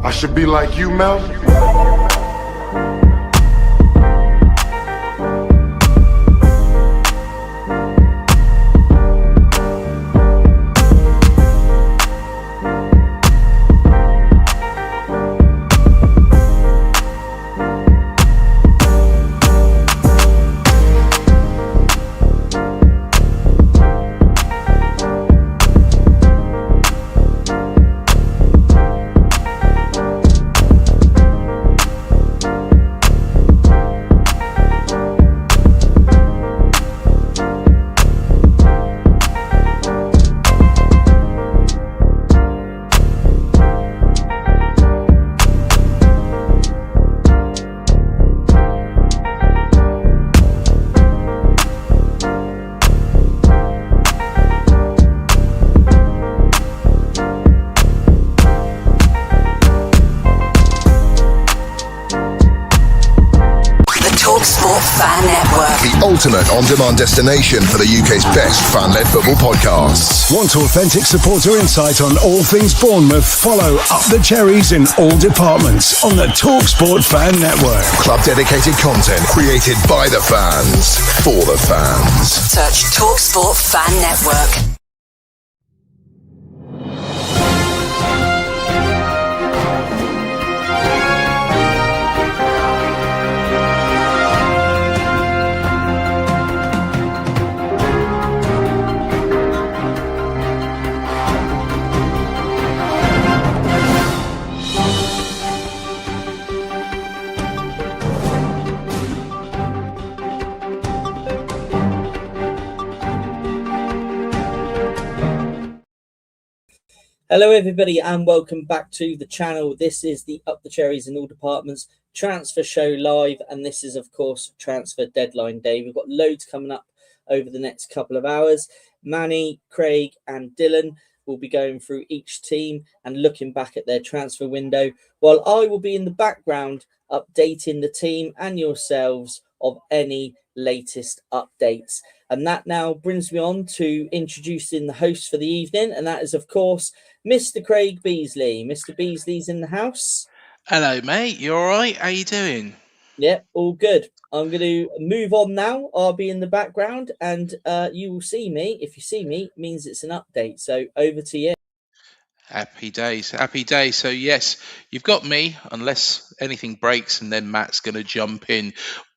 I should be like you, Melvin. Ultimate on-demand destination for the UK's best fan-led football podcasts. Want authentic supporter insight on all things Bournemouth? Follow Up the Cherries in all departments on the Talksport Fan Network. Club-dedicated content created by the fans, for the fans. Search Talksport Fan Network. Hello everybody and welcome back to the channel. This is the Up the Cherries in all departments transfer show live, and this is of course transfer deadline day. We've got loads coming up over the next couple of hours. Manny, Craig and Dylan will be going through each team and looking back at their transfer window, while I will be in the background updating the team and yourselves of any latest updates. And that now brings me on to introducing the host for the evening, and that is of course Mr. Craig Beazley. Mr. Beazley's in the house. Hello, mate. You all right? How you doing? Yeah, all good. I'm going to move on now. I'll be in the background, and you will see me. If you see me, it means it's an update. So over to you. Happy days. Happy days. So, yes, you've got me, unless anything breaks, and then Matt's going to jump in.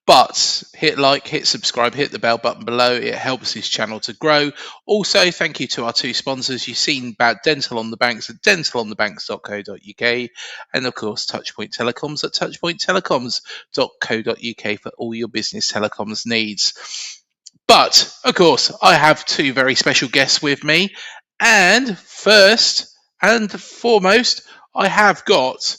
But hit like, hit subscribe, hit the bell button below. It helps this channel to grow. Also, thank you to our two sponsors. You've seen about Dental on the Banks at dentalonthebanks.co.uk, and of course Touchpoint Telecoms at touchpointtelecoms.co.uk for all your business telecoms needs. But of course, I have two very special guests with me, and first and foremost, I have got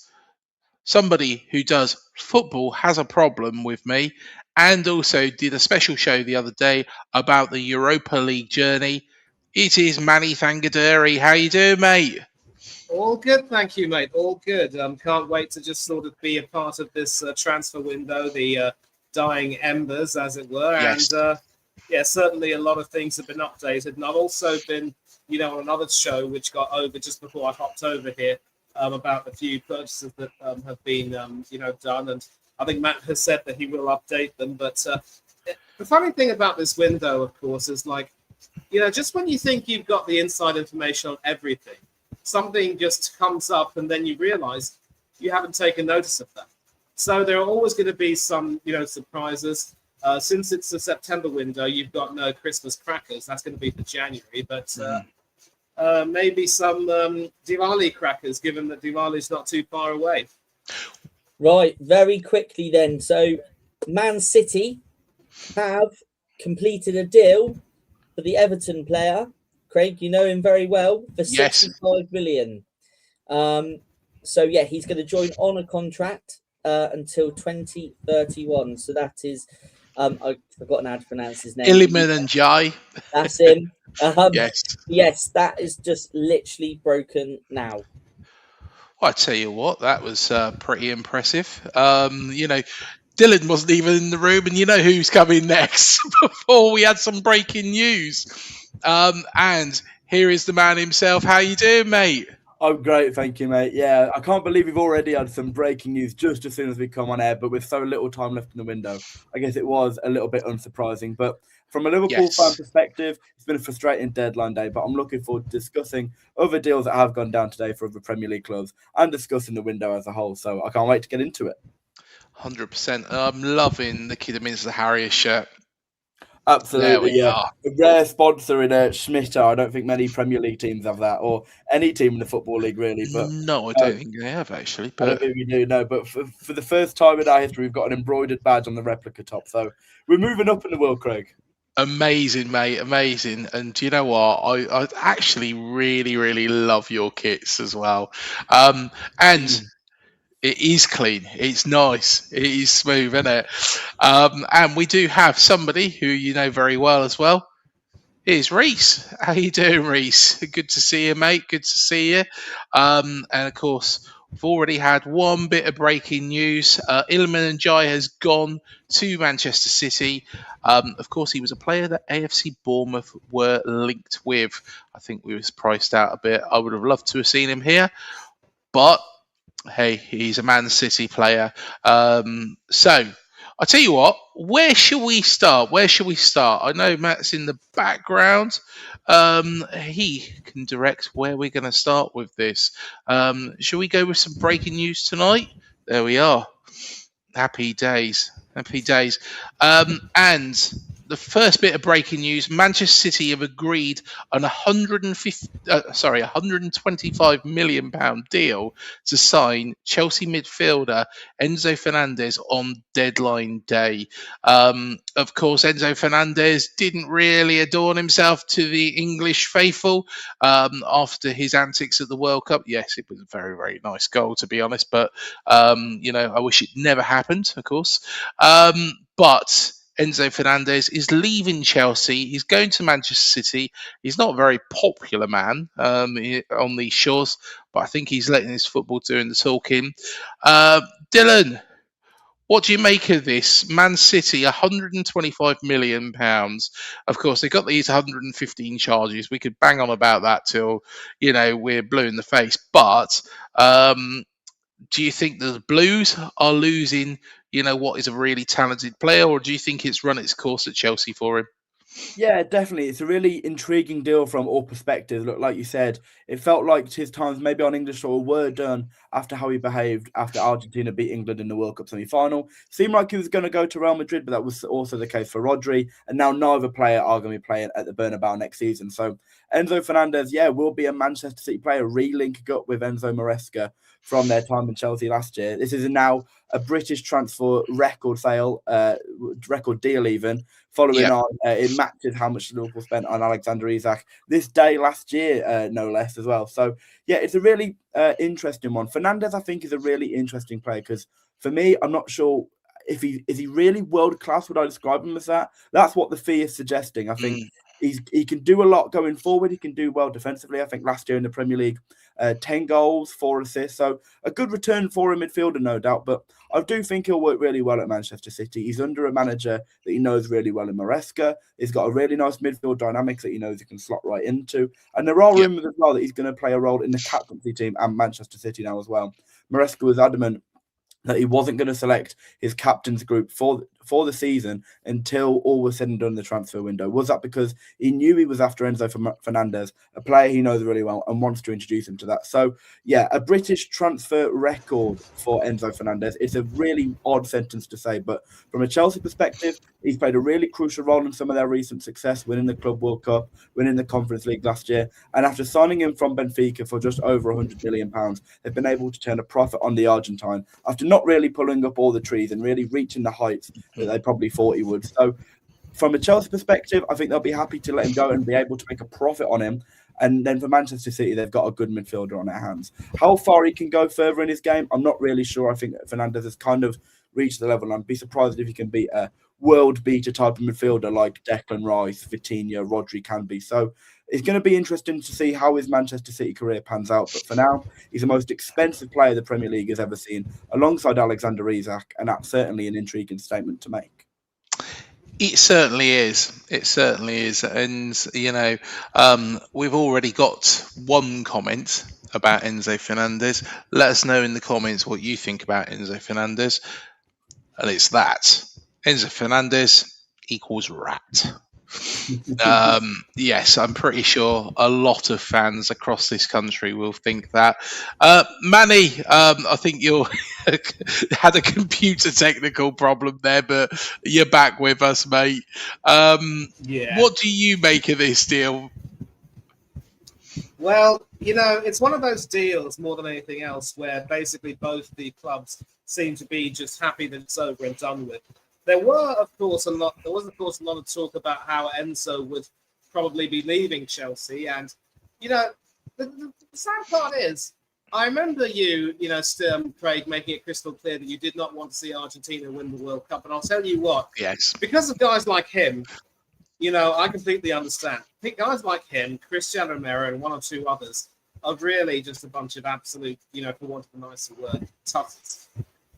somebody who does football, has a problem with me, and also did a special show the other day about the Europa League journey. It is Manny Thangadurai. How you doing, mate? All good, thank you, mate. All good. Can't wait to just sort of be a part of this transfer window, the dying embers, as it were. Yes. And yeah, certainly a lot of things have been updated. And I've also been, on another show which got over just before I hopped over here. About a few purchases that have been, done. And I think Matt has said that he will update them. But the funny thing about this window, of course, is just when you think you've got the inside information on everything, something just comes up and then you realize you haven't taken notice of that. So there are always going to be some, surprises. Since it's a September window, you've got no Christmas crackers. That's going to be for January. But maybe some Diwali crackers, given that Diwali is not too far away. Right, very quickly then. So Man City have completed a deal for the Everton player. Craig, you know him very well, for 65 million. So yeah, he's going to join on a contract until 2031. So that is, I've forgotten how to pronounce his name. Iliman and Jai. That's him. Yes, that is just literally broken now. I tell you what, that was pretty impressive. Dylan wasn't even in the room, and you know who's coming next before we had some breaking news. And here is the man himself. How you doing, mate? I'm great, thank you, mate. Yeah, I can't believe we've already had some breaking news just as soon as we come on air, but with so little time left in the window, I guess it was a little bit unsurprising. But from a Liverpool fan Yes. perspective, it's been a frustrating deadline day, but I'm looking forward to discussing other deals that have gone down today for other Premier League clubs and discussing the window as a whole. So I can't wait to get into it. 100%. I'm loving the Kidderminster Harrier shirt. There Absolutely, we yeah. are. A rare sponsor in a Schmitter. I don't think many Premier League teams have that, or any team in the Football League, really. But No, I don't think they have actually. I don't But think we do, no. But for the first time in our history, we've got an embroidered badge on the replica top. So we're moving up in the world, Craig. amazing, mate, amazing. And do you know what? I actually really, really love your kits as well. And it is clean. It's nice. It is smooth, isn't it? And we do have somebody who you know very well as well. Here's Reese. How you doing, Reese? Good to see you, mate. Good to see you. And of course, we've already had one bit of breaking news. Iliman Ndiaye has gone to Manchester City. Of course, he was a player that AFC Bournemouth were linked with. I think we was priced out a bit. I would have loved to have seen him here, but hey, he's a Man City player. So I'll tell you what, where shall we start? Where shall we start? I know Matt's in the background. He can direct where we're going to start with this. Shall we go with some breaking news tonight? There we are. Happy days. Happy days. And the first bit of breaking news: Manchester City have agreed on a £125 million deal to sign Chelsea midfielder Enzo Fernandez on deadline day. Of course, Enzo Fernandez didn't really adorn himself to the English faithful after his antics at the World Cup. Yes, it was a very, very nice goal, to be honest, but I wish it never happened, of course. But Enzo Fernandez is leaving Chelsea. He's going to Manchester City. He's not a very popular man on these shores, but I think he's letting his football doing the talking. Dylan, what do you make of this? Man City, £125 million. Of course, they got these 115 charges. We could bang on about that till, we're blue in the face. But do you think the Blues are losing, what is a really talented player, or do you think it's run its course at Chelsea for him? Yeah, definitely. It's a really intriguing deal from all perspectives. Look, like you said, it felt like his times maybe on English soil were done after how he behaved after Argentina beat England in the World Cup semi-final. Seemed like he was going to go to Real Madrid, but that was also the case for Rodri. And now neither player are going to be playing at the Bernabeu next season. So Enzo Fernandez, will be a Manchester City player, relinking up with Enzo Maresca from their time in Chelsea last year. This is now a British transfer record sale, record deal even, following on. It matches how much Liverpool spent on Alexander Isak this day last year, no less, as well. So, it's a really interesting one. Fernandez, I think, is a really interesting player because, for me, I'm not sure if is he really world-class. Would I describe him as that? That's what the fee is suggesting. I think he can do a lot going forward. He can do well defensively. I think last year in the Premier League, 10 goals, 4 assists. So a good return for a midfielder, no doubt. But I do think he'll work really well at Manchester City. He's under a manager that he knows really well in Maresca. He's got a really nice midfield dynamics that he knows he can slot right into. And there are rumours as well that he's going to play a role in the captaincy team and Manchester City now as well. Maresca was adamant that he wasn't going to select his captain's group for the season until all was said and done in the transfer window. Was that because he knew he was after Enzo Fernandez, a player he knows really well, and wants to introduce him to that? So, a British transfer record for Enzo Fernandez. It's a really odd sentence to say, but from a Chelsea perspective, he's played a really crucial role in some of their recent success, winning the Club World Cup, winning the Conference League last year. And after signing him from Benfica for just over £100 million, they've been able to turn a profit on the Argentine after not really pulling up all the trees and really reaching the heights that they probably thought he would. So from a Chelsea perspective, I think they'll be happy to let him go and be able to make a profit on him. And then for Manchester City, they've got a good midfielder on their hands. How far he can go further in his game, I'm not really sure. I think that Fernandez has kind of reached the level. I'd be surprised if he can beat a world beater type of midfielder like Declan Rice, Vitinha, Rodri can be. So it's going to be interesting to see how his Manchester City career pans out. But for now, he's the most expensive player the Premier League has ever seen, alongside Alexander Isak, and that's certainly an intriguing statement to make. It certainly is. It certainly is. And, we've already got one comment about Enzo Fernandez. Let us know in the comments what you think about Enzo Fernandez. And it's that. Enzo Fernandez equals rat. Yes, I'm pretty sure a lot of fans across this country will think that. Manny, I think you had a computer technical problem there, but you're back with us, mate. Yeah. What do you make of this deal? Well, it's one of those deals more than anything else where basically both the clubs seem to be just happy that it's over and done with. There was, of course, a lot of talk about how Enzo would probably be leaving Chelsea. And, the sad part is, I remember you, Craig, making it crystal clear that you did not want to see Argentina win the World Cup. And I'll tell you what, Yes, because of guys like him, I completely understand. I think guys like him, Christian Romero, and one or two others are really just a bunch of absolute, for want of a nicer word, toughs.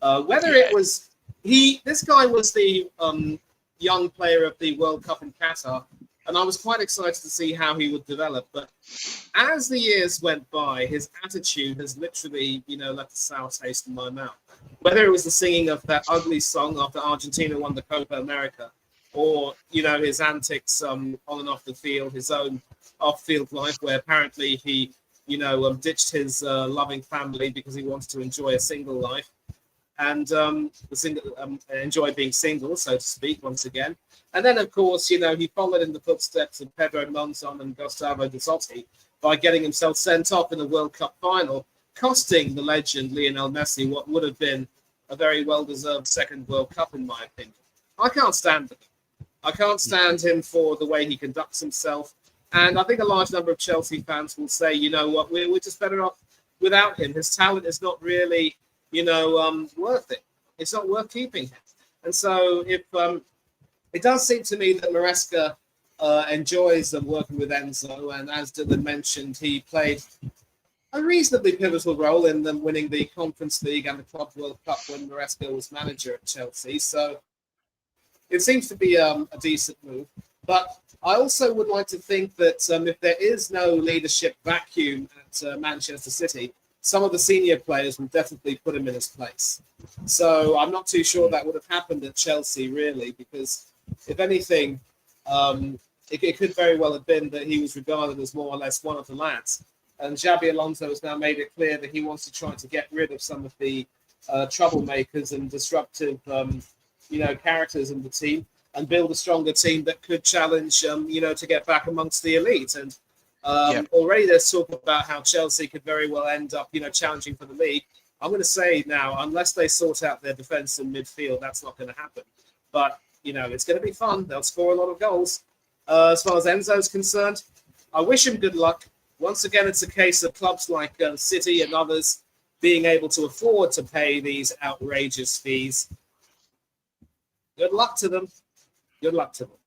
It was this guy was the young player of the World Cup in Qatar, and I was quite excited to see how he would develop. But as the years went by, his attitude has literally, left a sour taste in my mouth. Whether it was the singing of that ugly song after Argentina won the Copa America, or his antics on and off the field, his own off-field life, where apparently he ditched his loving family because he wanted to enjoy a single life and enjoy being single, so to speak, once again. And then, of course, he followed in the footsteps of Pedro Monzon and Gustavo Dossotti by getting himself sent off in the World Cup final, costing the legend Lionel Messi what would have been a very well-deserved second World Cup, in my opinion. I can't stand him. I can't stand him for the way he conducts himself. And I think a large number of Chelsea fans will say, you know what, we're just better off without him. His talent is not really, worth it. It's not worth keeping him. And so if it does seem to me that Maresca enjoys working with Enzo. And as Dylan mentioned, he played a reasonably pivotal role in them winning the Conference League and the Club World Cup when Maresca was manager at Chelsea. So it seems to be a decent move. But I also would like to think that if there is no leadership vacuum at Manchester City, some of the senior players will definitely put him in his place. So I'm not too sure that would have happened at Chelsea, really, because if anything, it could very well have been that he was regarded as more or less one of the lads. And Xabi Alonso has now made it clear that he wants to try to get rid of some of the troublemakers and disruptive characters in the team and build a stronger team that could challenge, to get back amongst the elite. And already there's talk about how Chelsea could very well end up, challenging for the league. I'm going to say now, unless they sort out their defence and midfield, that's not going to happen. But, it's going to be fun. They'll score a lot of goals. As far as Enzo's concerned, I wish him good luck. Once again, it's a case of clubs like City and others being able to afford to pay these outrageous fees. Good luck to them. Good luck to them.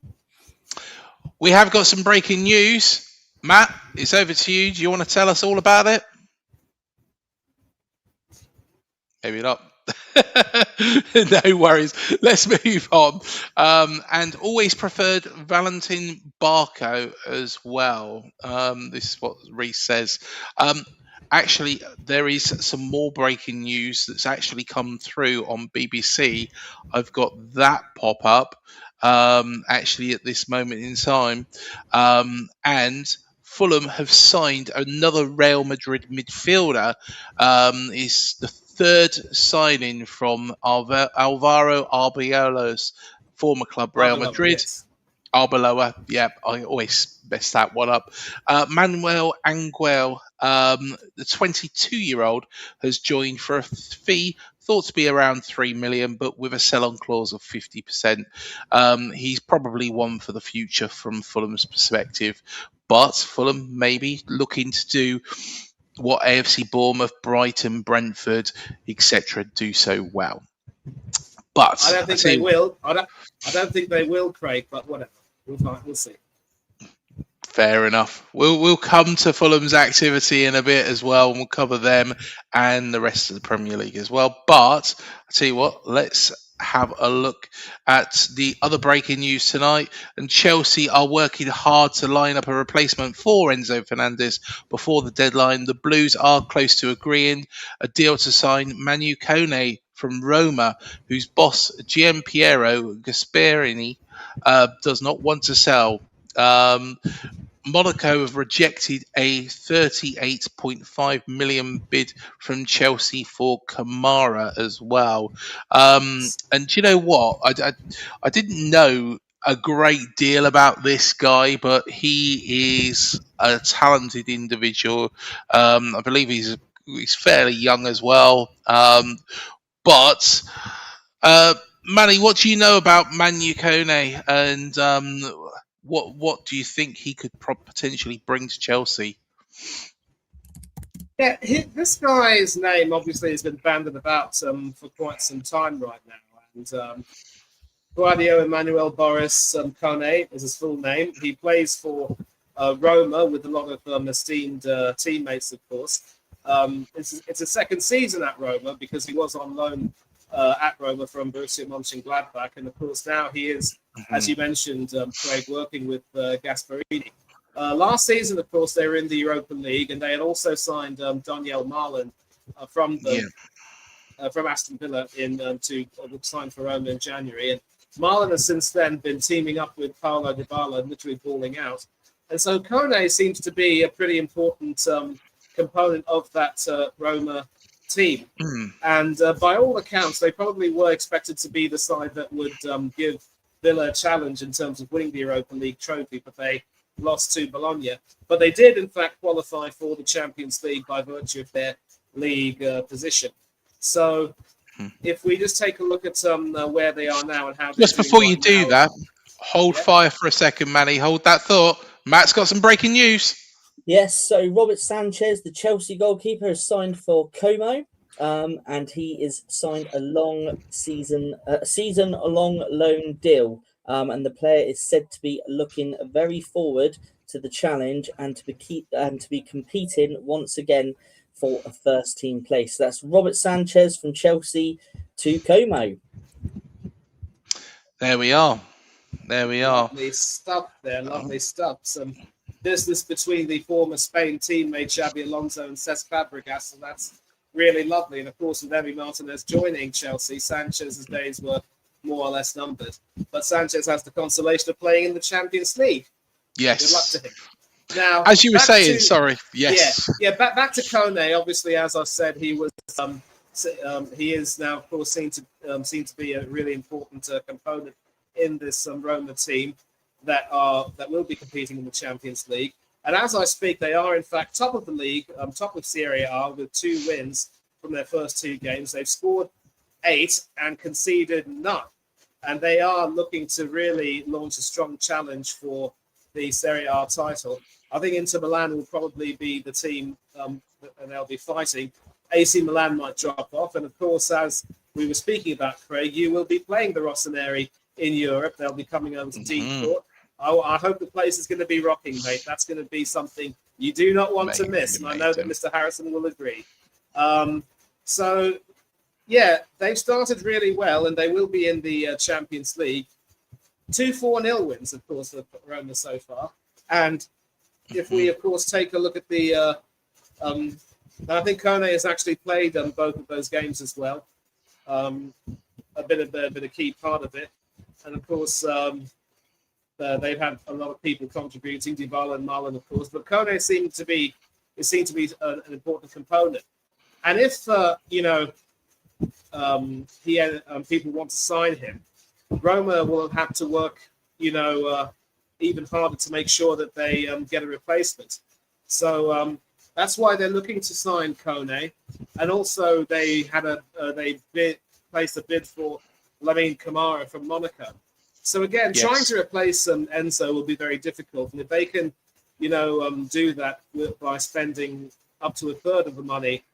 We have got some breaking news. Matt, it's over to you. Do you want to tell us all about it? Maybe not. No worries. Let's move on. And always preferred Valentin Barco as well. This is what Reese says. Actually, there is some more breaking news that's actually come through on BBC. I've got that pop up actually at this moment in time. And Fulham have signed another Real Madrid midfielder. Is the third signing from Alvaro Arbeloa's former club, Real Madrid. Yes. Arbeloa, yeah, I always mess that one up. Manuel Anguel, the 22-year-old, has joined for a fee thought to be around 3 million, but with a sell-on clause of 50%. He's probably one for the future from Fulham's perspective, but Fulham maybe looking to do what AFC Bournemouth, Brighton, Brentford, etc. do so well. But I don't think they will. I don't think they will, Craig. But whatever, we'll see. Fair enough. We'll come to Fulham's activity in a bit as well, and we'll cover them and the rest of the Premier League as well. But I tell you what, let's have a look at the other breaking news tonight. And Chelsea are working hard to line up a replacement for Enzo Fernandez before the deadline. The Blues are close to agreeing a deal to sign Manu Kone from Roma, whose boss GM Piero Gasperini does not want to sell. Monaco have rejected a 38.5 million bid from Chelsea for Kamara as well. And do you know what? I didn't know a great deal about this guy, but he is a talented individual. I believe he's fairly young as well. But Manny, what do you know about Manu Kone, and what do you think he could potentially bring to Chelsea? Yeah, this guy's name obviously has been bandied about for quite some time right now. And Guardio Emmanuel Boris Kone is his full name. He plays for Roma with a lot of esteemed teammates, of course. It's his second season at Roma because he was on loan at Roma from Borussia Mönchengladbach. And, of course, now he is, as you mentioned, Craig, working with Gasperini. Last season, of course, they were in the Europa League, and they had also signed Daniel Marlin from Aston Villa to sign for Roma in January. And Marlin has since then been teaming up with Paulo Dybala, literally balling out. And so Kone seems to be a pretty important component of that Roma team. And by all accounts, they probably were expected to be the side that would give Villa a challenge in terms of winning the Europa League trophy, but they lost to Bologna. But they did, in fact, qualify for the Champions League by virtue of their league position. So if we just take a look at where they are now and how... Just before you do that, hold fire for a second, Manny. Hold that thought. Matt's got some breaking news. Yes, so Robert Sanchez, the Chelsea goalkeeper, has signed for Como, and he is signed a season-long loan deal. And the player is said to be looking very forward to the challenge and to be competing once again for a first-team place. So that's Robert Sanchez from Chelsea to Como. There we are. Lovely stuff there, lovely stuff. Some business between the former Spain teammate Xabi Alonso and Cesc Fabregas, and that's really lovely. And of course, with Emi Martinez joining Chelsea, Sanchez's days were more or less numbered. But Sanchez has the consolation of playing in the Champions League. Yes. Good luck to him. Now, as you were saying, yes. Yeah. Back to Kone. Obviously, as I said, he was. He is now, of course, seen to be a really important component in this Roma team that will be competing in the Champions League. And as I speak, they are in fact top of the league, top of Serie A with 2 wins from their first 2 games. They've scored 8 and conceded none. And they are looking to really launch a strong challenge for the Serie A title. I think Inter Milan will probably be the team and they'll be fighting. AC Milan might drop off. And of course, as we were speaking about, Craig, you will be playing the Rossoneri in Europe. They'll be coming over to Deep Court. I hope the place is going to be rocking, mate. That's going to be something you do not want to miss. And I know that Mr. Harrison will agree. So, yeah, they've started really well, and they will be in the Champions League. 2 4-0 wins, of course, for Roma so far. And if we, of course, take a look at the... I think Kone has actually played both of those games as well. A bit of a key part of it. And, of course... they've had a lot of people contributing, Dybala and Marlon, of course, but Kone seems to be an important component. And if people want to sign him, Roma will have to work, even harder to make sure that they get a replacement. So that's why they're looking to sign Kone, and also they had placed a bid for Lamine Camara from Monaco. So again, trying to replace Enzo will be very difficult, and if they can, do that by spending up to a third of the money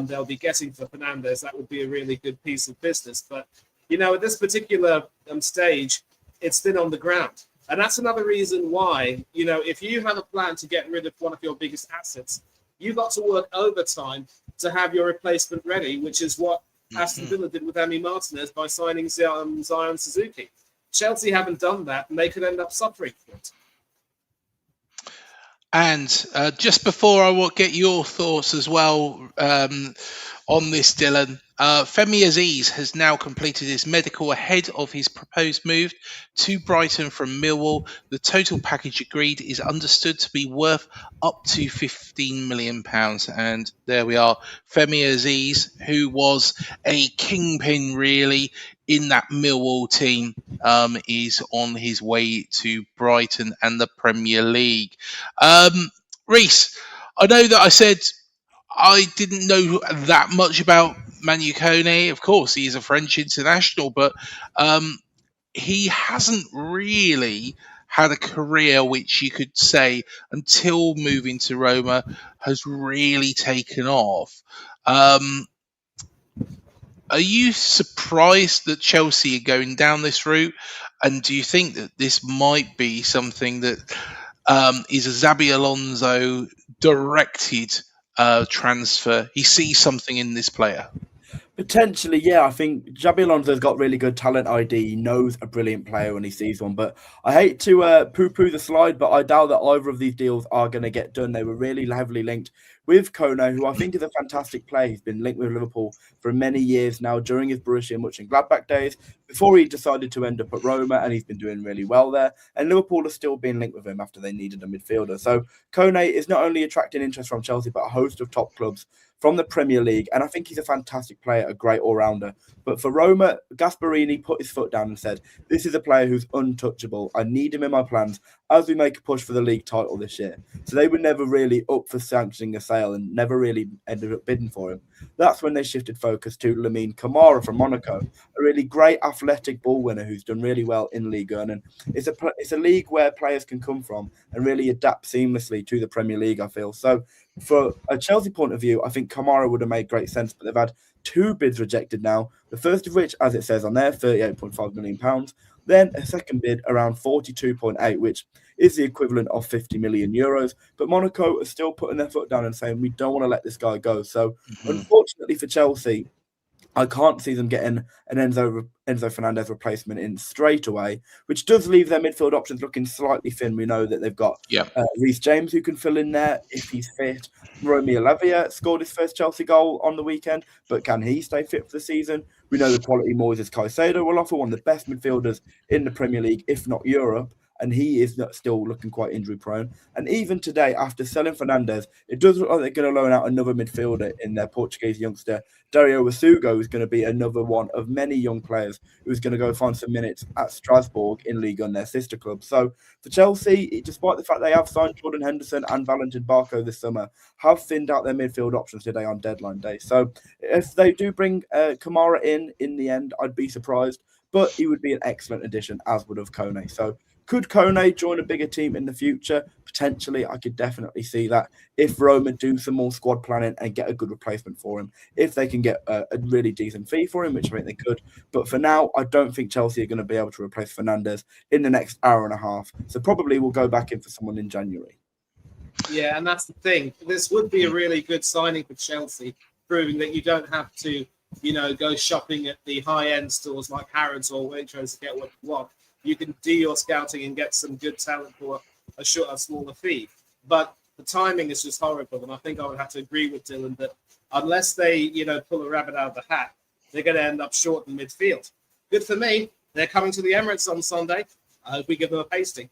they'll be getting for Fernandez, that would be a really good piece of business. But at this particular stage, it's thin on the ground, and that's another reason why if you have a plan to get rid of one of your biggest assets, you've got to work overtime to have your replacement ready, which is what Aston Villa did with Emi Martinez by signing Zion Suzuki. Chelsea haven't done that, and they could end up suffering for it. And just before I will get your thoughts as well on this, Dylan, Femi Aziz has now completed his medical ahead of his proposed move to Brighton from Millwall. The total package agreed is understood to be worth up to £15 million. And there we are. Femi Aziz, who was a kingpin really in that Millwall team, is on his way to Brighton and the Premier League. Reese, I know that I said I didn't know that much about Manu Kone. Of course, he's a French international, but he hasn't really had a career which you could say, until moving to Roma, has really taken off. Are you surprised that Chelsea are going down this route? And do you think that this might be something that is a Xabi Alonso directed transfer? He sees something in this player. Potentially, yeah. I think Xabi Alonso's got really good talent ID. He knows a brilliant player when he sees one. But I hate to poo-poo the slide, but I doubt that either of these deals are going to get done. They were really heavily linked with Kone, who I think is a fantastic player. He's been linked with Liverpool for many years now, during his Borussia Mönchengladbach days, before he decided to end up at Roma, and he's been doing really well there. And Liverpool are still being linked with him after they needed a midfielder. So Kone is not only attracting interest from Chelsea, but a host of top clubs from the Premier League, and I think he's a fantastic player, a great all-rounder. But for Roma, Gasperini put his foot down and said, this is a player who's untouchable. I need him in my plans as we make a push for the league title this year. So they were never really up for sanctioning a sale and never really ended up bidding for him. That's when they shifted focus to Lamine Camara from Monaco, a really great athletic ball winner who's done really well in Ligue 1. And it's a league where players can come from and really adapt seamlessly to the Premier League, I feel. So for a Chelsea point of view, I think Kamara would have made great sense, but they've had 2 bids rejected now. The first of which, as it says on there, £38.5 million. Then a second bid around 42.8, which is the equivalent of 50 million euros. But Monaco are still putting their foot down and saying, we don't want to let this guy go. So unfortunately for Chelsea, I can't see them getting an Enzo Fernandez replacement in straight away, which does leave their midfield options looking slightly thin. We know that they've got Reece James, who can fill in there if he's fit. Romeo Lavia scored his first Chelsea goal on the weekend, but can he stay fit for the season? We know the quality Moises Caicedo will offer, one of the best midfielders in the Premier League, if not Europe. And he is still looking quite injury prone. And even today, after selling Fernandez, it does look like they're going to loan out another midfielder in their Portuguese youngster. Dario Wasugo is going to be another one of many young players who's going to go find some minutes at Strasbourg in Ligue 1, their sister club. So for Chelsea, despite the fact they have signed Jordan Henderson and Valentin Barco this summer, have thinned out their midfield options today on deadline day. So if they do bring Kamara in the end, I'd be surprised. But he would be an excellent addition, as would have Kone. So could Kone join a bigger team in the future? Potentially, I could definitely see that if Roma do some more squad planning and get a good replacement for him, if they can get a really decent fee for him, which I think they could. But for now, I don't think Chelsea are going to be able to replace Fernandes in the next hour and a half. So probably we'll go back in for someone in January. Yeah, and that's the thing. This would be a really good signing for Chelsea, proving that you don't have to, go shopping at the high-end stores like Harrods or Waitrose to get what you want. You can do your scouting and get some good talent for a smaller fee. But the timing is just horrible. And I think I would have to agree with Dylan that unless they, pull a rabbit out of the hat, they're going to end up short in midfield. Good for me. They're coming to the Emirates on Sunday. I hope we give them a pasting.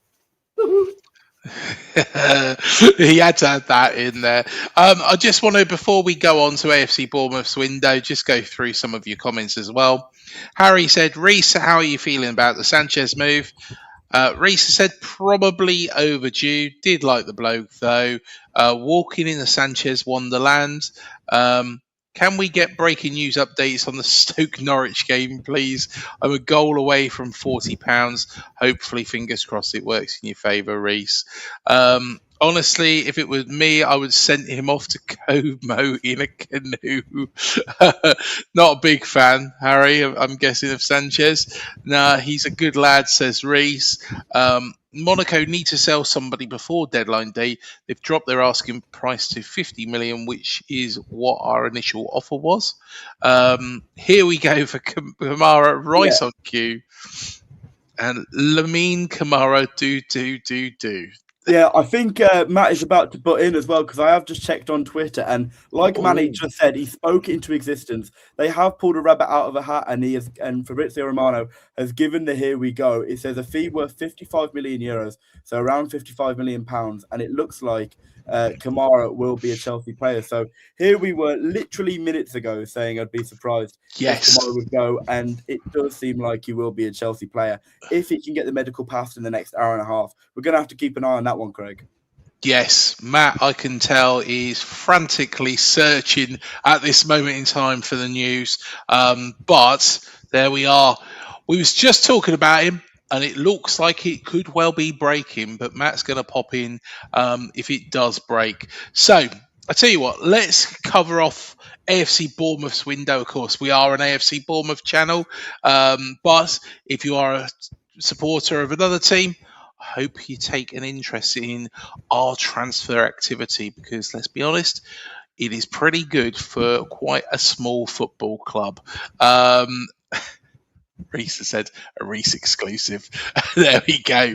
He had to add that in there. I just want to, before we go on to AFC Bournemouth's window, just go through some of your comments as well. Harry said, Reese, how are you feeling about the Sanchez move? Reese said, probably overdue. Did like the bloke, though. Walking in the Sanchez wonderland. Can we get breaking news updates on the Stoke-Norwich game, please? I'm a goal away from £40. Hopefully, fingers crossed, it works in your favour, Reese. Honestly, if it was me, I would send him off to Como in a canoe. Not a big fan, Harry. I'm guessing of Sanchez. Nah, he's a good lad, says Reese. Monaco need to sell somebody before deadline day. They've dropped their asking price to 50 million, which is what our initial offer was. Here we go for Kamara, Rice on cue, and Lamine Kamara. Do. Yeah, I think Matt is about to butt in as well, because I have just checked on Twitter, and like Manny just said, he spoke into existence. They have pulled a rabbit out of a hat, and Fabrizio Romano has given the here we go. It says a fee worth 55 million euros, so around 55 million pounds, and it looks like Kamara will be a Chelsea player. So here we were literally minutes ago saying I'd be surprised if Kamara would go, and it does seem like he will be a Chelsea player if he can get the medical pass in the next hour and a half. We're going to have to keep an eye on that one, Craig. Yes, Matt, I can tell, is frantically searching at this moment in time for the news. But there we are. We was just talking about him, and it looks like it could well be breaking, but Matt's going to pop in if it does break. So, I tell you what, let's cover off AFC Bournemouth's window. Of course, we are an AFC Bournemouth channel, but if you are a supporter of another team, I hope you take an interest in our transfer activity, because let's be honest, it is pretty good for quite a small football club. Reese has said a Reese exclusive. There we go.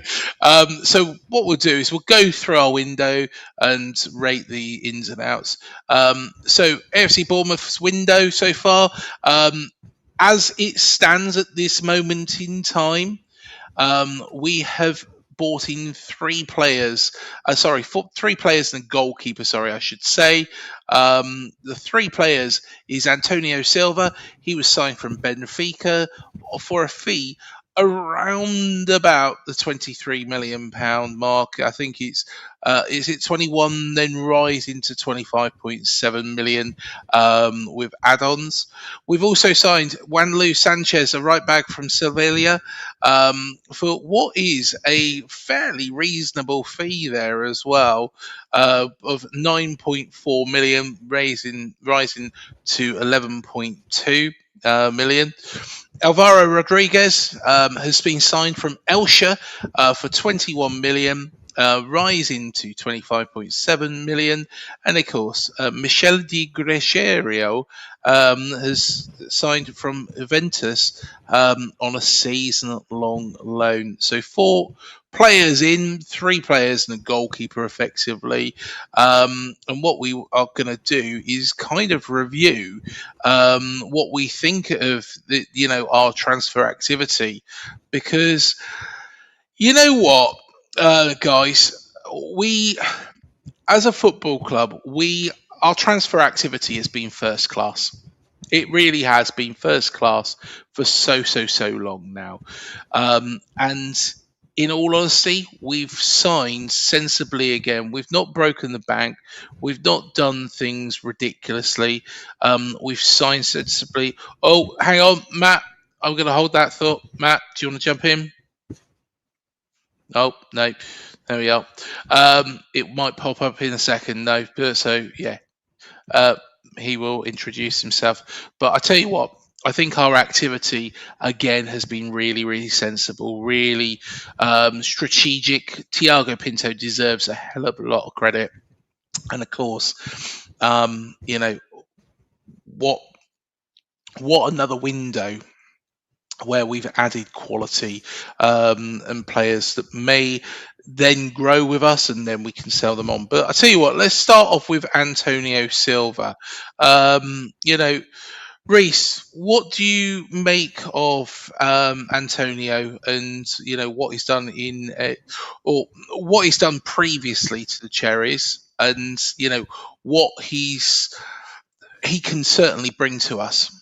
So what we'll do is we'll go through our window and rate the ins and outs. So AFC Bournemouth's window so far, as it stands at this moment in time, we have bought in three players and a goalkeeper, I should say. The three players is Antonio Silva. He was signed from Benfica for a fee around about the £23 million mark. I think is it 21, then rising to 25.7 million with add-ons. We've also signed Juanlu Sanchez, a right back from Sevilla, for what is a fairly reasonable fee there as well, of 9.4 million, rising to 11.2 million. Alvaro Rodriguez has been signed from Elche for 21 million, rising to 25.7 million. And of course, Michel Di Gregorio has signed from Juventus on a season-long loan. So 4 players in, 3 players and a goalkeeper effectively. And what we are going to do is kind of review what we think of our transfer activity, because you know what, guys, we as a football club, our transfer activity has been first class. It really has been first class for so long now. And in all honesty, we've signed sensibly again. We've not broken the bank. We've not done things ridiculously. We've signed sensibly. Oh, hang on, Matt. I'm going to hold that thought. Matt, do you want to jump in? Oh, no. There we are. It might pop up in a second. No, but so, yeah. He will introduce himself. But I tell you what, I think our activity again has been really sensible, really strategic. Thiago Pinto deserves a hell of a lot of credit, and of course, what another window where we've added quality and players that may then grow with us, and then we can sell them on. But I tell you what, let's start off with Antonio Silva. Reese, what do you make of Antonio, and what he's done or what he's done previously to the Cherries, and what he can certainly bring to us?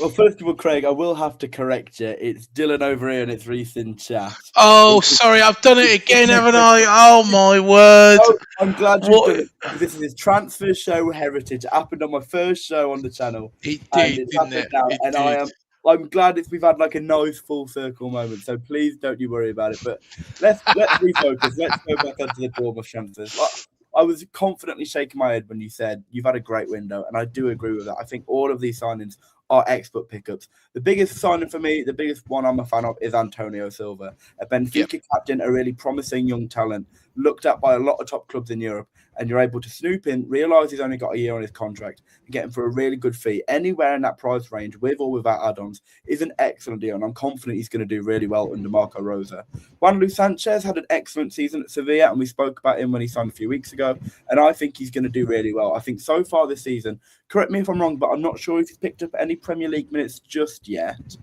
Well, first of all, Craig, I will have to correct you. It's Dylan over here and it's Reese in chat. Oh, sorry, I've done it again, haven't I? Oh, my word. Oh, I'm glad you've done it. This is his transfer show heritage. It happened on my first show on the channel. It did, didn't it? And I am I'm glad we've had like a nice full circle moment. So please don't you worry about it. But let's refocus. Let's go back onto the Bournemouth transfers. I was confidently shaking my head when you said you've had a great window, and I do agree with that. I think all of these signings are expert pickups. The biggest signing for me, the biggest one I'm a fan of, is Antonio Silva, a Benfica captain, a really promising young talent, looked at by a lot of top clubs in Europe, and you're able to snoop in, realise he's only got a year on his contract, and get him for a really good fee anywhere in that price range, with or without add-ons, is an excellent deal, and I'm confident he's going to do really well under Marco Rosa. Juan Luis Sanchez had an excellent season at Sevilla, and we spoke about him when he signed a few weeks ago, and I think he's going to do really well. I think so far this season, correct me if I'm wrong, but I'm not sure if he's picked up any Premier League minutes just yet.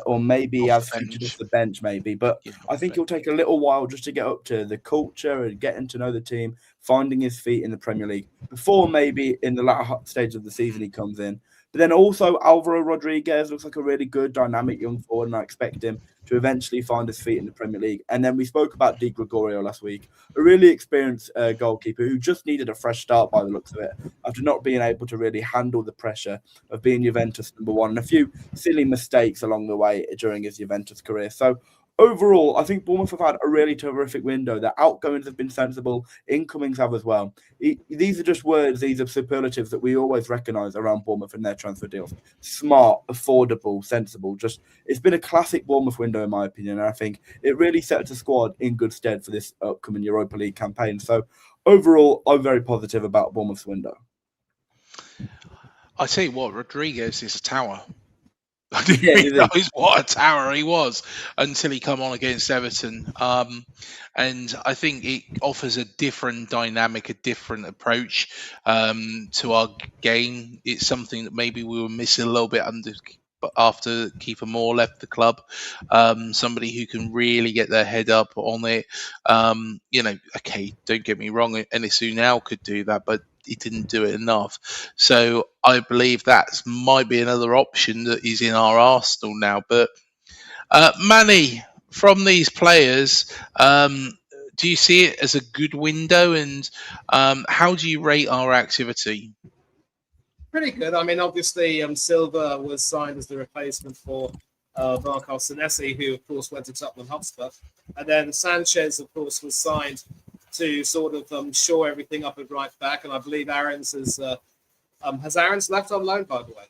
Or maybe he has featured off the bench, maybe. But I think it'll take a little while just to get up to the culture and getting to know the team, finding his feet in the Premier League before maybe in the latter stage of the season he comes in. But then also Alvaro Rodriguez looks like a really good, dynamic young forward, and I expect him to eventually find his feet in the Premier League. And then we spoke about Di Gregorio last week, a really experienced goalkeeper who just needed a fresh start by the looks of it, after not being able to really handle the pressure of being Juventus #1 and a few silly mistakes along the way during his Juventus career. So overall, I think Bournemouth have had a really terrific window. Their outgoings have been sensible, incomings have as well. These are just words, these are superlatives that we always recognise around Bournemouth and their transfer deals. Smart, affordable, sensible. Just it's been a classic Bournemouth window, in my opinion, and I think it really sets the squad in good stead for this upcoming Europa League campaign. So overall, I'm very positive about Bournemouth's window. I tell you what, Rodriguez is a tower. I didn't realise what a tower he was until he come on against Everton. And I think it offers a different dynamic, a different approach to our game. It's something that maybe we were missing a little bit after Kiefer Moore left the club. Somebody who can really get their head up on it. Okay, don't get me wrong, Enisu now could do that, but he didn't do it enough. So I believe that might be another option that is in our arsenal now. But Manny, from these players, do you see it as a good window, and how do you rate our activity? Pretty good. I mean, obviously, Silva was signed as the replacement for Marco Senesi, who, of course, went to Tottenham Hotspur. And then Sanchez, of course, was signed to sort of shore everything up at right back. And I believe Aarons has Aarons left on loan, by the way?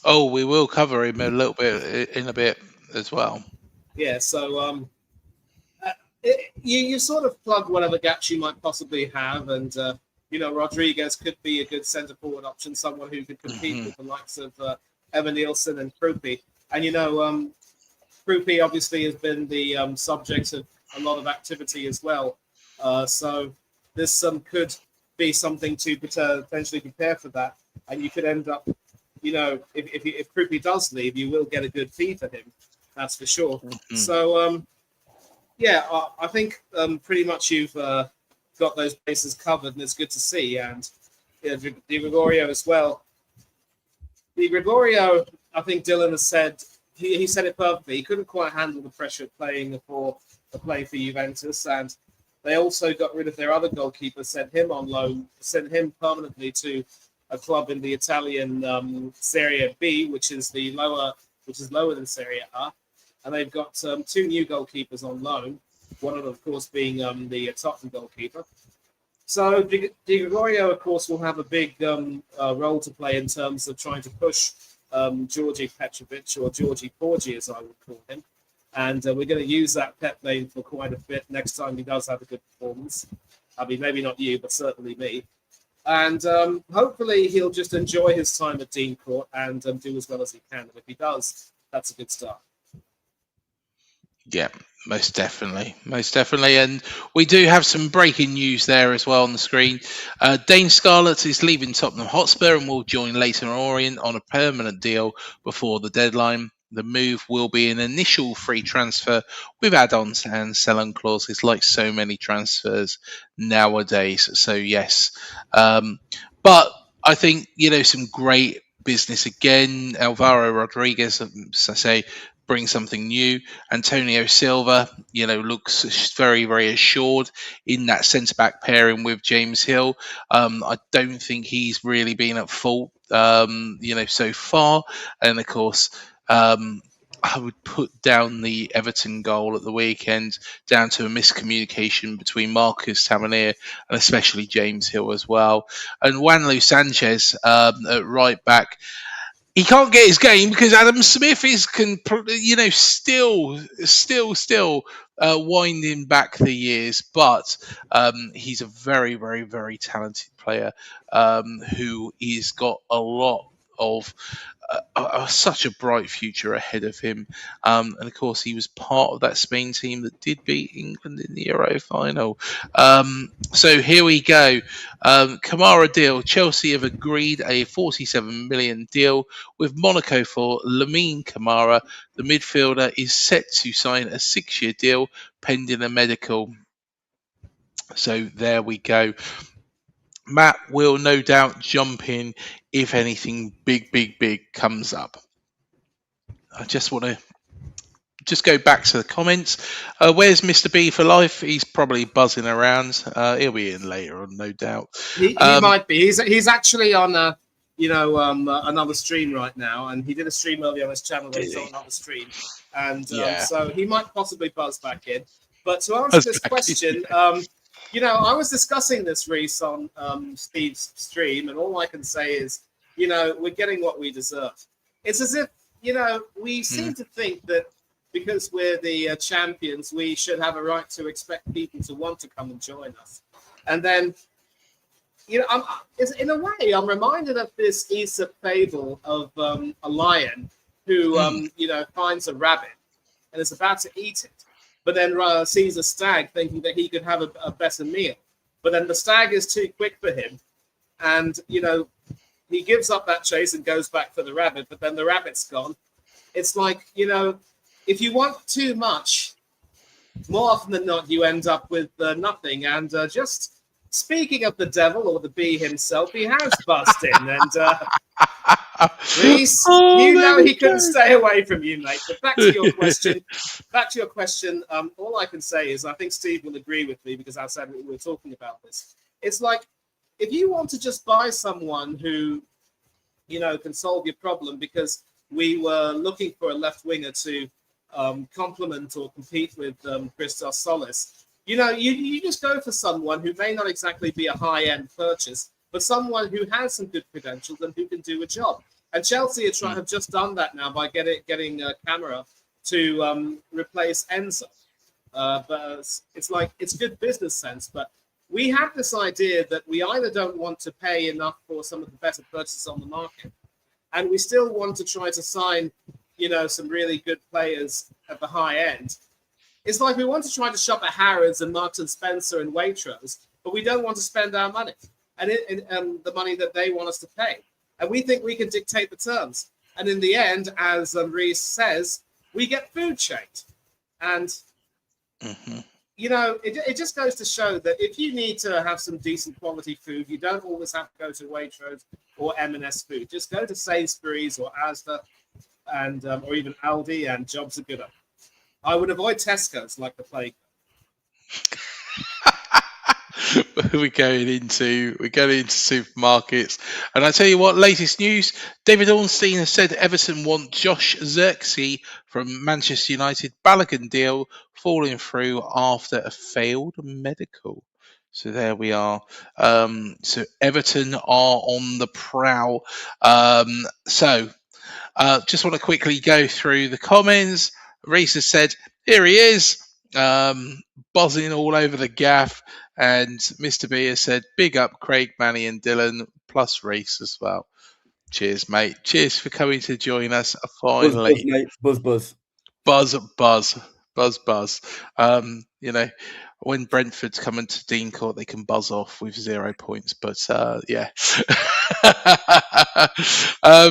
Oh, we will cover him a little bit in a bit as well. Yeah, so you sort of plug whatever gaps you might possibly have. And, Rodriguez could be a good centre-forward option, someone who could compete with the likes of Evan Nielsen and Krupi. And, Krupi obviously has been the subject of a lot of activity as well. So this could be something to potentially prepare for that. And you could end up, if Krupi does leave, you will get a good fee for him. That's for sure. So, I think pretty much you've got those bases covered, and it's good to see. And Di Gregorio as well. Di Gregorio, I think Dylan has said, he said it perfectly. He couldn't quite handle the pressure of playing for Juventus, and they also got rid of their other goalkeeper, sent him on loan, sent him permanently to a club in the Italian Serie B, which is lower than Serie A, and they've got two new goalkeepers on loan. One of them, of course, being the Tottenham goalkeeper. So Di Gregorio, of course, will have a big role to play in terms of trying to push Georgi Petrovic, or Georgi Porgi, as I would call him. And we're going to use that pet name for quite a bit next time he does have a good performance. I mean, maybe not you, but certainly me. And hopefully he'll just enjoy his time at Dean Court and do as well as he can. And if he does, that's a good start. Yeah, most definitely. And we do have some breaking news there as well on the screen. Dane Scarlett is leaving Tottenham Hotspur and will join Leyton Orient on a permanent deal before the deadline. The move will be an initial free transfer with add-ons and sell-on clauses, like so many transfers nowadays. So yes, but I think some great business again. Alvaro Rodriguez, as I say, bring something new. Antonio Silva, looks very, very assured in that centre-back pairing with James Hill. I don't think he's really been at fault, so far. And of course, I would put down the Everton goal at the weekend down to a miscommunication between Marcus Tavernier and especially James Hill as well. And Wanlu Sanchez at right back, he can't get his game because Adam Smith is, still winding back the years. But he's a very, very, very talented player who has got a lot of such a bright future ahead of him. And of course, he was part of that Spain team that did beat England in the Euro final. So here we go. Kamara deal. Chelsea have agreed a 47 million deal with Monaco for Lamine Kamara. The midfielder is set to sign a 6-year deal pending a medical. So there we go. Matt will no doubt jump in if anything big comes up. I just want to go back to the comments. Where's Mr. B for life? He's probably buzzing around. He'll be in later on, no doubt. He might be. He's actually on another stream right now, and he did a stream earlier on his channel. He's on another stream, and so he might possibly buzz back in. But to answer this question, I was discussing this, Reese, on Steve's stream, and all I can say is, we're getting what we deserve. It's as if, we seem to think that because we're the champions, we should have a right to expect people to want to come and join us. And then, in a way, I'm reminded of this Aesop fable of a lion who, finds a rabbit and is about to eat it, but then sees a stag thinking that he could have a better meal. But then the stag is too quick for him. And, he gives up that chase and goes back for the rabbit, but then the rabbit's gone. It's like, if you want too much, more often than not, you end up with nothing. And just speaking of the devil or the bee himself, he has buzzed in. And Reese, he couldn't stay away from you, mate. But back to your question. All I can say is I think Steve will agree with me because I said we were talking about this. It's like if you want to just buy someone who, can solve your problem, because we were looking for a left winger to complement or compete with Christos Solis. You just go for someone who may not exactly be a high-end purchase, but someone who has some good credentials and who can do a job. And Chelsea have just done that now by getting Camara to replace Enzo. But it's good business sense. But we have this idea that we either don't want to pay enough for some of the better purchases on the market, and we still want to try to sign, some really good players at the high end. It's like we want to try to shop at Harrods and Marks and Spencer and Waitrose, but we don't want to spend our money and the money that they want us to pay. And we think we can dictate the terms. And in the end, as Reese says, we get food shamed. And, it just goes to show that if you need to have some decent quality food, you don't always have to go to Waitrose or M&S Food. Just go to Sainsbury's or Asda and or even Aldi, and jobs are good. I would avoid Tesco's like the plague. We're going into supermarkets, and I tell you what, latest news: David Ornstein has said Everton want Josh Zirkzee from Manchester United. Balogun deal falling through after a failed medical. So there we are. So Everton are on the prowl. Just want to quickly go through the comments. Reese has said, here he is, buzzing all over the gaff. And Mr. B has said, big up Craig, Manny and Dylan, plus Reese as well. Cheers, mate. Cheers for coming to join us finally. Buzz, mate. Buzz. Buzz. When Brentford's coming to Dean Court, they can buzz off with 0 points. But yeah.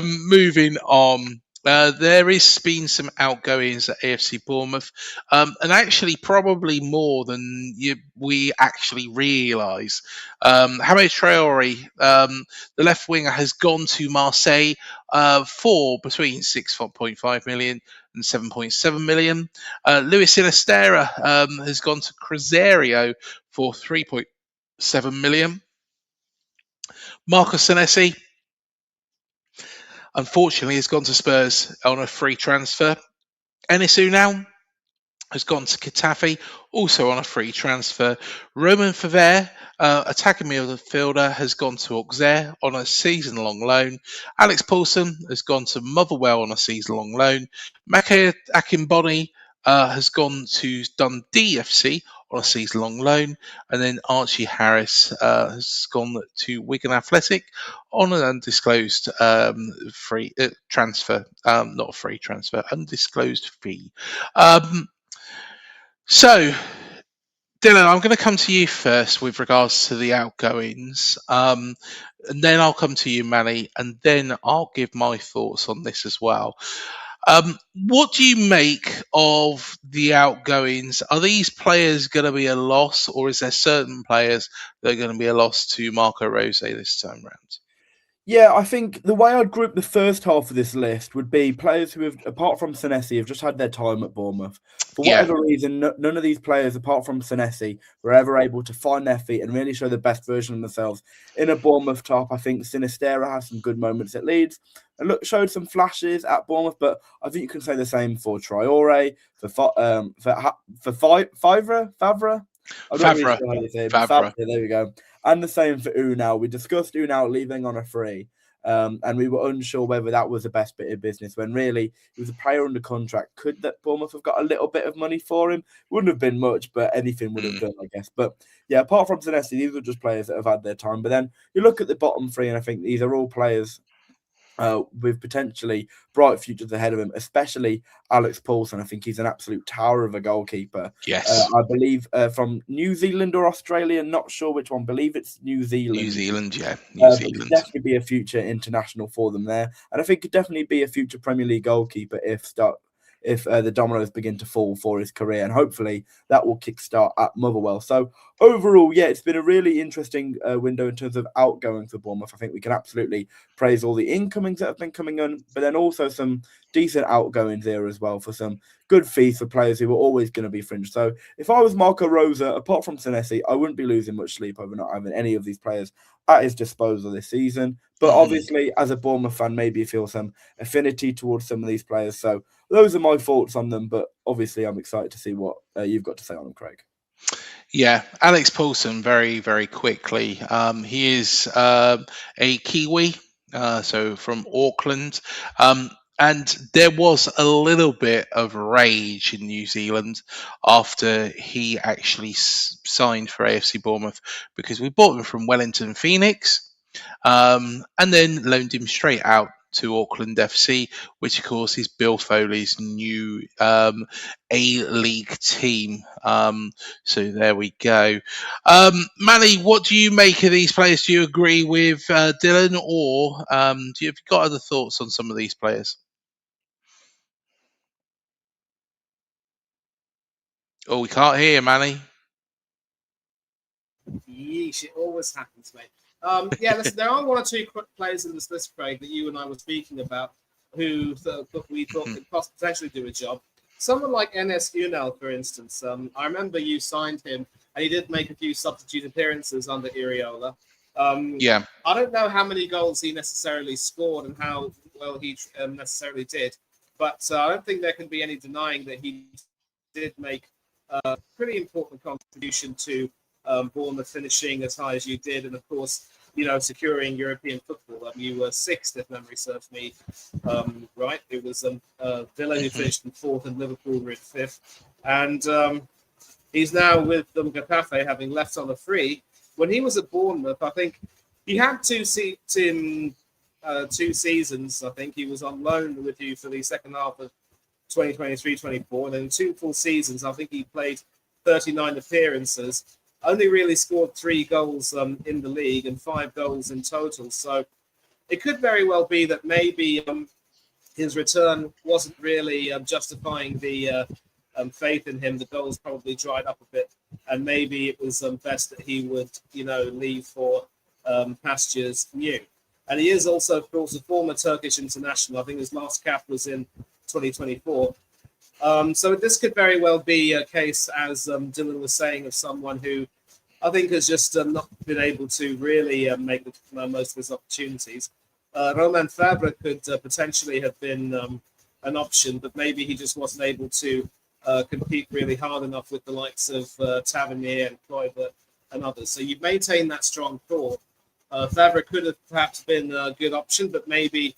Moving on. There has been some outgoings at AFC Bournemouth, and actually probably more than we actually realise. Hamid Traore, the left winger, has gone to Marseille for between 6.5 million and 7.7 million. Luis Inistera has gone to Cruzeiro for 3.7 million. Marcos Senesi, unfortunately has gone to Spurs on a free transfer. Enes Unal has gone to Getafe, also on a free transfer. Roman Favre, attacking midfielder, has gone to Auxerre on a season-long loan. Alex Paulson has gone to Motherwell on a season-long loan. Maka Akinboni has gone to Dundee FC on a season-long loan. And then Archie Harris has gone to Wigan Athletic on an undisclosed free transfer. Not a free transfer, undisclosed fee. So, Dylan, I'm going to come to you first with regards to the outgoings, and then I'll come to you, Manny, and then I'll give my thoughts on this as well. What do you make of the outgoings? Are these players going to be a loss, or is there certain players that are going to be a loss to Marco Rose this time round? Yeah, I think the way I'd group the first half of this list would be players who have, apart from Senesi, have just had their time at Bournemouth. For Yeah. whatever reason, none of these players, apart from Senesi, were ever able to find their feet and really show the best version of themselves in a Bournemouth top. I think Sinistera has some good moments at Leeds and showed some flashes at Bournemouth, but I think you can say the same for Traore, for Favre. I don't really know how you say it, but Favre, there we go. And the same for Unal. We discussed Unal leaving on a free, and we were unsure whether that was the best bit of business, when really he was a player under contract. Could that Bournemouth have got a little bit of money for him? Wouldn't have been much, but anything would have done, I guess. But yeah, apart from Senesi, these are just players that have had their time. But then you look at the bottom three, and I think these are all players with potentially bright futures ahead of him, especially Alex Paulson. I think he's an absolute tower of a goalkeeper. Yes. I believe from New Zealand or Australia, not sure which one. Believe it's New Zealand. New Zealand, yeah. New Zealand. Could definitely be a future international for them there. And I think could definitely be a future Premier League goalkeeper if the dominoes begin to fall for his career, and hopefully that will kickstart at Motherwell. So overall, yeah, it's been a really interesting window in terms of outgoing for Bournemouth. I think we can absolutely praise all the incomings that have been coming in, but then also some decent outgoings there as well for some good fees for players who were always going to be fringe. So if I was Marco Rosa, apart from Senesi, I wouldn't be losing much sleep over not having any of these players at his disposal this season. But obviously, as a Bournemouth fan, maybe you feel some affinity towards some of these players. So those are my thoughts on them. But obviously, I'm excited to see what you've got to say on them, Craig. Yeah, Alex Paulson, very, very quickly. He is a Kiwi, so from Auckland. And there was a little bit of rage in New Zealand after he actually signed for AFC Bournemouth, because we bought him from Wellington Phoenix, and then loaned him straight out to Auckland FC, which of course is Bill Foley's new A-League team. So there we go. Manny, what do you make of these players? Do you agree with Dylan, or have you got other thoughts on some of these players? Oh, we can't hear you, Manny. Yeesh, it always happens, mate. Yeah, listen, there are one or two players in this list, Craig, that you and I were speaking about who we thought could potentially do a job. Someone like Enes Unal, for instance. I remember you signed him, and he did make a few substitute appearances under Iriola. Yeah. I don't know how many goals he necessarily scored and how well he necessarily did, but I don't think there can be any denying that he did make a pretty important contribution to Bournemouth finishing as high as you did, and of course, securing European football. You were sixth, if memory serves me right. It was Villa who finished in fourth, and Liverpool were in fifth. And he's now with Getafe, having left on a free. When he was at Bournemouth, I think he had two seasons. I think he was on loan with you for the second half of 2023-24, and then 2 full seasons. I think he played 39 appearances. Only really scored 3 goals in the league and 5 goals in total. So it could very well be that maybe his return wasn't really justifying the faith in him. The goals probably dried up a bit, and maybe it was best that he would, leave for pastures new. And he is also, of course, a former Turkish international. I think his last cap was in 2024. So this could very well be a case, as Dylan was saying, of someone who I think has just not been able to really make the most of his opportunities. Romain Fabre could potentially have been an option, but maybe he just wasn't able to compete really hard enough with the likes of Tavernier and Kluivert and others. So you've maintained that strong core. Fabre could have perhaps been a good option, but maybe,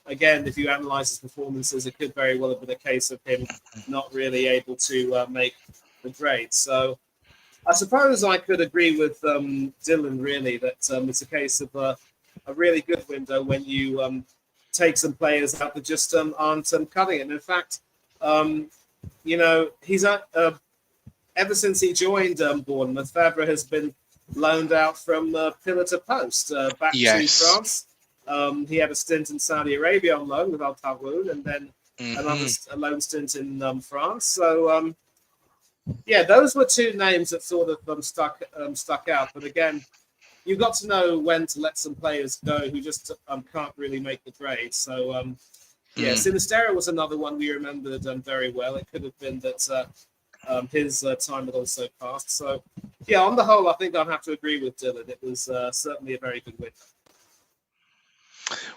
again, if you analyse his performances, it could very well have been a case of him not really able to make the grade. So I suppose I could agree with Dylan, really, that it's a case of a really good window when you take some players out that just aren't cutting it. And in fact, he's ever since he joined Bournemouth, Fabre has been loaned out from pillar to post back to France. He had a stint in Saudi Arabia on loan with Al Tawoun, and then another loan stint in France. So, those were two names that sort of stuck out. But again, you've got to know when to let some players go who just can't really make the grade. So, Sinistera was another one we remembered very well. It could have been that his time had also passed. So, on the whole, I think I'd have to agree with Dylan. It was certainly a very good win.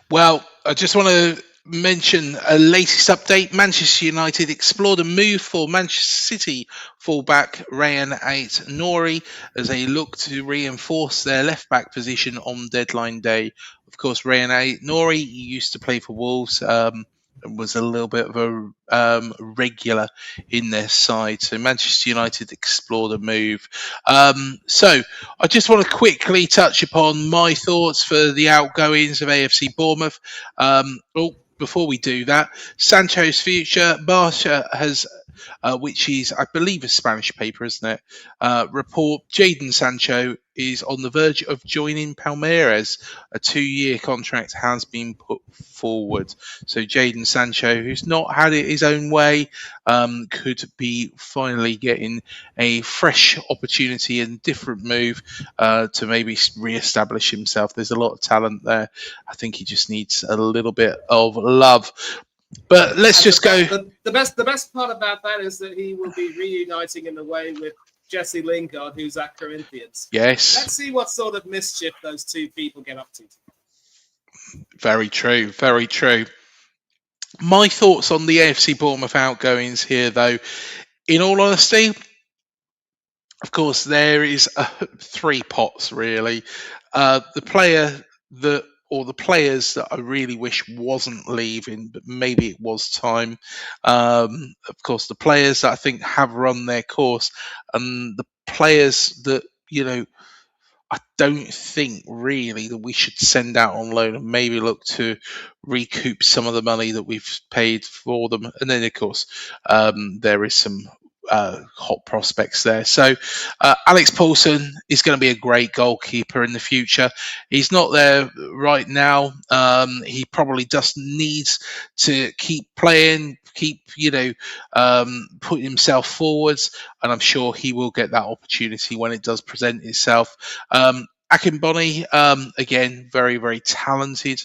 Well, I just want to mention a latest update. Manchester United explored a move for Manchester City fullback Rayan Ait-Nouri as they look to reinforce their left-back position on deadline day. Of course, Rayan Ait-Nouri used to play for Wolves, and was a little bit of a regular in their side. So Manchester United explored a move. So I just want to quickly touch upon my thoughts for the outgoings of AFC Bournemouth. Before we do that, Sancho's future, Barca has, which is, I believe, a Spanish paper, isn't it? Report Jadon Sancho is on the verge of joining Palmeiras. A 2-year contract has been put forward. So Jadon Sancho, who's not had it his own way, could be finally getting a fresh opportunity and different move to maybe re-establish himself. There's a lot of talent there. I think he just needs a little bit of love. But let's just go. The best part about that is that he will be reuniting in a way with Jesse Lingard, who's at Corinthians. Yes. Let's see what sort of mischief those two people get up to. Very true. Very true. My thoughts on the AFC Bournemouth outgoings here, though, in all honesty, of course, there is 3 pots, really. The players that I really wish wasn't leaving, but maybe it was time. Of course, the players that I think have run their course, and the players that, I don't think really that we should send out on loan and maybe look to recoup some of the money that we've paid for them. And then, of course, there is some hot prospects there. So Alex Paulson is going to be a great goalkeeper in the future. He's not there right now. He probably just needs to keep playing, keep putting himself forwards, and I'm sure he will get that opportunity when it does present itself. Akinboni, again, very, very talented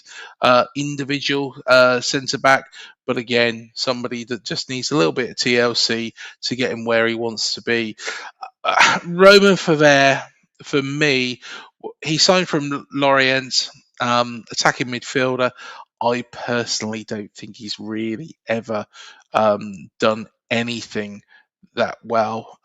individual centre back, but again, somebody that just needs a little bit of TLC to get him where he wants to be. Romain Fabre, for me, he signed from Lorient, attacking midfielder. I personally don't think he's really ever done anything that well,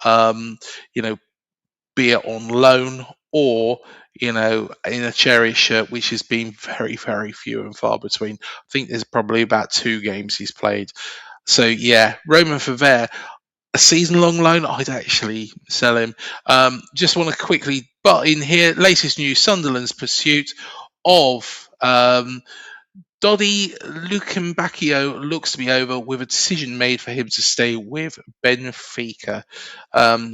be it on loan or, in a Cherries shirt, which has been very, very few and far between. I think there's probably about 2 games he's played. So, Romain Fabre, a season-long loan, I'd actually sell him. Just want to quickly butt in here. Latest news, Sunderland's pursuit of Dodi Lukembakio looks to be over, with a decision made for him to stay with Benfica.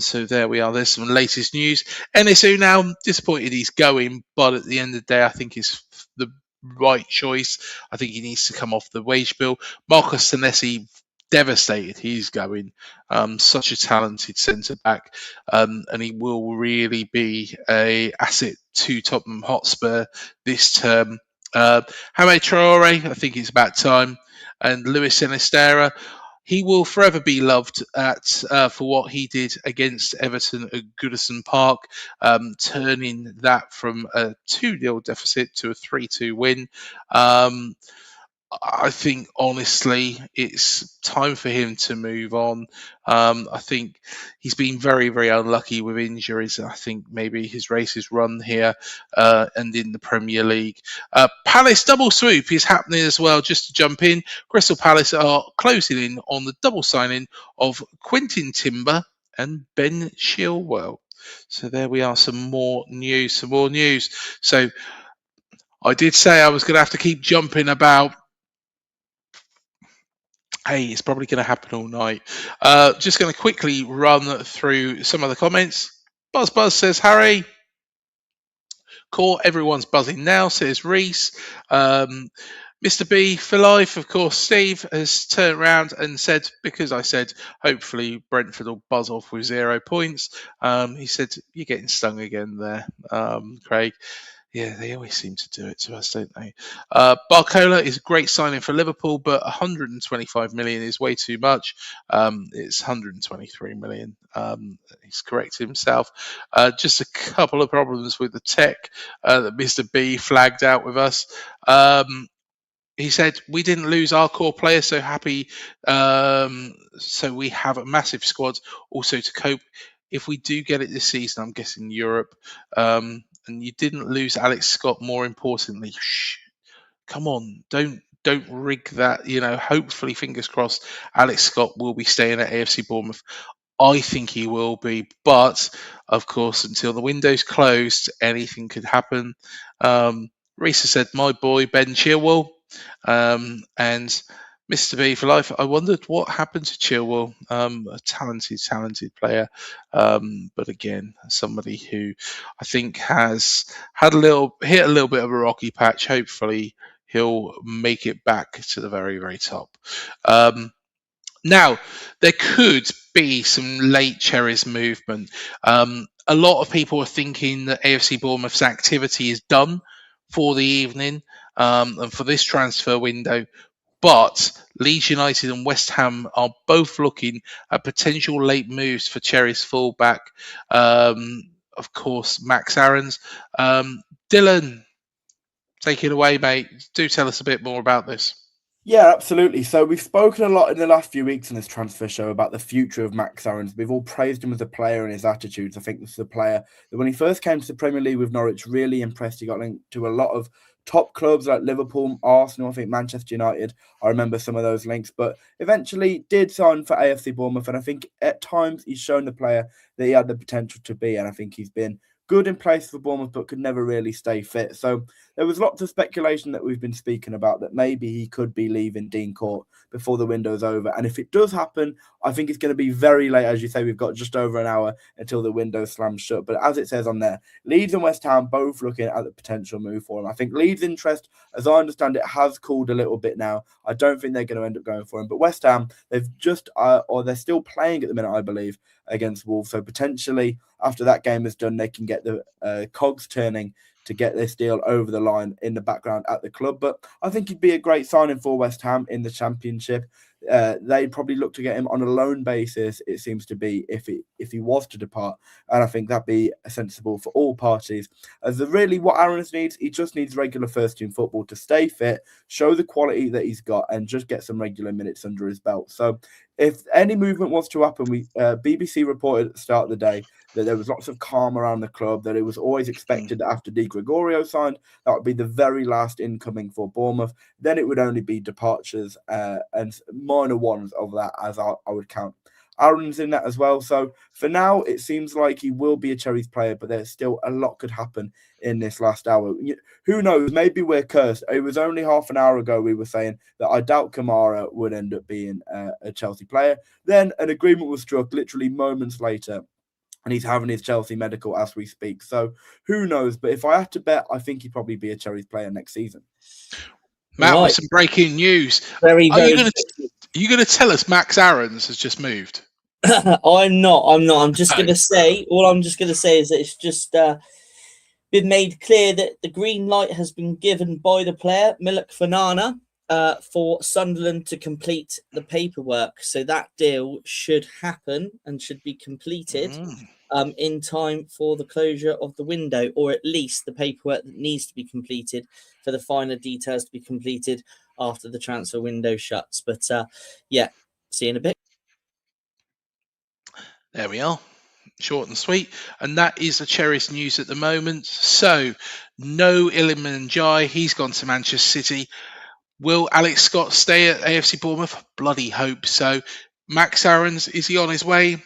So there we are. There's some latest news. NSU now, disappointed he's going, but at the end of the day, I think it's the right choice. I think he needs to come off the wage bill. Marcos Senesi, devastated he's going. Such a talented centre back, and he will really be a asset to Tottenham Hotspur this term. Hamid Traore, I think it's about time, and Luis Sinistera. he will forever be loved for what he did against Everton at Goodison Park, turning that from a 2-0 deficit to a 3-2 win. I think, honestly, it's time for him to move on. I think he's been very, very unlucky with injuries. I think maybe his race is run here and in the Premier League. Palace double swoop is happening as well. Just to jump in, Crystal Palace are closing in on the double signing of Quentin Timber and Ben Chilwell. So there we are, some more news. So I did say I was going to have to keep jumping about. Hey, it's probably going to happen all night. Just going to quickly run through some of the comments. Buzz says, Harry. Core, everyone's buzzing now, says Reese. Mr. B for life, of course. Steve has turned around and said, because I said hopefully Brentford will buzz off with 0 points. He said, you're getting stung again there, Craig. Yeah, they always seem to do it to us, don't they? Barcola is a great signing for Liverpool, but 125 million is way too much. It's 123 million. He's corrected himself. Just a couple of problems with the tech that Mr. B flagged out with us. He said, we didn't lose our core player, so happy. So we have a massive squad also to cope. If we do get it this season, I'm guessing Europe. And you didn't lose Alex Scott, more importantly. Come on, don't rig that. Hopefully, fingers crossed, Alex Scott will be staying at AFC Bournemouth. I think he will be, but of course, until the window's closed, anything could happen. Risa said, my boy, Ben Chilwell. And Mr. B for life. I wondered what happened to Chilwell, a talented player, but again, somebody who I think has hit a little bit of a rocky patch. Hopefully, he'll make it back to the very, very top. Now, there could be some late Cherries movement. A lot of people are thinking that AFC Bournemouth's activity is done for the evening and for this transfer window. But Leeds United and West Ham are both looking at potential late moves for Cherries fullback. Of course, Max Aarons. Dylan, take it away, mate. Do tell us a bit more about this. Yeah, absolutely. So we've spoken a lot in the last few weeks in this transfer show about the future of Max Aarons. We've all praised him as a player and his attitudes. I think this is a player that when he first came to the Premier League with Norwich really impressed. He got linked to a lot of top clubs like Liverpool, Arsenal, I think Manchester United. I remember some of those links, but eventually did sign for AFC Bournemouth. And I think at times he's shown the player that he had the potential to be. And I think he's been good in place for Bournemouth, but could never really stay fit. So there was lots of speculation that we've been speaking about that maybe he could be leaving Dean Court before the window's over. And if it does happen, I think it's going to be very late. As you say, we've got just over an hour until the window slams shut. But as it says on there, Leeds and West Ham both looking at the potential move for him. I think Leeds' interest, as I understand it, has cooled a little bit now. I don't think they're going to end up going for him. But West Ham, they've just, or they're still playing at the minute, I believe, against Wolves. So potentially after that game is done, they can get the cogs turning to get this deal over the line in the background at the club. But I think he'd be a great signing for West Ham in the Championship. They'd probably look to get him on a loan basis, it seems to be, if he was to depart. And I think that'd be sensible for all parties. As really what Aarons needs, he just needs regular first-team football to stay fit, show the quality that he's got, and just get some regular minutes under his belt. So if any movement was to happen, BBC reported at the start of the day that there was lots of calm around the club, that it was always expected that after Di Gregorio signed, that would be the very last incoming for Bournemouth. Then it would only be departures and minor ones of that, as I would count Aaron's in that as well. So for now, it seems like he will be a Cherries player, but there's still a lot could happen in this last hour. Who knows? Maybe we're cursed. It was only half an hour ago we were saying that I doubt Kamara would end up being a Chelsea player. Then an agreement was struck literally moments later, and he's having his Chelsea medical as we speak. So who knows? But if I had to bet, I think he'd probably be a Cherries player next season. Matt, with some breaking news. Are you going to tell us Max Aarons has just moved? I'm not. I'm just going to say, all I'm just going to say is that it's just been made clear that the green light has been given by the player, Milik Fanana, for Sunderland to complete the paperwork. So that deal should happen and should be completed in time for the closure of the window, or at least the paperwork that needs to be completed for the finer details to be completed after the transfer window shuts. But yeah, see you in a bit. There we are. Short and sweet. And that is the Cherries news at the moment. So, no Iliman Njai. He's gone to Manchester City. Will Alex Scott stay at AFC Bournemouth? Bloody hope so. Max Aarons, is he on his way?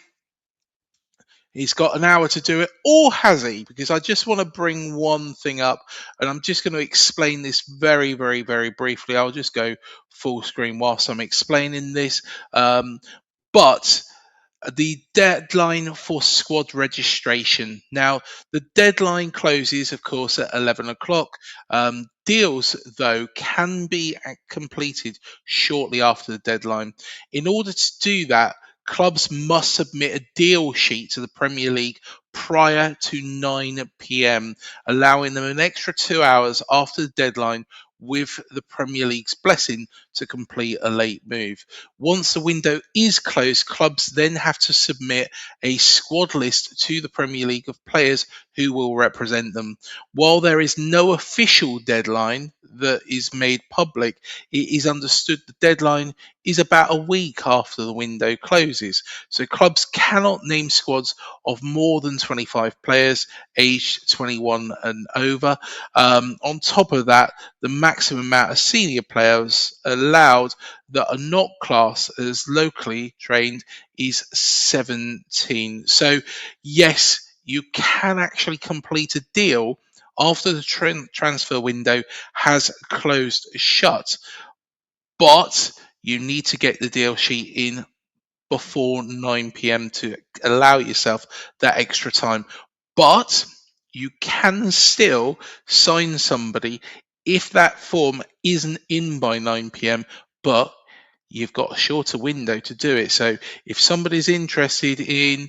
He's got an hour to do it, or has he? Because I just want to bring one thing up, and I'm just going to explain this very, very, very briefly. I'll just go full screen whilst I'm explaining this. But the deadline for squad registration. Now, the deadline closes, of course, at 11 o'clock. Deals, though, can be completed shortly after the deadline. In order to do that, clubs must submit a deal sheet to the Premier League prior to 9 p.m, allowing them an extra 2 hours after the deadline with the Premier League's blessing to complete a late move. Once the window is closed, clubs then have to submit a squad list to the Premier League of players who will represent them. While there is no official deadline that is made public, it is understood the deadline is about a week after the window closes. So clubs cannot name squads of more than 25 players aged 21 and over. On top of that, the maximum amount of senior players allowed that are not classed as locally trained is 17. So yes, you can actually complete a deal after the transfer window has closed shut, but you need to get the deal sheet in before 9 p.m. to allow yourself that extra time. But you can still sign somebody if that form isn't in by 9 p.m, but you've got a shorter window to do it. So if somebody's interested in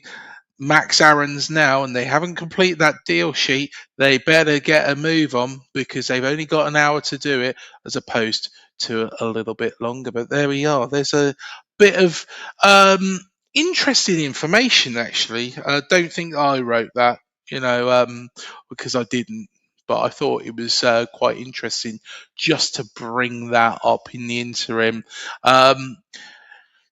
Max Aarons now and they haven't completed that deal sheet, they better get a move on, because they've only got an hour to do it as opposed to a little bit longer. But there we are. There's a bit of interesting information, actually. I don't think I wrote that, because I didn't. But I thought it was quite interesting just to bring that up in the interim.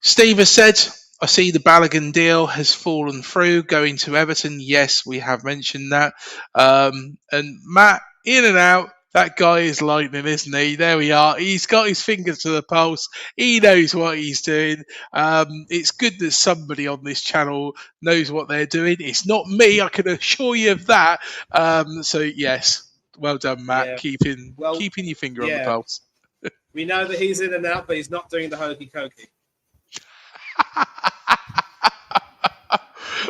Steve has said, I see the Balogun deal has fallen through, going to Everton. Yes, we have mentioned that. And Matt, in and out, that guy is lightning, isn't he? There we are. He's got his fingers to the pulse. He knows what he's doing. It's good that somebody on this channel knows what they're doing. It's not me, I can assure you of that. So, yes, well done, Matt. Yeah. Keeping your finger on the pulse. We know that he's in and out, but he's not doing the hokey cokey.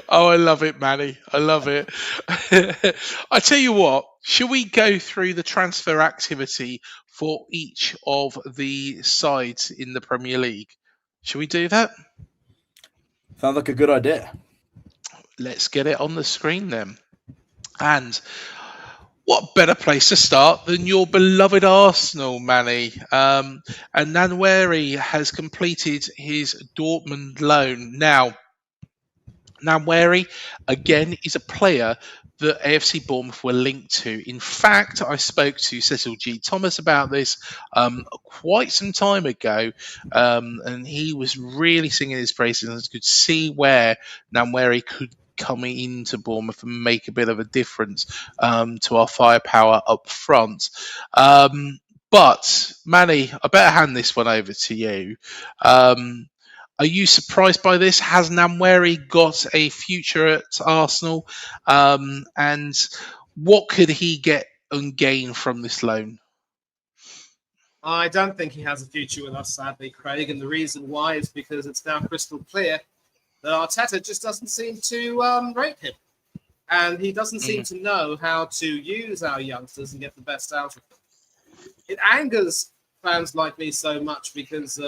Oh, I love it, Manny. I love it. I tell you what, shall we go through the transfer activity for each of the sides in the Premier League? Shall we do that? Sounds like a good idea. Let's get it on the screen then. And what better place to start than your beloved Arsenal, Manny? And Nwaneri has completed his Dortmund loan. Now, Nwaneri, again, is a player that AFC Bournemouth were linked to. In fact, I spoke to Cecil G. Thomas about this quite some time ago, and he was really singing his praises and could see where Nwaneri could come into Bournemouth and make a bit of a difference to our firepower up front. But, Manny, I better hand this one over to you. Are you surprised by this? Has Nwaneri got a future at Arsenal? And what could he get and gain from this loan? I don't think he has a future with us, sadly, Craig. And the reason why is because it's now crystal clear that Arteta just doesn't seem to rate him. And he doesn't seem to know how to use our youngsters and get the best out of them. It angers fans like me so much because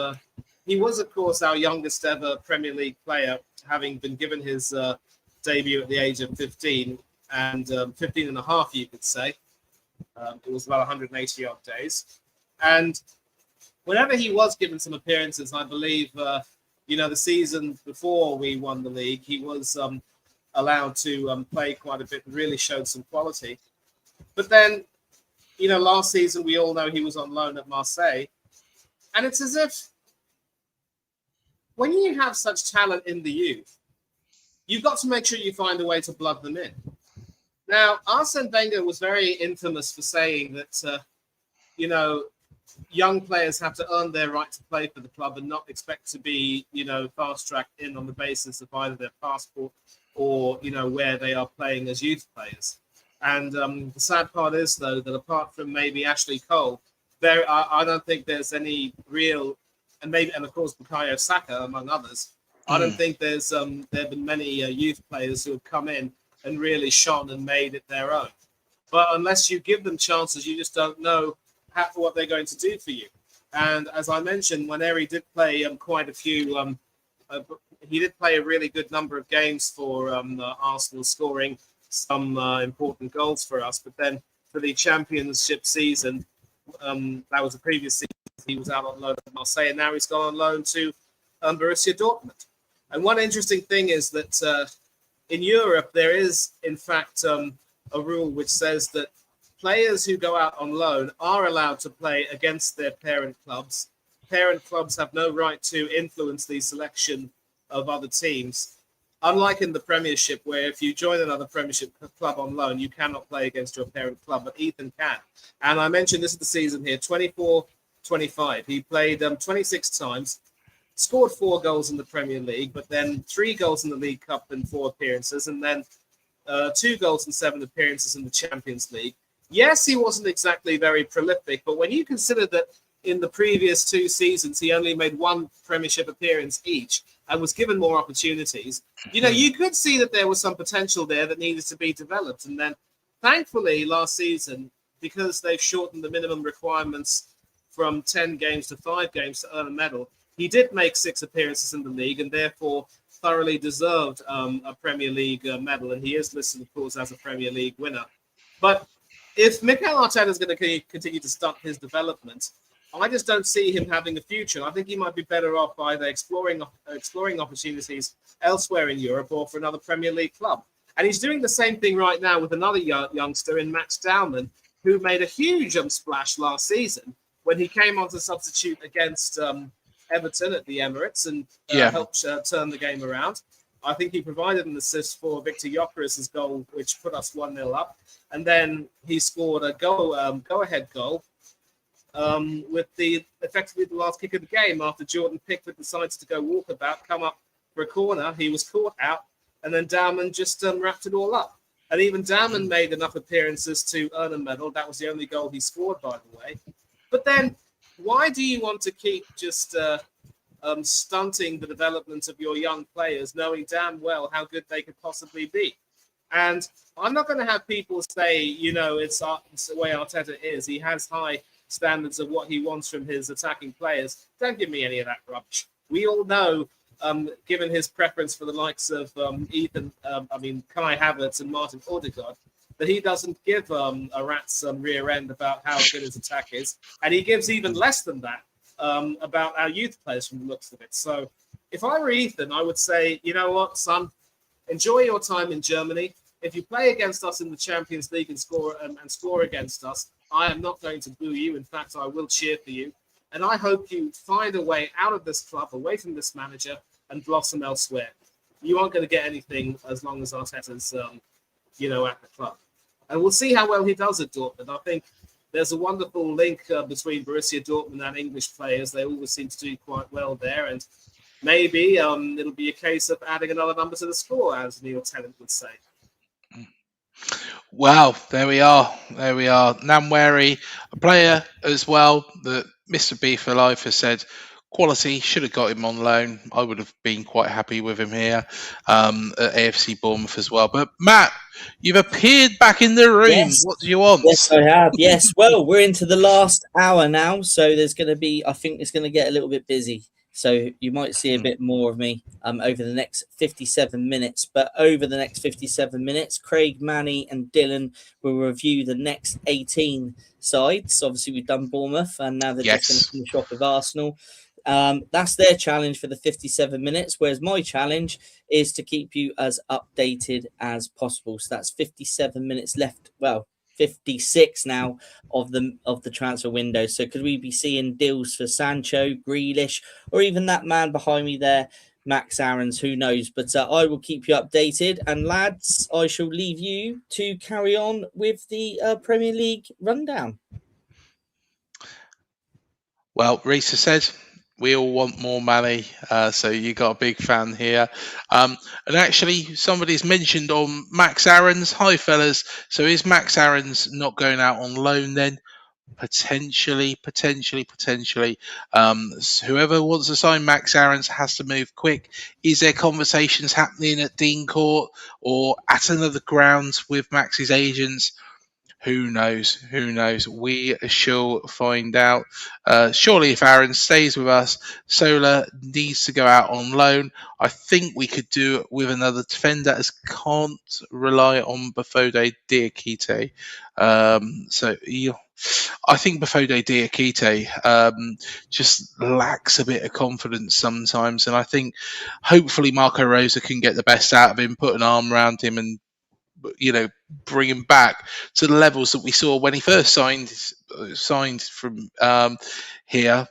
he was, of course, our youngest ever Premier League player, having been given his debut at the age of 15 and 15 and a half, you could say. It was about 180 odd days. And whenever he was given some appearances, I believe, the season before we won the league, he was allowed to play quite a bit and really showed some quality. But then, last season, we all know he was on loan at Marseille. And it's as if when you have such talent in the youth, you've got to make sure you find a way to blood them in. Now, Arsene Wenger was very infamous for saying that, young players have to earn their right to play for the club and not expect to be, fast-tracked in on the basis of either their passport or, where they are playing as youth players. And the sad part is, though, that apart from maybe Ashley Cole, I don't think there's any real, and of course Bukayo Saka among others. I don't think there have been many youth players who have come in and really shone and made it their own. But unless you give them chances, you just don't know what they're going to do for you. And as I mentioned, Nwaneri did play quite a few. He did play a really good number of games for Arsenal, scoring some important goals for us. But then for the championship season, that was the previous season, he was out on loan at Marseille, and now he's gone on loan to Borussia Dortmund. And one interesting thing is that in Europe, there is, in fact, a rule which says that players who go out on loan are allowed to play against their parent clubs. Parent clubs have no right to influence the selection of other teams. Unlike in the Premiership, where if you join another Premiership club on loan, you cannot play against your parent club, but Ethan can. And I mentioned this is the season here, 24-25. He played 26 times, scored 4 goals in the Premier League, but then 3 goals in the League Cup in 4 appearances, and then 2 goals in 7 appearances in the Champions League. Yes, he wasn't exactly very prolific, but when you consider that in the previous 2 seasons, he only made 1 Premiership appearance each and was given more opportunities, you could see that there was some potential there that needed to be developed. And then, thankfully, last season, because they've shortened the minimum requirements from 10 games to 5 games to earn a medal, he did make 6 appearances in the league and therefore thoroughly deserved a Premier League medal. And he is listed, of course, as a Premier League winner. But if Mikel Arteta is going to continue to stunt his development, I just don't see him having a future. I think he might be better off either exploring opportunities elsewhere in Europe or for another Premier League club. And he's doing the same thing right now with another youngster in Max Dowman, who made a huge splash last season when he came on to substitute against Everton at the Emirates and helped turn the game around. I think he provided an assist for Victor Gyökeres' goal, which put us 1-0 up. And then he scored a go-ahead goal with effectively the last kick of the game after Jordan Pickford decided to go walkabout, come up for a corner. He was caught out, and then Dowman just wrapped it all up. And even Dowman made enough appearances to earn a medal. That was the only goal he scored, by the way. But then why do you want to keep just stunting the development of your young players, knowing damn well how good they could possibly be? And I'm not going to have people say, it's the way Arteta is. He has high standards of what he wants from his attacking players. Don't give me any of that rubbish. We all know, given his preference for the likes of Kai Havertz and Martin Odegaard, that he doesn't give a rat's rear end about how good his attack is. And he gives even less than that about our youth players from the looks of it. So if I were Ethan, I would say, you know what, son, enjoy your time in Germany. If you play against us in the Champions League and score against us, I am not going to boo you. In fact, I will cheer for you. And I hope you find a way out of this club, away from this manager, and blossom elsewhere. You aren't going to get anything as long as Arteta's, at the club. And we'll see how well he does at Dortmund. I think there's a wonderful link between Borussia Dortmund and English players. They always seem to do quite well there. And maybe it'll be a case of adding another number to the score, as Neil Tennant would say. Wow, there we are. Nwaneri, a player as well that Mr. B for Life has said quality, should have got him on loan. I would have been quite happy with him here at AFC Bournemouth as well. But Matt, you've appeared back in the room. Yes. What do you want? Yes, I have. Yes, well, we're into the last hour now, so I think it's going to get a little bit busy. So you might see a bit more of me over the next 57 minutes. But over the next 57 minutes, Craig, Manny and Dylan will review the next 18 sides. Obviously, we've done Bournemouth and now they're just going to finish off with Arsenal. That's their challenge for the 57 minutes, whereas my challenge is to keep you as updated as possible. So that's 57 minutes left. Well, 56 now of the transfer window. So could we be seeing deals for Sancho, Grealish, or even that man behind me there, Max Aarons? Who knows? But I will keep you updated. And lads, I shall leave you to carry on with the Premier League rundown. Well, Risa said we all want more money, so you got a big fan here. And actually, somebody's mentioned on Max Aarons. Hi, fellas. So is Max Aarons not going out on loan then? Potentially. Whoever wants to sign Max Aarons has to move quick. Is there conversations happening at Dean Court or at another ground with Max's agents? Who knows? We shall find out. Surely if Aaron stays with us, Sola needs to go out on loan. I think we could do it with another defender, as can't rely on Bafode Diakite. I think Bafode Diakite just lacks a bit of confidence sometimes, and I think hopefully Marco Rosa can get the best out of him, put an arm around him, and bring him back to the levels that we saw when he first signed from here,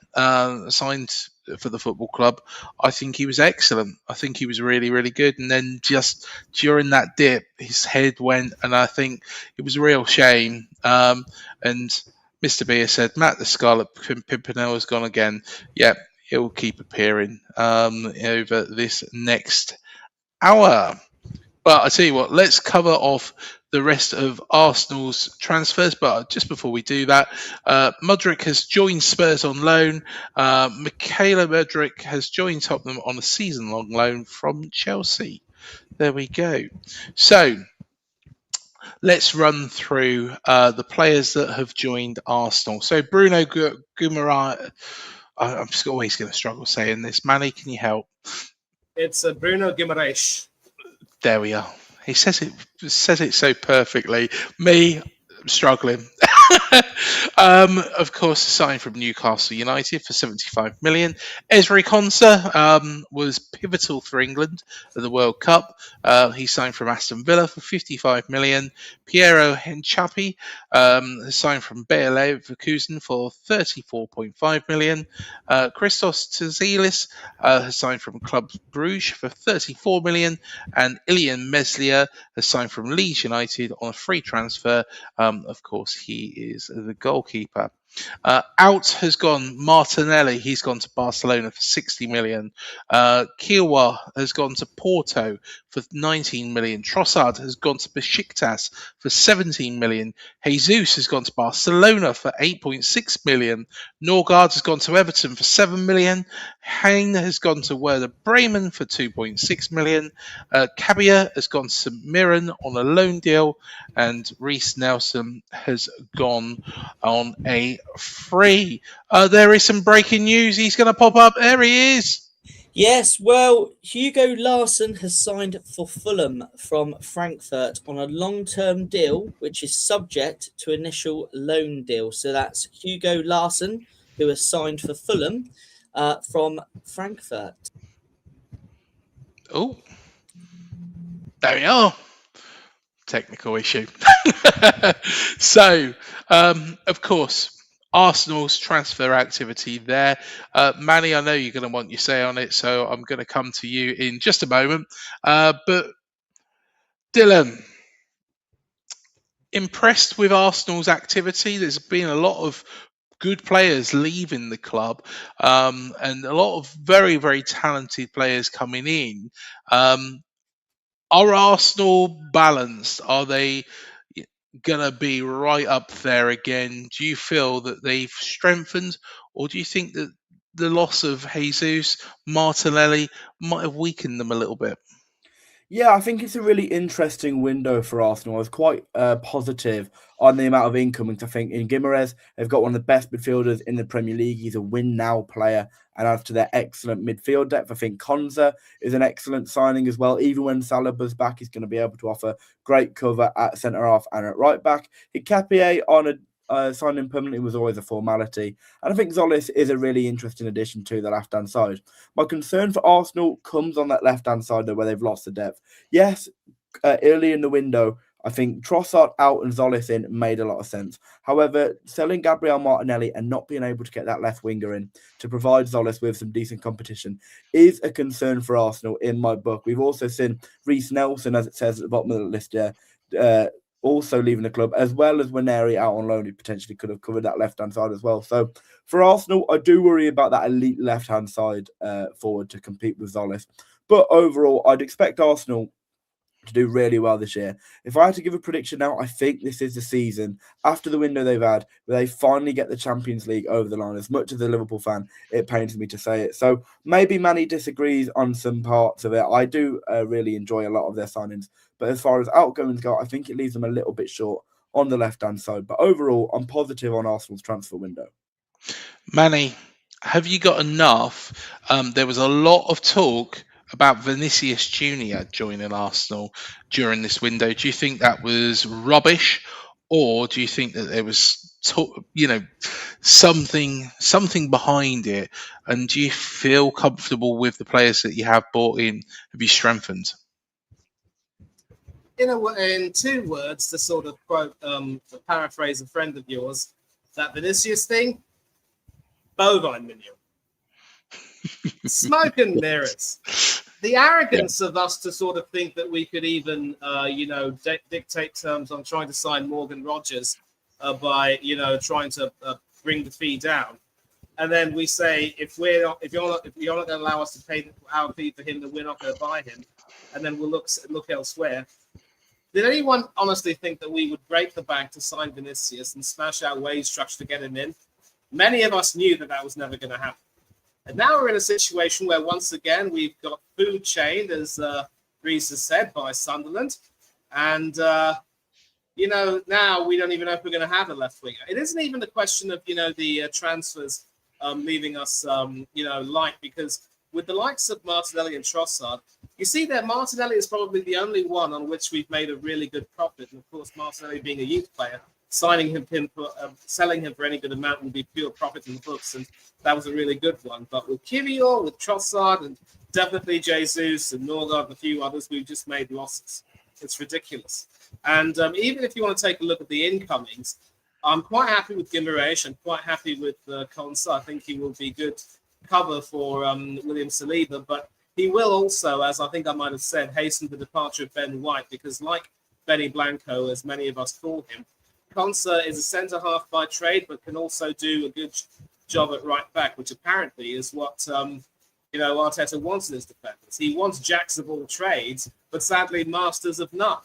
signed for the football club. I think he was excellent. I think he was really, really good. And then just during that dip, his head went, and I think it was a real shame. And Mr. Beer said, Matt the Scarlet Pimpernel has gone again. Yep, he'll keep appearing over this next hour. But I tell you what, let's cover off the rest of Arsenal's transfers. But just before we do that, Mudryk has joined Spurs on loan. Michaela Mudryk has joined Tottenham on a season-long loan from Chelsea. There we go. So let's run through the players that have joined Arsenal. So Bruno Guimaraes, I'm just always going to struggle saying this. Manny, can you help? It's Bruno Guimaraes. There we are. He says it so perfectly. Me, I'm struggling. Of course, signed from Newcastle United for 75 million. Ezri Konsa was pivotal for England at the World Cup. He signed from Aston Villa for 55 million. Piero Henchapi signed from Bayer Leverkusen for 34.5 million. Christos Tsitsilis has signed from Club Bruges for 34 million. And Ilian Meslier has signed from Leeds United on a free transfer. Of course, he is the goalkeeper. Out has gone Martinelli. He's gone to Barcelona for 60 million. Kielwa has gone to Porto for 19 million. Trossard has gone to Besiktas for 17 million. Jesus has gone to Barcelona for 8.6 million. Norgard has gone to Everton for 7 million. Hain has gone to Werder Bremen for 2.6 million. Cabia has gone to Mirren on a loan deal. And Reece Nelson has gone on a free. There is some breaking news. He's going to pop up. There he is. Yes, well, Hugo Larsson has signed for Fulham from Frankfurt on a long-term deal, which is subject to initial loan deal. So that's Hugo Larsson, who has signed for Fulham from Frankfurt. Oh, there we are. Technical issue. So, of course, Arsenal's transfer activity there. Manny, I know you're going to want your say on it, so I'm going to come to you in just a moment. But Dylan, impressed with Arsenal's activity? There's been a lot of good players leaving the club and a lot of very, very talented players coming in. Are Arsenal balanced? Are they going to be right up there again? Do you feel that they've strengthened, or do you think that the loss of Jesus, Martinelli might have weakened them a little bit? Yeah, I think it's a really interesting window for Arsenal. I was quite positive on the amount of incomings. I think in Guimaraes, they've got one of the best midfielders in the Premier League. He's a win-now player. And as to their excellent midfield depth, I think Konza is an excellent signing as well. Even when Salah's back, he's going to be able to offer great cover at centre-half and at right-back. Hikapié on a signing permanently was always a formality. And I think Zolis is a really interesting addition to the left-hand side. My concern for Arsenal comes on that left-hand side, though, where they've lost the depth. Yes, early in the window, I think Trossard out and Zolis in made a lot of sense. However, selling Gabriel Martinelli and not being able to get that left winger in to provide Zolis with some decent competition is a concern for Arsenal in my book. We've also seen Reece Nelson, as it says at the bottom of the list there, also leaving the club, as well as Waneri out on loan, who potentially could have covered that left-hand side as well. So for Arsenal, I do worry about that elite left-hand side forward to compete with Zolis. But overall, I'd expect Arsenal to do really well this year. If I had to give a prediction now, I think this is the season, after the window they've had, where they finally get the Champions League over the line. As much as a Liverpool fan, it pains me to say it. So maybe Manny disagrees on some parts of it. I do really enjoy a lot of their signings. But as far as outgoings go, I think it leaves them a little bit short on the left-hand side. But overall, I'm positive on Arsenal's transfer window. Manny, have you got enough? There was a lot of talk about Vinicius Junior joining Arsenal during this window. Do you think that was rubbish, or do you think that there was, something behind it? And do you feel comfortable with the players that you have brought in? Have you strengthened? In 2 words, to sort of quote, to paraphrase a friend of yours, that Vinicius thing, bovine manure. Smoke and mirrors. The arrogance of us to sort of think that we could even, dictate terms on trying to sign Morgan Rogers by, trying to bring the fee down, and then we say if you're not going to allow us to pay our fee for him, then we're not going to buy him, and then we'll look elsewhere. Did anyone honestly think that we would break the bank to sign Vinicius and smash our wage structure to get him in? Many of us knew that was never going to happen. And now we're in a situation where, once again, we've got food chained, as Reece has said, by Sunderland. And, now we don't even know if we're going to have a left winger. It isn't even the question of, the transfers leaving us, light, because with the likes of Martinelli and Trossard, you see that Martinelli is probably the only one on which we've made a really good profit. And, of course, Martinelli being a youth player, selling him for any good amount will be pure profit in the books, and that was a really good one. But with Kivior, with Trossard, and definitely Jesus and Norgard and a few others, we've just made losses. It's ridiculous. And even if you want to take a look at the incomings, I'm quite happy with Guimaraes. I'm quite happy with Konsa. I think he will be good cover for William Saliba, but he will also, as I think I might have said, hasten the departure of Ben White, because like Benny Blanco, as many of us call him, Konsa is a centre-half by trade, but can also do a good job at right-back, which apparently is what Arteta wants in his defenders. He wants jacks of all trades, but sadly masters of none.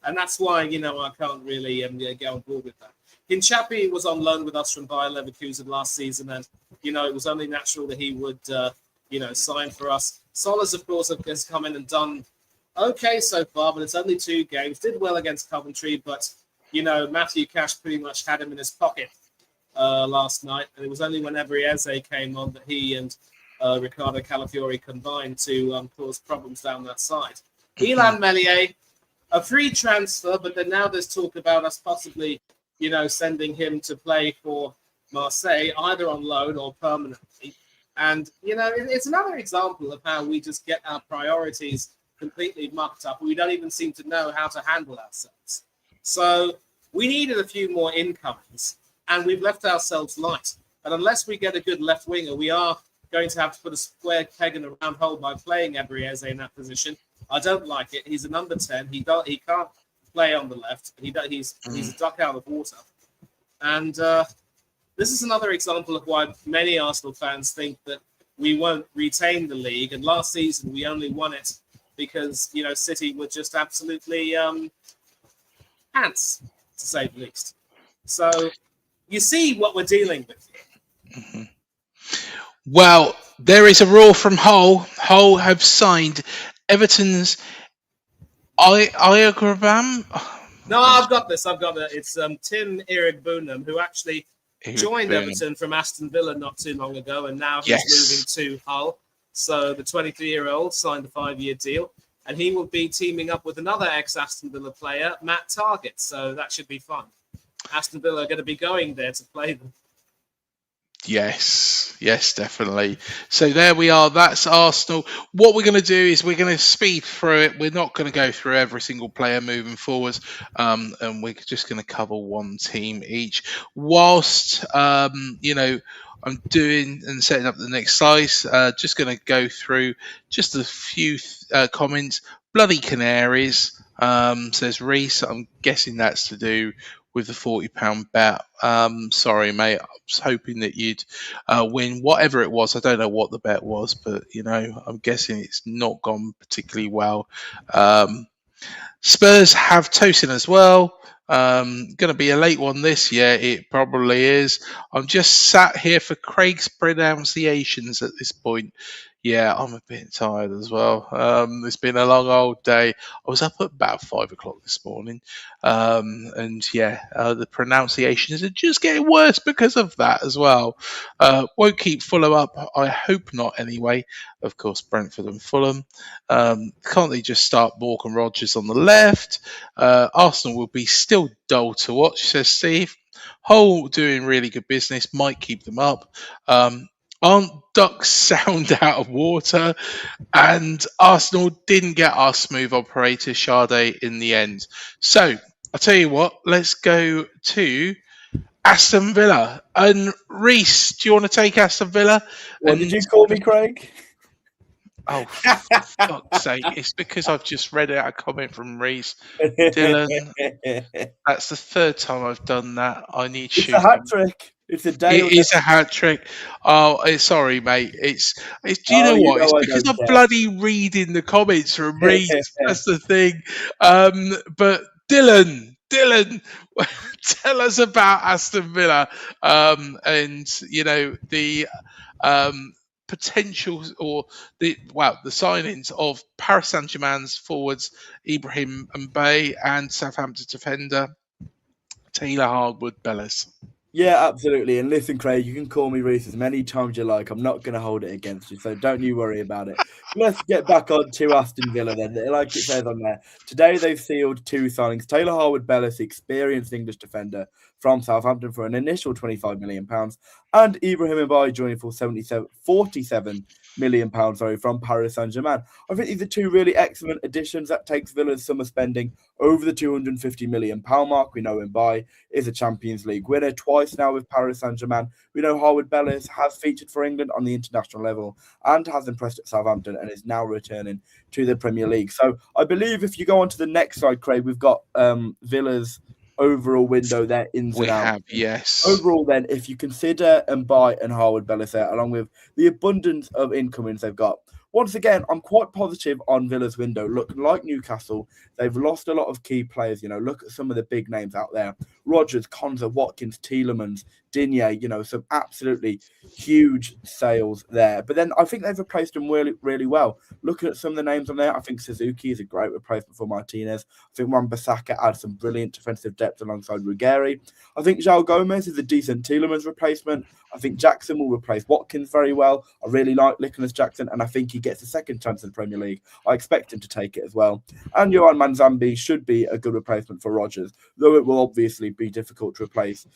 And that's why, I can't really get on board with that. Hinchapi was on loan with us from Bayer Leverkusen last season, and, it was only natural that he would, sign for us. Solis, of course, has come in and done okay so far, but it's only 2 games. Did well against Coventry, but, Matthew Cash pretty much had him in his pocket last night. And it was only whenever Eze came on that he and Ricardo Calafiori combined to cause problems down that side. Ilan Meslier, a free transfer, but then now there's talk about us possibly, sending him to play for Marseille, either on loan or permanently. And, it's another example of how we just get our priorities completely mucked up. We don't even seem to know how to handle ourselves. So we needed a few more incomings, and we've left ourselves light. And unless we get a good left winger, we are going to have to put a square peg in a round hole by playing Ebrieze in that position. I don't like it. He's a number 10. He can't play on the left. He's a duck out of water. And this is another example of why many Arsenal fans think that we won't retain the league. And last season, we only won it because, City were just absolutely ants, to say the least. So you see what we're dealing with here. Mm-hmm. Well, there is a roar from Hull. Hull have signed Everton's I agree. No, I've got this. It's Tim Irigbunam, who actually joined Everton from Aston Villa not too long ago, and now he's moving to Hull. So the 23-year-old signed a 5-year deal, and he will be teaming up with another ex-Aston Villa player, Matt Targett. So that should be fun. Aston Villa are going to be going there to play them. Yes, definitely. So there we are. That's Arsenal. What we're going to do is we're going to speed through it. We're not going to go through every single player moving forwards, and we're just going to cover one team each. Whilst I'm doing and setting up the next slice, just going to go through just a few comments. Bloody Canaries, says Reese. I'm guessing that's to do with the £40 bet. Sorry, mate. I was hoping that you'd win whatever it was. I don't know what the bet was, but I'm guessing it's not gone particularly well. Spurs have Tosin as well. Going to be a late one this year. It probably is. I'm just sat here for Craig's pronunciations at this point. Yeah, I'm a bit tired as well. It's been a long old day. I was up at about 5 o'clock this morning. The pronunciations are just getting worse because of that as well. Won't keep Fulham up. I hope not anyway. Of course, Brentford and Fulham. Can't they just start Morgan Rogers on the left? Arsenal will be still dull to watch, says Steve. Hull doing really good business. Might keep them up. Aren't ducks sound out of water? And Arsenal didn't get our smooth operator Sade in the end. So I'll tell you what, let's go to Aston Villa. And Reese, do you want to take Aston Villa? What did you call me, Craig? Oh, for fuck's sake. It's because I've just read out a comment from Reese. Dylan, that's the third time I've done that. I need It's a hat trick. It's a day. It is a hat trick. Oh, sorry, mate. It's. Do you know what? It's because I'm bloody reading the comments from Reese. That's the thing. But Dylan, tell us about Aston Villa. The potential or the signings of Paris Saint-Germain's forwards Ibrahim Mbaye and Southampton defender Taylor Hardwood-Bellis. Yeah, absolutely. And listen, Craig, you can call me Reese as many times you like. I'm not going to hold it against you, so don't you worry about it. Let's get back on to Aston Villa then. Like it says on there, today they've sealed 2 signings. Taylor Hardwood-Bellis, experienced English defender from Southampton for an initial £25 million, and Ibrahim Mbaye joining for £47 million from Paris Saint-Germain. I think these are 2 really excellent additions. That takes Villa's summer spending over the £250 million mark. We know Mbaye is a Champions League winner twice now with Paris Saint-Germain. We know Hardwood-Bellis has featured for England on the international level and has impressed at Southampton and is now returning to the Premier League. So I believe if you go on to the next slide, Craig, we've got Villa's overall window there, ins and out. Yes. Overall, then, if you consider Mbaye and Hardwood-Bellis there, along with the abundance of incomings they've got, once again, I'm quite positive on Villa's window. Look, like Newcastle, they've lost a lot of key players. Look at some of the big names out there. Rogers, Konza, Watkins, Tielemans, Digne, some absolutely huge sales there. But then I think they've replaced them really, really well. Looking at some of the names on there, I think Suzuki is a great replacement for Martinez. I think Wan-Bissaka adds some brilliant defensive depth alongside Ruggeri. I think João Gomez is a decent Tielemans replacement. I think Jackson will replace Watkins very well. I really like Nicholas Jackson, and I think he gets a second chance in the Premier League. I expect him to take it as well. And Yohan Manzambi should be a good replacement for Rogers, though it will obviously be difficult to replace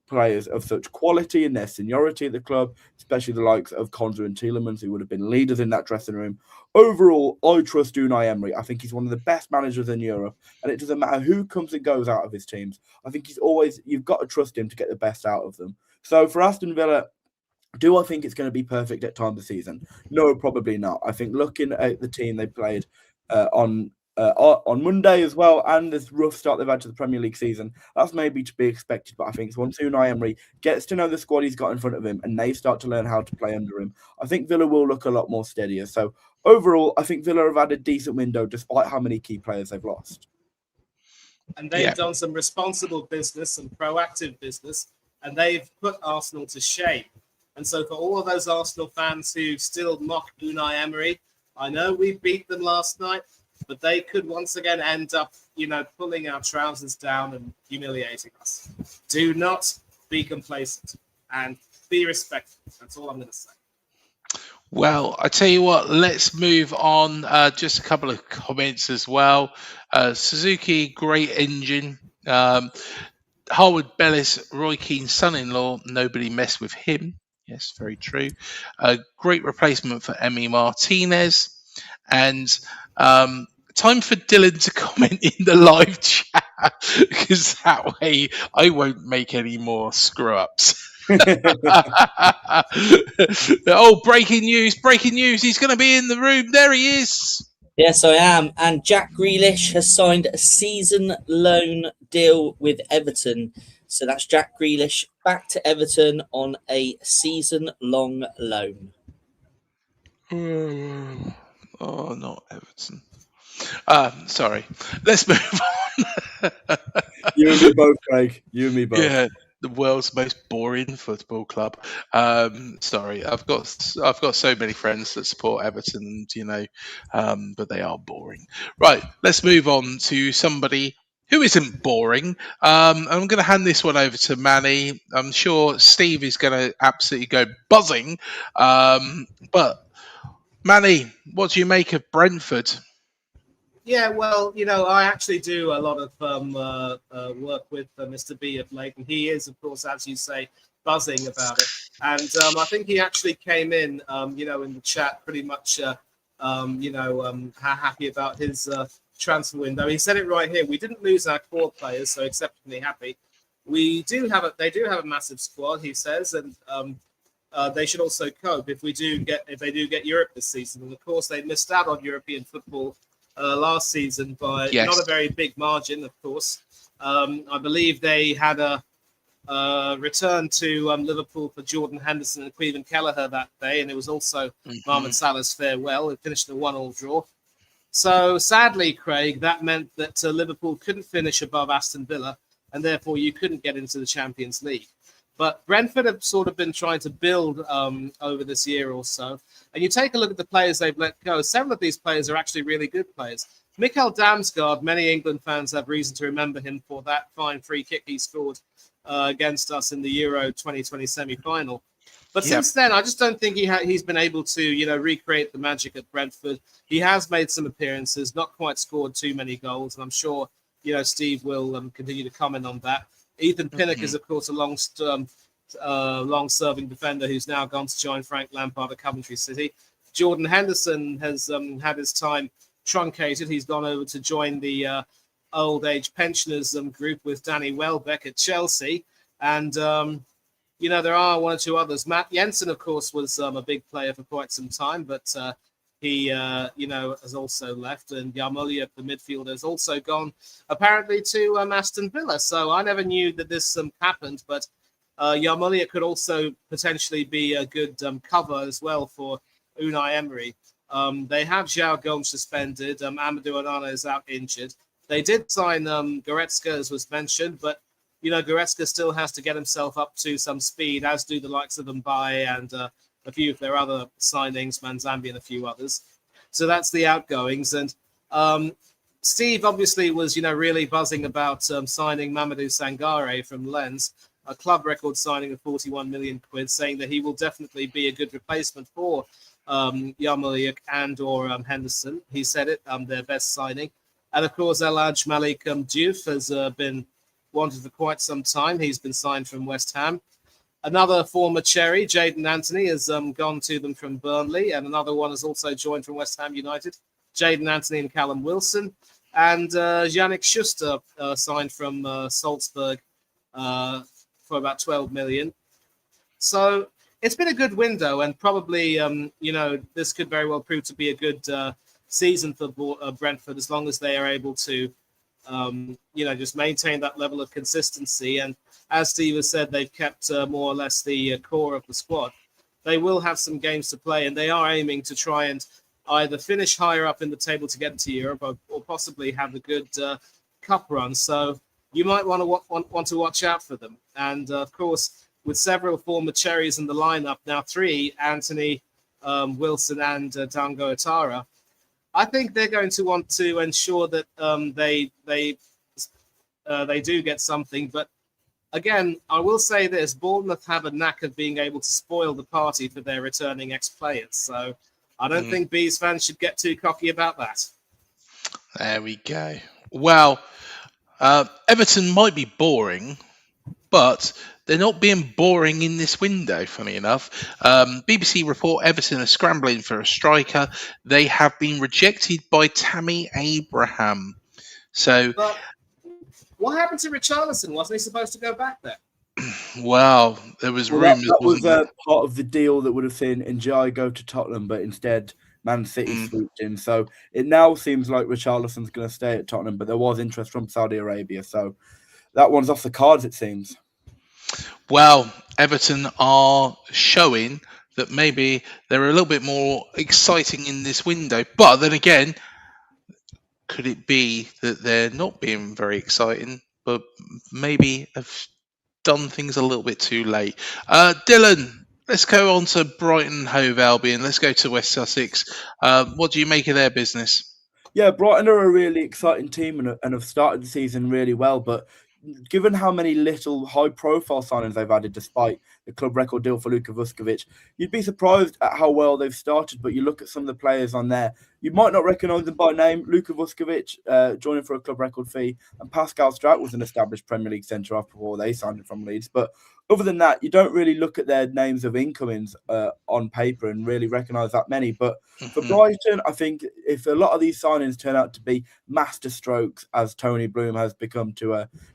players of such quality in their seniority at the club, especially the likes of Konza and Tielemans, who would have been leaders in that dressing room. Overall, I trust Unai Emery. I think he's one of the best managers in Europe, and it doesn't matter who comes and goes out of his teams. I think you've got to trust him to get the best out of them. So for Aston Villa, do I think it's going to be perfect at time of the season? No, probably not. I think looking at the team they played on Monday as well, and this rough start they've had to the Premier League season, that's maybe to be expected. But I think once Unai Emery gets to know the squad he's got in front of him and they start to learn how to play under him, I think Villa will look a lot more steadier. So overall, I think Villa have had a decent window despite how many key players they've lost. And they've done some responsible business, some proactive business, and they've put Arsenal to shame. And so for all of those Arsenal fans who still mock Unai Emery, I know we beat them last night, but they could once again end up, pulling our trousers down and humiliating us. Do not be complacent and be respectful. That's all I'm going to say. Well, I tell you what, let's move on. Just a couple of comments as well. Suzuki, great engine. Harwood Bellis, Roy Keane's son-in-law, nobody messed with him. Yes, very true. Great replacement for Emmy Martinez. And time for Dylan to comment in the live chat, because that way I won't make any more screw-ups. Oh, breaking news, he's going to be in the room. There he is. Yes, I am. And Jack Grealish has signed a season loan deal with Everton. So that's Jack Grealish back to Everton on a season-long loan. Oh, not Everton. Sorry. Let's move on. You and me both, Craig. You and me both. Yeah, the world's most boring football club. Sorry, I've got so many friends that support Everton, but they are boring. Right, let's move on to somebody who isn't boring. I'm going to hand this one over to Manny. I'm sure Steve is going to absolutely go buzzing. But Manny, what do you make of Brentford? Yeah, well, I actually do a lot of work with Mr. B of late, and he is, of course, as you say, buzzing about it. And I think he actually came in, in the chat pretty much, happy about his transfer window. He said it right here. We didn't lose our core players, so exceptionally happy. They do have a massive squad, he says, and they should also cope if they do get Europe this season. And of course, they missed out on European football last season by not a very big margin, of course. I believe they had a return to Liverpool for Jordan Henderson and Queven Kelleher that day, and it was also Mohamed Salah's farewell. It finished a 1-1 draw. So sadly, Craig, that meant that Liverpool couldn't finish above Aston Villa, and therefore you couldn't get into the Champions League. But Brentford have sort of been trying to build over this year or so. And you take a look at the players they've let go. Several of these players are actually really good players. Mikael Damsgaard, many England fans have reason to remember him for that fine free kick he scored against us in the Euro 2020 semi-final. But since then, I just don't think he's been able to, recreate the magic at Brentford. He has made some appearances, not quite scored too many goals. And I'm sure, Steve will continue to comment on that. Ethan Pinnock is, of course, a long-serving defender who's now gone to join Frank Lampard at Coventry City. Jordan Henderson has had his time truncated. He's gone over to join the old age pensioners group with Danny Welbeck at Chelsea. And, there are one or two others. Matt Jensen, of course, was a big player for quite some time, but he, has also left. And Yarmolia, the midfielder, has also gone, apparently, to Aston Villa. So I never knew that this happened, but Yarmolia could also potentially be a good cover as well for Unai Emery. They have João Gomes suspended. Amadou Onana is out injured. They did sign Goretzka, as was mentioned, but, Goretzka still has to get himself up to some speed, as do the likes of Mbaye and a few of their other signings, Manzambi and a few others. So that's the outgoings. And Steve obviously was, really buzzing about signing Mamadou Sangare from Lens, a club record signing of 41 million quid, saying that he will definitely be a good replacement for Yarmouk and or Henderson. He said it, their best signing. And of course, Elhaj Malik Diouf has been wanted for quite some time. He's been signed from West Ham. Another former Cherry, Jadon Anthony, has gone to them from Burnley, and another one has also joined from West Ham United, Jadon Anthony and Callum Wilson. And Yannick Schuster signed from Salzburg for about 12 million. So it's been a good window, and probably, this could very well prove to be a good season for Brentford, as long as they are able to, just maintain that level of consistency. And as Steve has said, they've kept more or less the core of the squad. They will have some games to play, and they are aiming to try and either finish higher up in the table to get into Europe or possibly have a good cup run. So you might want to watch out for them. And, of course, with several former Cherries in the lineup, now 3, Anthony, Wilson and Dango Atara, I think they're going to want to ensure that they do get something. But again, I will say this: Bournemouth have a knack of being able to spoil the party for their returning ex-players. So I don't think Bees fans should get too cocky about that. There we go. Well, Everton might be boring, but they're not being boring in this window, funny enough. BBC report Everton are scrambling for a striker. They have been rejected by Tammy Abraham. So, But what happened to Richarlison? Wasn't he supposed to go back there? well, there was Well, rumours. that was wasn't there? part of the deal that would have seen Ndiaye go to Tottenham, but instead Man City swooped in. So it now seems like Richarlison's going to stay at Tottenham, but there was interest from Saudi Arabia. So that one's off the cards, it seems. Well, Everton are showing that maybe they're a little bit more exciting in this window. But then again, could it be that they're not being very exciting, but maybe have done things a little bit too late? Dylan, let's go on to Brighton Hove Albion. Let's go to West Sussex. What do you make of their business? Yeah, Brighton are a really exciting team and have started the season really well. But given how many little high-profile signings they've added, despite the club record deal for Luka Vuskovic, you'd be surprised at how well they've started. But you look at some of the players on there, you might not recognise them by name. Luka Vuskovic joining for a club record fee, and Pascal Strout was an established Premier League centre-half before they signed him from Leeds. But other than that, you don't really look at their names of incomings on paper and really recognise that many. But for Brighton, I think if a lot of these signings turn out to be master strokes, as Tony Bloom has become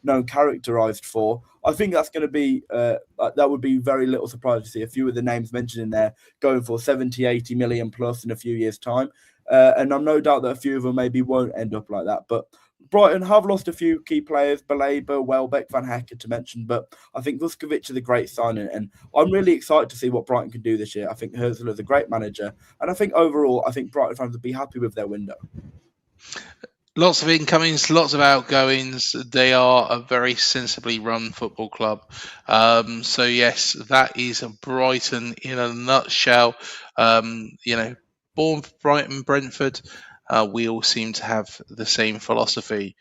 known characterised for, I think that's going to be that would be very little surprise to see a few of the names mentioned in there going for 70, 80 million plus in a few years' time. And I'm no doubt that a few of them maybe won't end up like that. But Brighton have lost a few key players, Baleba, Welbeck, Van Hekken to mention, but I think Vuskovic is a great signing, and I'm really excited to see what Brighton can do this year. I think Herzl is a great manager, and I think overall, I think Brighton fans will be happy with their window. Lots of incomings, lots of outgoings. They are a very sensibly run football club. So yes, that is Brighton in a nutshell. Bournemouth, Brighton, Brentford, we all seem to have the same philosophy.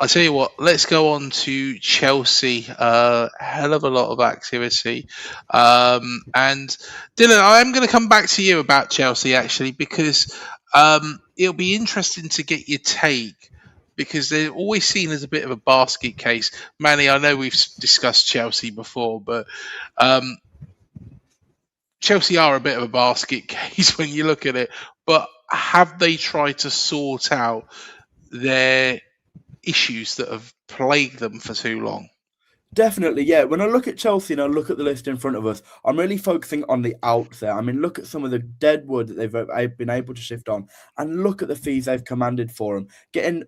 I tell you what, let's go on to Chelsea. Hell of a lot of activity. And Dylan, I am going to come back to you about Chelsea actually, because it'll be interesting to get your take, because they're always seen as a bit of a basket case. Manny, I know we've discussed Chelsea before, but Chelsea are a bit of a basket case when you look at it. But have they tried to sort out their issues that have plagued them for too long? Definitely, yeah. When I look at Chelsea and I look at the list in front of us, I'm really focusing on the out there. I mean, look at some of the dead wood that they've been able to shift on, and look at the fees they've commanded for them. Getting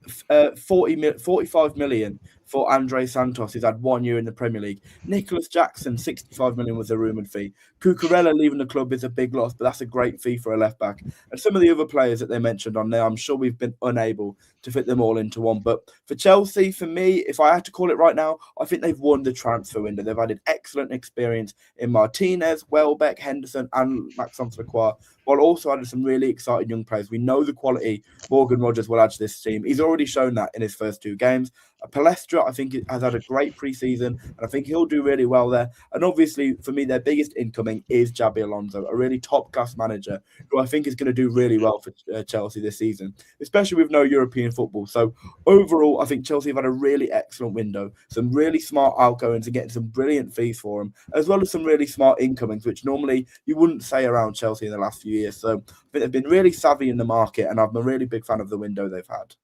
45 million for Andre Santos, who's had 1 year in the Premier League. Nicholas Jackson, 65 million was a rumoured fee. Cucurella leaving the club is a big loss, but that's a great fee for a left-back. And some of the other players that they mentioned on there, I'm sure we've been unable to fit them all into one. But for Chelsea, for me, if I had to call it right now, I think they've won the transfer window. They've added excellent experience in Martinez, Welbeck, Henderson, and Maxence Lacroix, while also adding some really exciting young players. We know the quality Morgan Rogers will add to this team. He's already shown that in his first 2 games. Palestra, I think, has had a great pre-season, and I think he'll do really well there. And obviously, for me, their biggest incoming is Xabi Alonso, a really top-class manager who I think is going to do really well for Chelsea this season, especially with no European football. So overall, I think Chelsea have had a really excellent window, some really smart outgoings and getting some brilliant fees for them, as well as some really smart incomings, which normally you wouldn't say around Chelsea in the last few years. So I think they've been really savvy in the market, and I'm a really big fan of the window they've had.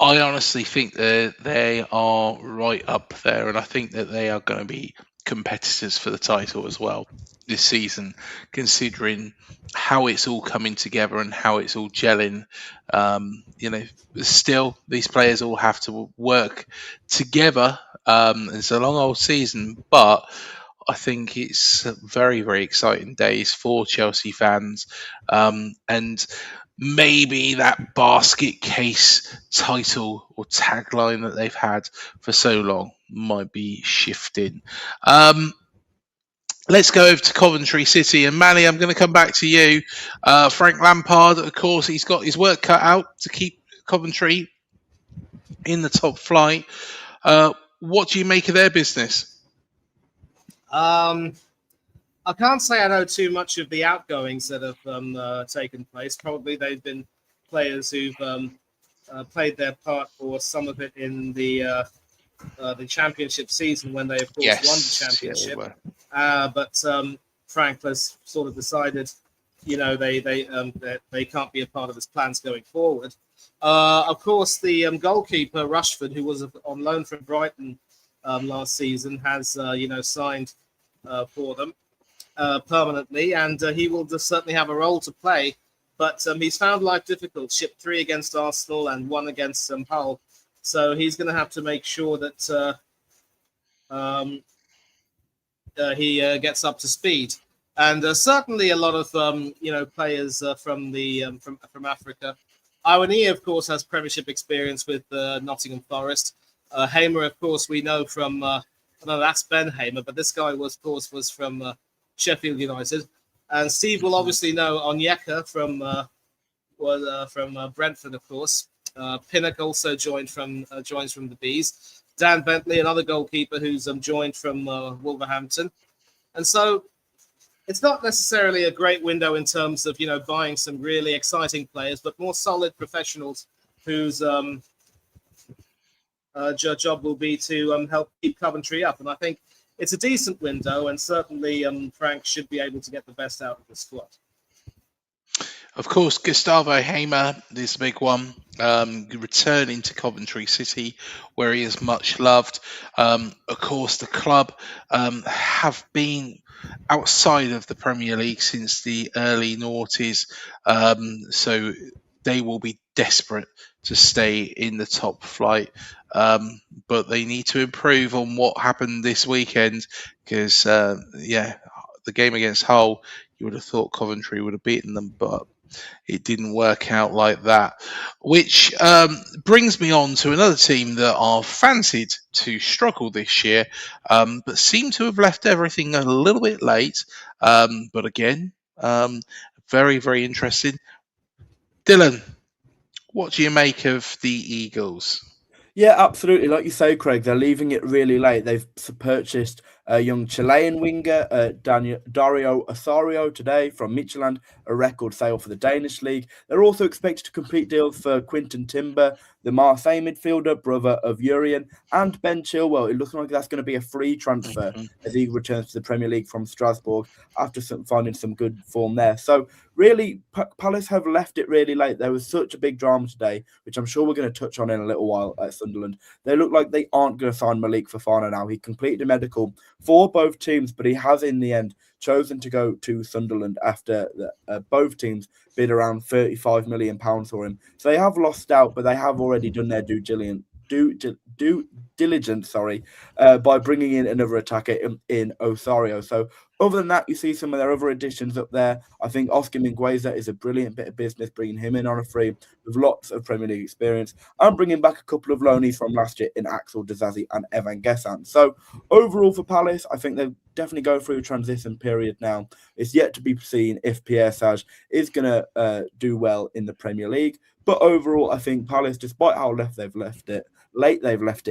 I honestly think that they are right up there, and I think that they are going to be competitors for the title as well this season, considering how it's all coming together and how it's all gelling. Still, these players all have to work together. It's a long old season, but I think it's very, very exciting days for Chelsea fans. And maybe that basket case title or tagline that they've had for so long might be shifting. let's go over to Coventry City. And Manny, I'm going to come back to you. Frank Lampard, of course, he's got his work cut out to keep Coventry in the top flight. What do you make of their business? I can't say I know too much of the outgoings that have taken place. Probably they've been players who've played their part for some of it in the championship season when they, of course, won the championship. But Frank has sort of decided, they can't be a part of his plans going forward. Of course, the goalkeeper Rushford, who was on loan from Brighton last season, has signed for them permanently, and he will certainly have a role to play. But he's found life difficult. Shipped 3 against Arsenal and 1 against Hull, so he's going to have to make sure that he gets up to speed. And certainly a lot of players from Africa. Iwani, of course, has Premiership experience with Nottingham Forest. Hamer, of course, we know from. No, that's Ben Hamer, but this guy was from Sheffield United. And Steve will obviously know Onyeka from Brentford, of course. Pinnock also joins from the Bees. Dan Bentley, another goalkeeper who's joined from Wolverhampton. And so it's not necessarily a great window in terms of buying some really exciting players, but more solid professionals whose job will be to help keep Coventry up. And I think it's a decent window, and certainly Frank should be able to get the best out of the squad. Of course, Gustavo Hamer is a big one, returning to Coventry City, where he is much loved. Of course, the club have been outside of the Premier League since the early noughties, so they will be desperate to stay in the top flight. But they need to improve on what happened this weekend, because, the game against Hull, you would have thought Coventry would have beaten them, but it didn't work out like that. Which brings me on to another team that are fancied to struggle this year, but seem to have left everything a little bit late. But again, very, very interesting. Dylan, what do you make of the Eagles? Yeah, absolutely. Like you say, Craig, they're leaving it really late. They've purchased a young Chilean winger, Dario Osorio, today from Midtjylland, a record sale for the Danish league. They're also expected to complete deals for Quinton Timber, the Marseille midfielder, brother of Urian, and Ben Chilwell. It looks like that's going to be a free transfer as he returns to the Premier League from Strasbourg after finding some good form there. So really, Palace have left it really late. There was such a big drama today, which I'm sure we're going to touch on in a little while at Sunderland. They look like they aren't going to sign Malik Fofana now. He completed a medical for both teams, but he has in the end chosen to go to Sunderland after both teams bid around £35 million for him. So they have lost out, but they have already done their due diligence, by bringing in another attacker in Osorio. So other than that, you see some of their other additions up there. I think Oscar Mingueza is a brilliant bit of business, bringing him in on a free with lots of Premier League experience, and bringing back a couple of loanies from last year in Axel Dizazi and Evan Gessan. So overall for Palace, I think they'll definitely go through a transition period now. It's yet to be seen if Pierre Sage is going to do well in the Premier League. But overall, I think Palace, despite how they've left it,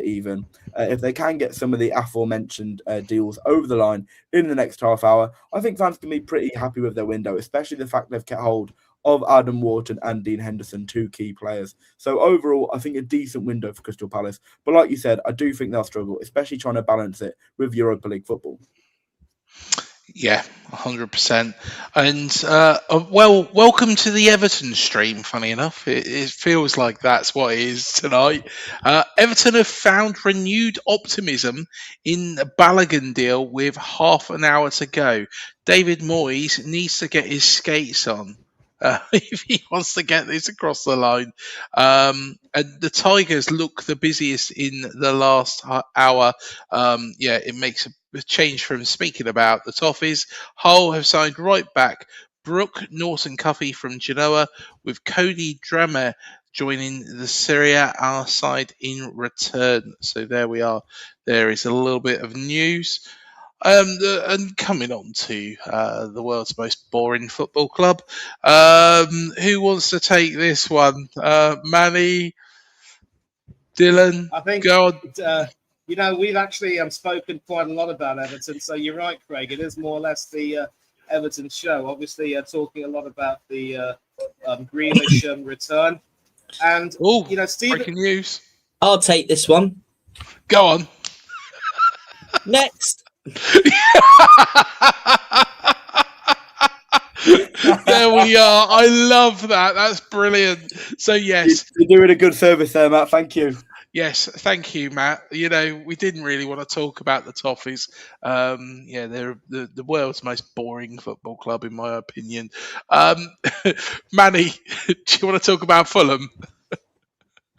even, if they can get some of the aforementioned deals over the line in the next half hour, I think fans can be pretty happy with their window, especially the fact they've kept hold of Adam Wharton and Dean Henderson, 2 key players. So overall, I think a decent window for Crystal Palace. But like you said, I do think they'll struggle, especially trying to balance it with Europa League football. Yeah, 100%. And welcome to the Everton stream. Funny enough, it feels like that's what it is tonight. Everton have found renewed optimism in the Balogun deal with half an hour to go. David Moyes needs to get his skates on if he wants to get this across the line. And the Tigers look the busiest in the last hour. It makes a change from speaking about the Toffees. Hull have signed right back Brooke Norton-Cuffy from Genoa, with Cody Drameh joining the Serie A side in return. So there we are. There is a little bit of news. And coming on to the world's most boring football club, who wants to take this one? Manny, Dylan, I think, go on. we've actually spoken quite a lot about Everton. So you're right, Craig. It is more or less the Everton show. Obviously, talking a lot about the Grealish return. And, Steve. Breaking news. I'll take this one. Go on. Next. There we are. I love that. That's brilliant. So, yes. You're doing a good service there, Matt. Thank you. Yes, thank you, Matt. We didn't really want to talk about the Toffees. They're the world's most boring football club, in my opinion. Manny, do you want to talk about Fulham?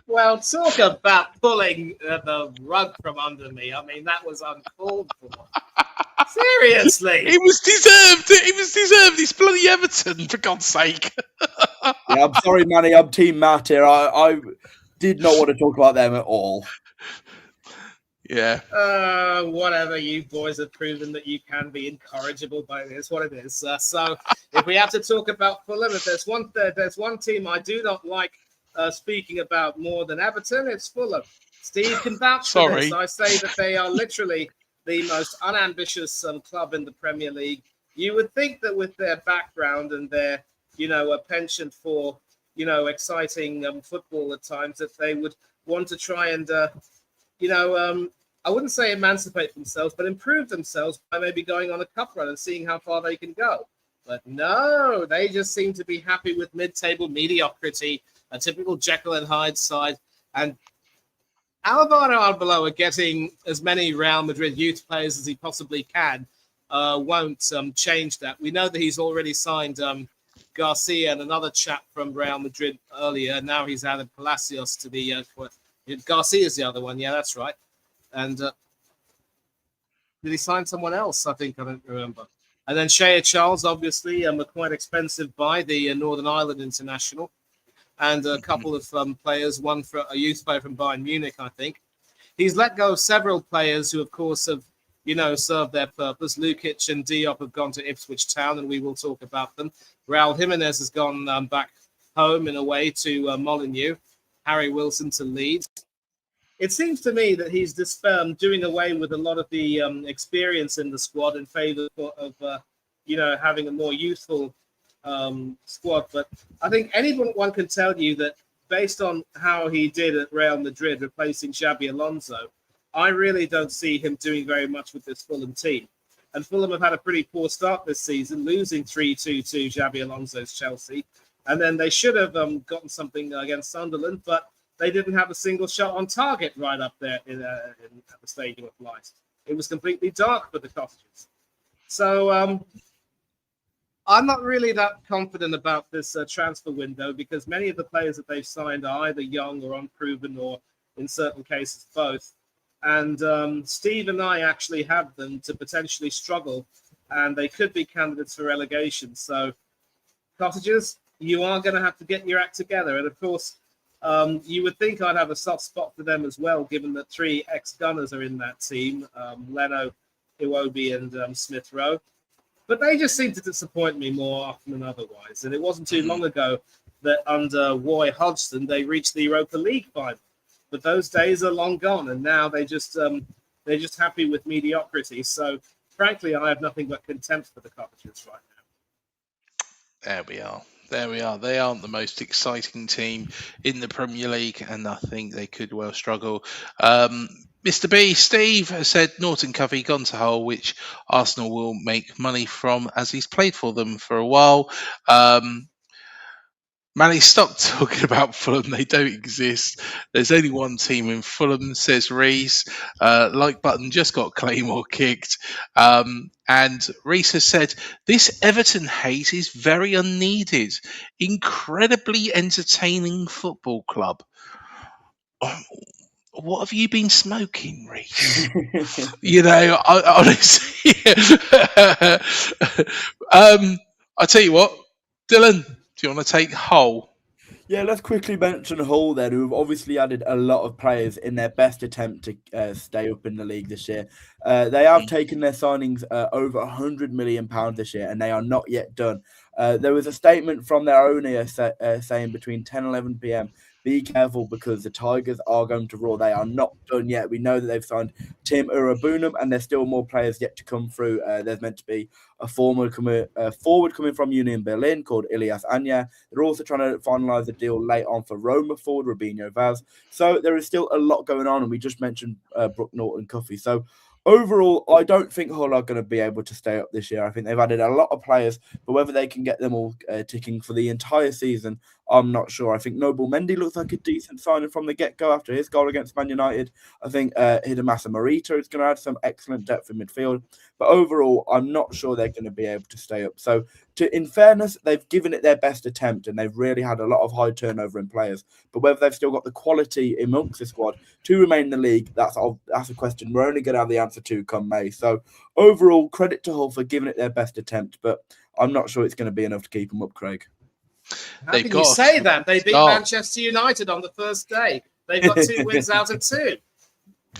Well, talk about pulling the rug from under me. I mean, that was uncalled for. Seriously. It was deserved. It's bloody Everton, for God's sake. Yeah, I'm sorry, Manny. I'm Team Matt here. I did not want to talk about them at all. Yeah. Whatever. You boys have proven that you can be incorrigible, but it is what it is. So if we have to talk about Fulham, if there's one team I do not like speaking about more than Everton, it's Fulham. Steve can vouch for this. I say that they are literally the most unambitious club in the Premier League. You would think that with their background and their, a penchant for, exciting football at times, that they would want to try and, I wouldn't say emancipate themselves, but improve themselves by maybe going on a cup run and seeing how far they can go. But no, they just seem to be happy with mid-table mediocrity, a typical Jekyll and Hyde side. And Alvaro Arbeloa getting as many Real Madrid youth players as he possibly can won't change that. We know that he's already signed Garcia and another chap from Real Madrid earlier. Now he's added Palacios to the... Garcia's the other one. Yeah, that's right. And did he sign someone else? I think I don't remember. And then Shea Charles, obviously, a quite expensive buy, the Northern Ireland international. And a couple of players, one for a youth player from Bayern Munich, I think. He's let go of several players who, of course, have, served their purpose. Lukic and Diop have gone to Ipswich Town, and we will talk about them. Raul Jimenez has gone back home, in a way, to Molineux. Harry Wilson to Leeds. It seems to me that he's just doing away with a lot of the experience in the squad in favour of, having a more youthful squad. But I think anyone can tell you that based on how he did at Real Madrid, replacing Xabi Alonso, I really don't see him doing very much with this Fulham team. And Fulham have had a pretty poor start this season, losing 3-2 to Xabi Alonso's Chelsea. And then they should have gotten something against Sunderland, but they didn't have a single shot on target right up there at the Stadium of Light. It was completely dark for the Cottages. So I'm not really that confident about this transfer window, because many of the players that they've signed are either young or unproven, or in certain cases both. And Steve and I actually have them to potentially struggle, and they could be candidates for relegation. So Cottages, you are going to have to get your act together. And of course, you would think I'd have a soft spot for them as well, given that 3 ex-Gunners are in that team, Leno, Iwobi and Smith Rowe. But they just seem to disappoint me more often than otherwise. And it wasn't too long ago that under Roy Hodgson, they reached the Europa League final. But those days are long gone, and now they're just happy with mediocrity. So, frankly, I have nothing but contempt for the Cottagers right now. There we are. They aren't the most exciting team in the Premier League, and I think they could well struggle. Mr. B, Steve, has said Norton Covey gone to Hull, which Arsenal will make money from, as he's played for them for a while. Manny, stop talking about Fulham. They don't exist. There's only one team in Fulham, says Reese. Like button just got Claymore kicked. And Reese has said, this Everton hate is very unneeded. Incredibly entertaining football club. What have you been smoking, Reese? I honestly... I tell you what, Dylan, do you want to take Hull? Yeah, let's quickly mention Hull then, who've obviously added a lot of players in their best attempt to stay up in the league this year. They have taken their signings over £100 million this year, and they are not yet done. There was a statement from their owner saying between 10 and 11 p.m, be careful because the Tigers are going to roar. They are not done yet. We know that they've signed Tim Urabunum, and there's still more players yet to come through. There's meant to be a forward coming from Union Berlin called Ilias Anya. They're also trying to finalise a deal late on for Roma forward Rubinho Vaz. So there is still a lot going on, and we just mentioned Brook Norton Cuffey. So overall, I don't think Hull are going to be able to stay up this year. I think they've added a lot of players, but whether they can get them all ticking for the entire season, I'm not sure. I think Noble Mendy looks like a decent signing from the get-go after his goal against Man United. I think Hidemasa Morita is going to add some excellent depth in midfield. But overall, I'm not sure they're going to be able to stay up. So, in fairness, they've given it their best attempt, and they've really had a lot of high turnover in players. But whether they've still got the quality amongst the squad to remain in the league, that's a question we're only going to have the answer to come May. So, overall, credit to Hull for giving it their best attempt, but I'm not sure it's going to be enough to keep them up, Craig. How can you say that? They beat Manchester United on the first day. They've got 2 wins out of 2.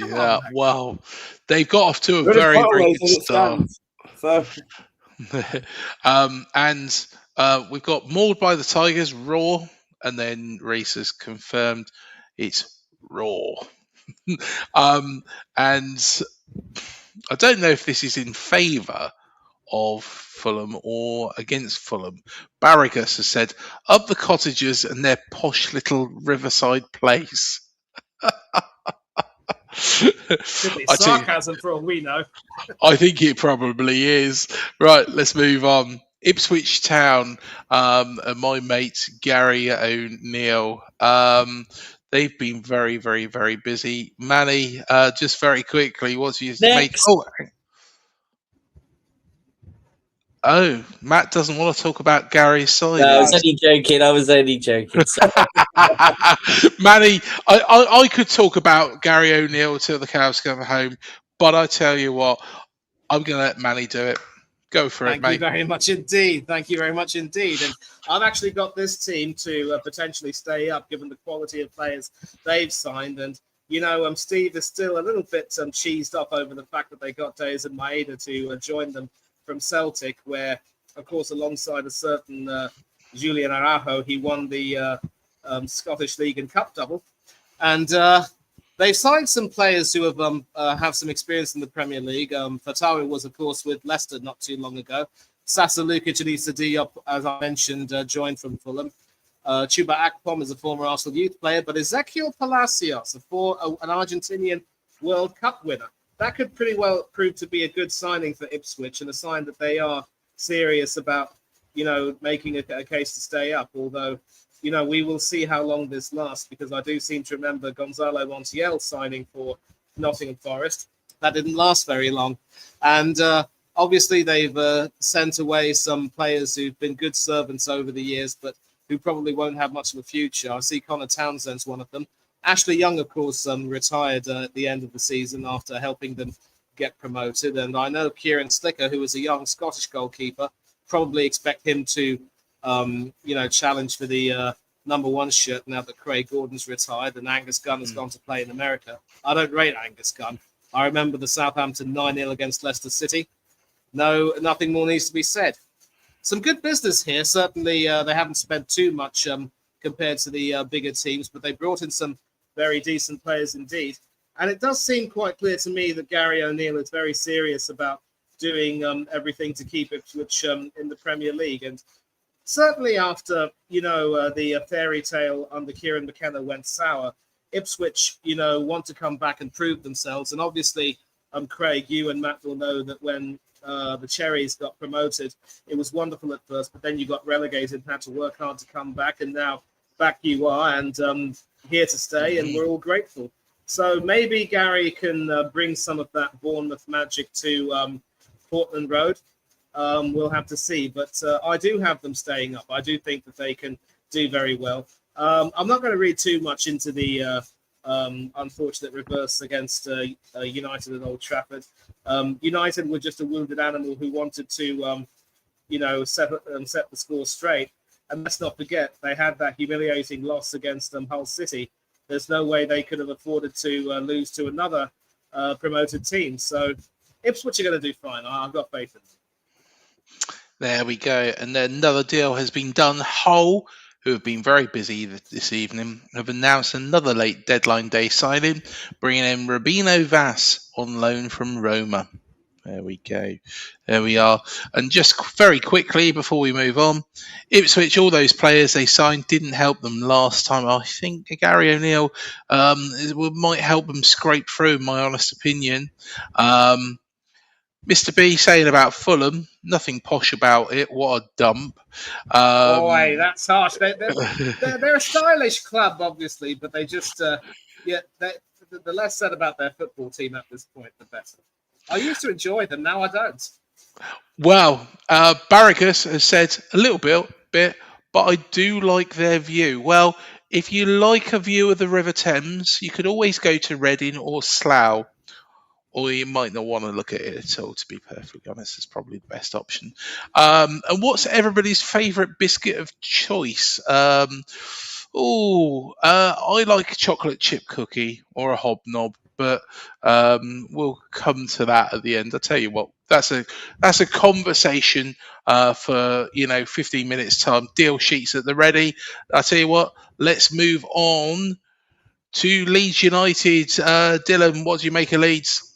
Yeah, well, they've got off to a very, very good start. So. And we've got mauled by the Tigers, raw, and then Reese has confirmed it's raw. And I don't know if this is in favour of Fulham or against Fulham. Barragus has said, up the cottagers and their posh little riverside place. Could be sarcasm for all we know. I think it probably is. Right, let's move on. Ipswich Town, and my mate Gary O'Neill. They've been very, very, very busy. Manny, just very quickly, what's your make? Oh, Matt doesn't want to talk about Gary's side. No, I was only joking. Manny, I could talk about Gary O'Neill till the cows come home, but I tell you what, I'm going to let Manny do it. Go for it, mate. Thank you very much indeed. Thank you very much indeed. And I've actually got this team to potentially stay up, given the quality of players they've signed. And, you know, Steve is still a little bit cheesed up over the fact that they got Days and Maeda to join them from Celtic, where, of course, alongside a certain Julian Araujo, he won the Scottish League and Cup double. And they've signed some players who have some experience in the Premier League. Fatawi was, of course, with Leicester not too long ago. Sasa Lukic and Issa Diop, as I mentioned, joined from Fulham. Chuba Akpom is a former Arsenal youth player, but Ezequiel Palacios, an Argentinian World Cup winner. That could pretty well prove to be a good signing for Ipswich and a sign that they are serious about, you know, making a case to stay up. Although, you know, we will see how long this lasts, because I do seem to remember Gonzalo Montiel signing for Nottingham Forest. That didn't last very long. And obviously they've sent away some players who've been good servants over the years, but who probably won't have much of a future. I see Connor Townsend's one of them. Ashley Young, of course, retired at the end of the season after helping them get promoted. And I know Kieran Slicker, who is a young Scottish goalkeeper, probably expect him to, challenge for the number 1 shirt now that Craig Gordon's retired and Angus Gunn has gone to play in America. I don't rate Angus Gunn. I remember the Southampton 9-0 against Leicester City. No, nothing more needs to be said. Some good business here. Certainly, they haven't spent too much compared to the bigger teams, but they brought in some very decent players indeed. And it does seem quite clear to me that Gary O'Neill is very serious about doing everything to keep Ipswich in the Premier League. And certainly after, the fairy tale under Kieran McKenna went sour, Ipswich, want to come back and prove themselves. And obviously, Craig, you and Matt will know that when the Cherries got promoted, it was wonderful at first, but then you got relegated and had to work hard to come back. And now back you are, and here to stay, and we're all grateful. So maybe Gary can bring some of that Bournemouth magic to Portland Road. We'll have to see, but I do have them staying up. I do think that they can do very well. I'm not going to read too much into the unfortunate reverse against United at Old Trafford. United were just a wounded animal who wanted to, set the score straight. And let's not forget, they had that humiliating loss against Hull City. There's no way they could have afforded to lose to another promoted team. So Ipswich are going to do fine. I've got faith in them. There we go. And then another deal has been done. Hull, who have been very busy this evening, have announced another late deadline day signing, bringing in Rubino Vaz on loan from Roma. There we go. There we are. And just very quickly before we move on, Ipswich, all those players they signed didn't help them last time. I think Gary O'Neill might help them scrape through, in my honest opinion. Mr. B saying about Fulham, nothing posh about it. What a dump. Boy, that's harsh. They're a stylish club, obviously, but they just, the less said about their football team at this point, the better. I used to enjoy them, now I don't. Well, Barracus has said a little bit, but I do like their view. Well, if you like a view of the River Thames, you could always go to Reading or Slough. Or you might not want to look at it at all, to be perfectly honest. It's probably the best option. And what's everybody's favourite biscuit of choice? I like chocolate chip cookie or a hobnob, but we'll come to that at the end. I'll tell you what, that's a conversation for 15 minutes time. Deal sheets at the ready. I'll tell you what, let's move on to Leeds United. Dylan, what do you make of Leeds?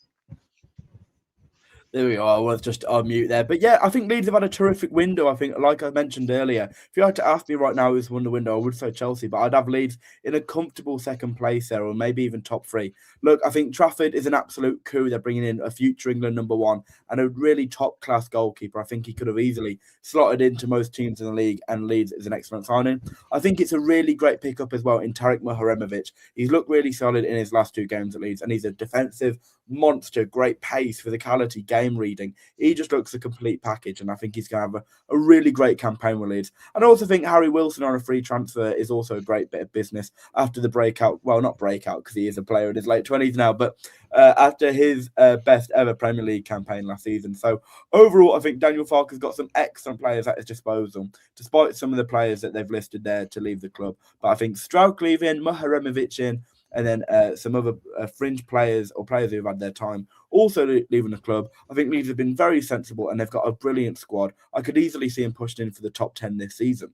There we are. I was just unmute there. But yeah, I think Leeds have had a terrific window. I think, like I mentioned earlier, if you had to ask me right now who's won the window, I would say Chelsea, but I'd have Leeds in a comfortable second place there, or maybe even top three. Look, I think Trafford is an absolute coup. They're bringing in a future England number one and a really top-class goalkeeper. I think he could have easily slotted into most teams in the league, and Leeds is an excellent signing. I think it's a really great pickup as well in Tarek Muharemovic. He's looked really solid in his last two games at Leeds, and he's a defensive monster, great pace, physicality, game reading. He just looks a complete package, and I think he's going to have a really great campaign with Leeds. And I also think Harry Wilson on a free transfer is also a great bit of business after the breakout. Well, not breakout because he is a player in his late 20s now, but after his best ever Premier League campaign last season. So overall, I think Daniel Farke's got some excellent players at his disposal, despite some of the players that they've listed there to leave the club. But I think Strauch leaving, Muharemovic in, and then some other fringe players or players who've had their time also leaving the club. I think Leeds have been very sensible, and they've got a brilliant squad. I could easily see them pushed in for the top 10 this season.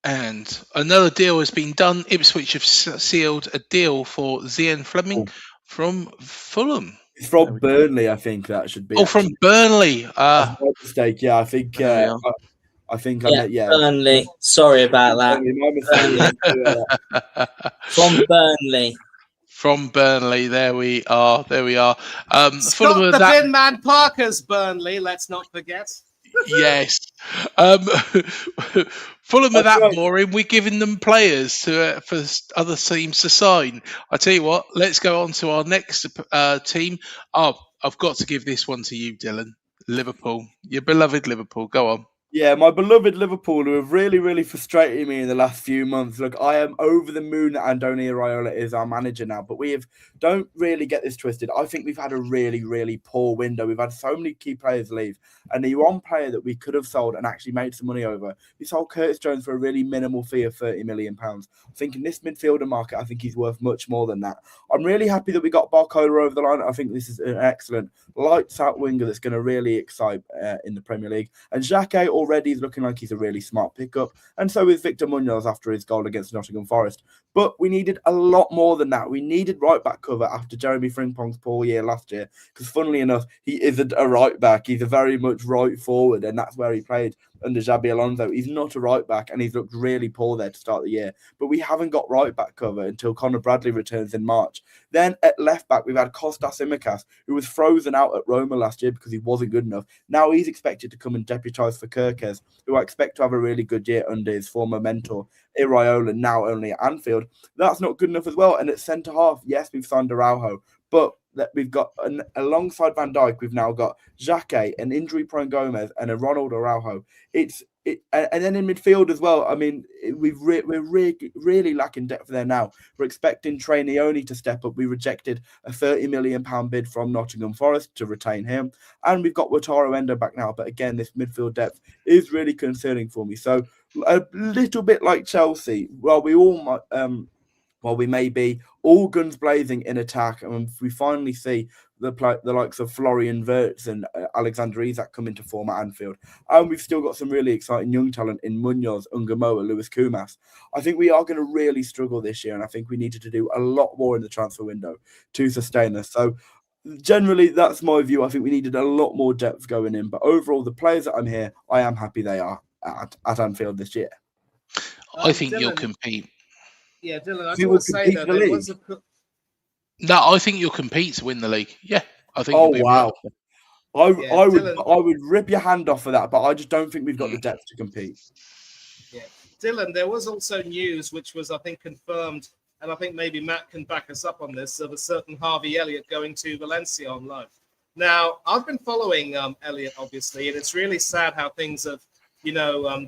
And another deal has been done. Ipswich have sealed a deal for Zian Fleming from Fulham. It's from Burnley, I think that should be. Oh, from Burnley. That's my mistake. Yeah, I think. I think. Burnley. Sorry about that. From Burnley. From Burnley. There we are. Stop the bin man Parker's Burnley. Let's not forget. Yes. Fulham are that boring. We're giving them players for other teams to sign. I tell you what, let's go on to our next team. Oh, I've got to give this one to you, Dylan. Liverpool. Your beloved Liverpool. Go on. Yeah, my beloved Liverpool, who have really, really frustrated me in the last few months. Look, I am over the moon that Andoni Iraola is our manager now, but don't really get this twisted. I think we've had a really, really poor window. We've had so many key players leave, and the one player that we could have sold and actually made some money over, we sold Curtis Jones for a really minimal fee of £30 million. I think in this midfielder market, I think he's worth much more than that. I'm really happy that we got Barcola over the line. I think this is an excellent lights-out winger that's going to really excite in the Premier League. And Xhaka already is looking like he's a really smart pickup, and so is Victor Munoz after his goal against Nottingham Forest. But we needed a lot more than that. We needed right-back cover after Jeremy Frimpong's poor year last year, because funnily enough, he isn't a right-back. He's a very much right-forward, and that's where he played under Xabi Alonso. He's not a right-back, and he's looked really poor there to start the year. But we haven't got right-back cover until Conor Bradley returns in March. Then at left-back, we've had Kostas Tsimikas, who was frozen out at Roma last year because he wasn't good enough. Now he's expected to come and deputise for Kirkes, who I expect to have a really good year under his former mentor, Iraola, now only at Anfield. That's not good enough as well. And at centre-half, yes, we've signed Araujo, but that we've got alongside Van Dijk, we've now got Xhaka, an injury-prone Gomez, and a Ronald Araujo. And then in midfield as well. I mean, we're really lacking depth there now. We're expecting Trainioni to step up. We rejected a £30 million bid from Nottingham Forest to retain him, and we've got Wataru Endo back now. But again, this midfield depth is really concerning for me. So a little bit like Chelsea, while we may be all guns blazing in attack, and we finally see the likes of Florian Wirtz and Alexander Isak come into form at Anfield, and we've still got some really exciting young talent in Munoz, Ungamoa, Lewis Kumas. I think we are going to really struggle this year, and I think we needed to do a lot more in the transfer window to sustain us. So generally, that's my view. I think we needed a lot more depth going in, but overall, the players that I'm here, I am happy they are at Anfield this year. I think you'll compete. Yeah, Dylan, I just want to say that there was a... No, I think you'll compete to win the league. Yeah, I think. Oh wow! I Dylan, would rip your hand off for that, but I just don't think we've got the depth to compete. Yeah, Dylan, there was also news which was, I think, confirmed, and I think maybe Matt can back us up on this, of a certain Harvey Elliott going to Valencia on loan. Now, I've been following Elliott, obviously, and it's really sad how things have,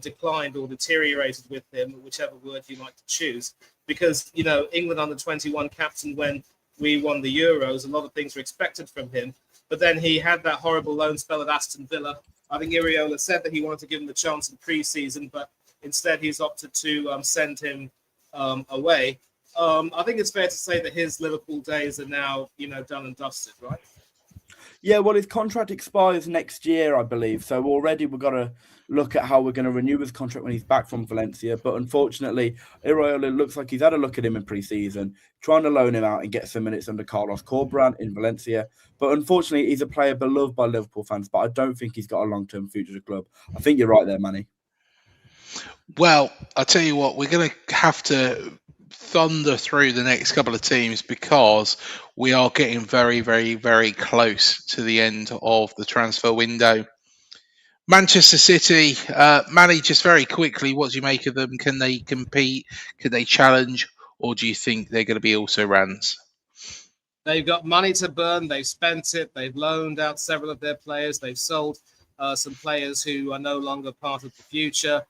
declined or deteriorated with him, whichever word you like to choose. Because, England under 21 captain when we won the Euros, a lot of things were expected from him. But then he had that horrible loan spell at Aston Villa. I think Iriola said that he wanted to give him the chance in pre-season, but instead he's opted to send him away. I think it's fair to say that his Liverpool days are now, done and dusted, right? Yeah, well, his contract expires next year, I believe. So already we've got to look at how we're going to renew his contract when he's back from Valencia. But unfortunately, Iriola looks like he's had a look at him in pre-season, trying to loan him out and get some minutes under Carlos Corberán in Valencia. But unfortunately, he's a player beloved by Liverpool fans, but I don't think he's got a long-term future at the club. I think you're right there, Manny. Well, I'll tell you what, we're going to have to thunder through the next couple of teams because we are getting very, very, very close to the end of the transfer window. Manchester City, Manny, just very quickly, what do you make of them? Can they compete? Can they challenge? Or do you think they're going to be also rans? They've got money to burn. They've spent it. They've loaned out several of their players. They've sold some players who are no longer part of the future.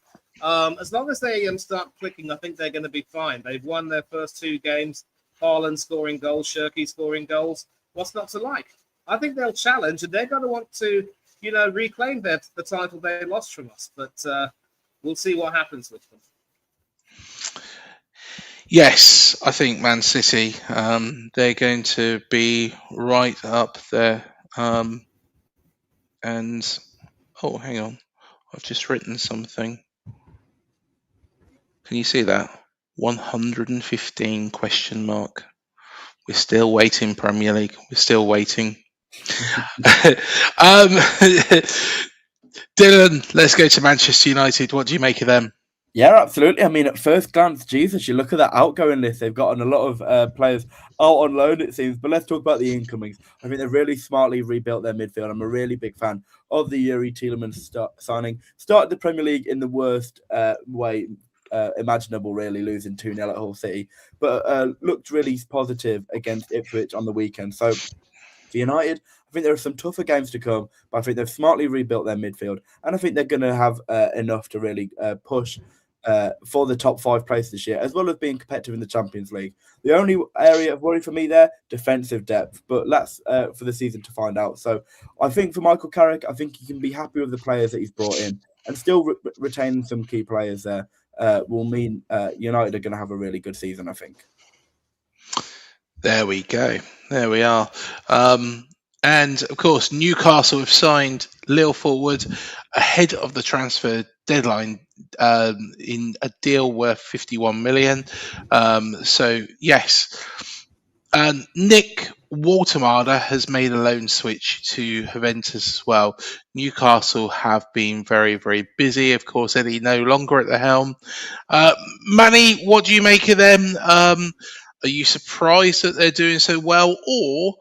As long as they start clicking, I think they're going to be fine. They've won their first two games. Haaland scoring goals, Shirky scoring goals. What's not to like? I think they'll challenge, and they're going to want to, reclaim the title they lost from us. But we'll see what happens with them. Yes, I think Man City, they're going to be right up there. And, oh, hang on. I've just written something. Can you see that? 115 question mark. We're still waiting, Premier League. We're still waiting. Dylan, let's go to Manchester United. What do you make of them? Yeah, absolutely. I mean, at first glance, Jesus, you look at that outgoing list. They've gotten a lot of players out on loan, it seems. But let's talk about the incomings. I think they've really smartly rebuilt their midfield. I'm a really big fan of the Yuri Tielemans signing. Started the Premier League in the worst way imaginable, really, losing 2-0 at Hull City. But looked really positive against Ipswich on the weekend. So for United, I think there are some tougher games to come, but I think they've smartly rebuilt their midfield. And I think they're going to have enough to really push for the top 5 place this year, as well as being competitive in the Champions League. The only area of worry for me there, defensive depth, but that's for the season to find out. So I think for Michael Carrick, I think he can be happy with the players that he's brought in and still retaining some key players there will mean United are going to have a really good season, I think. There we go. There we are. And of course, Newcastle have signed Lille forward ahead of the transfer deadline in a deal worth 51 million. So yes, Nick Watermader has made a loan switch to Juventus as well. Newcastle have been very, very busy. Of course, Eddie no longer at the helm. Manny, what do you make of them? Are you surprised that they're doing so well, or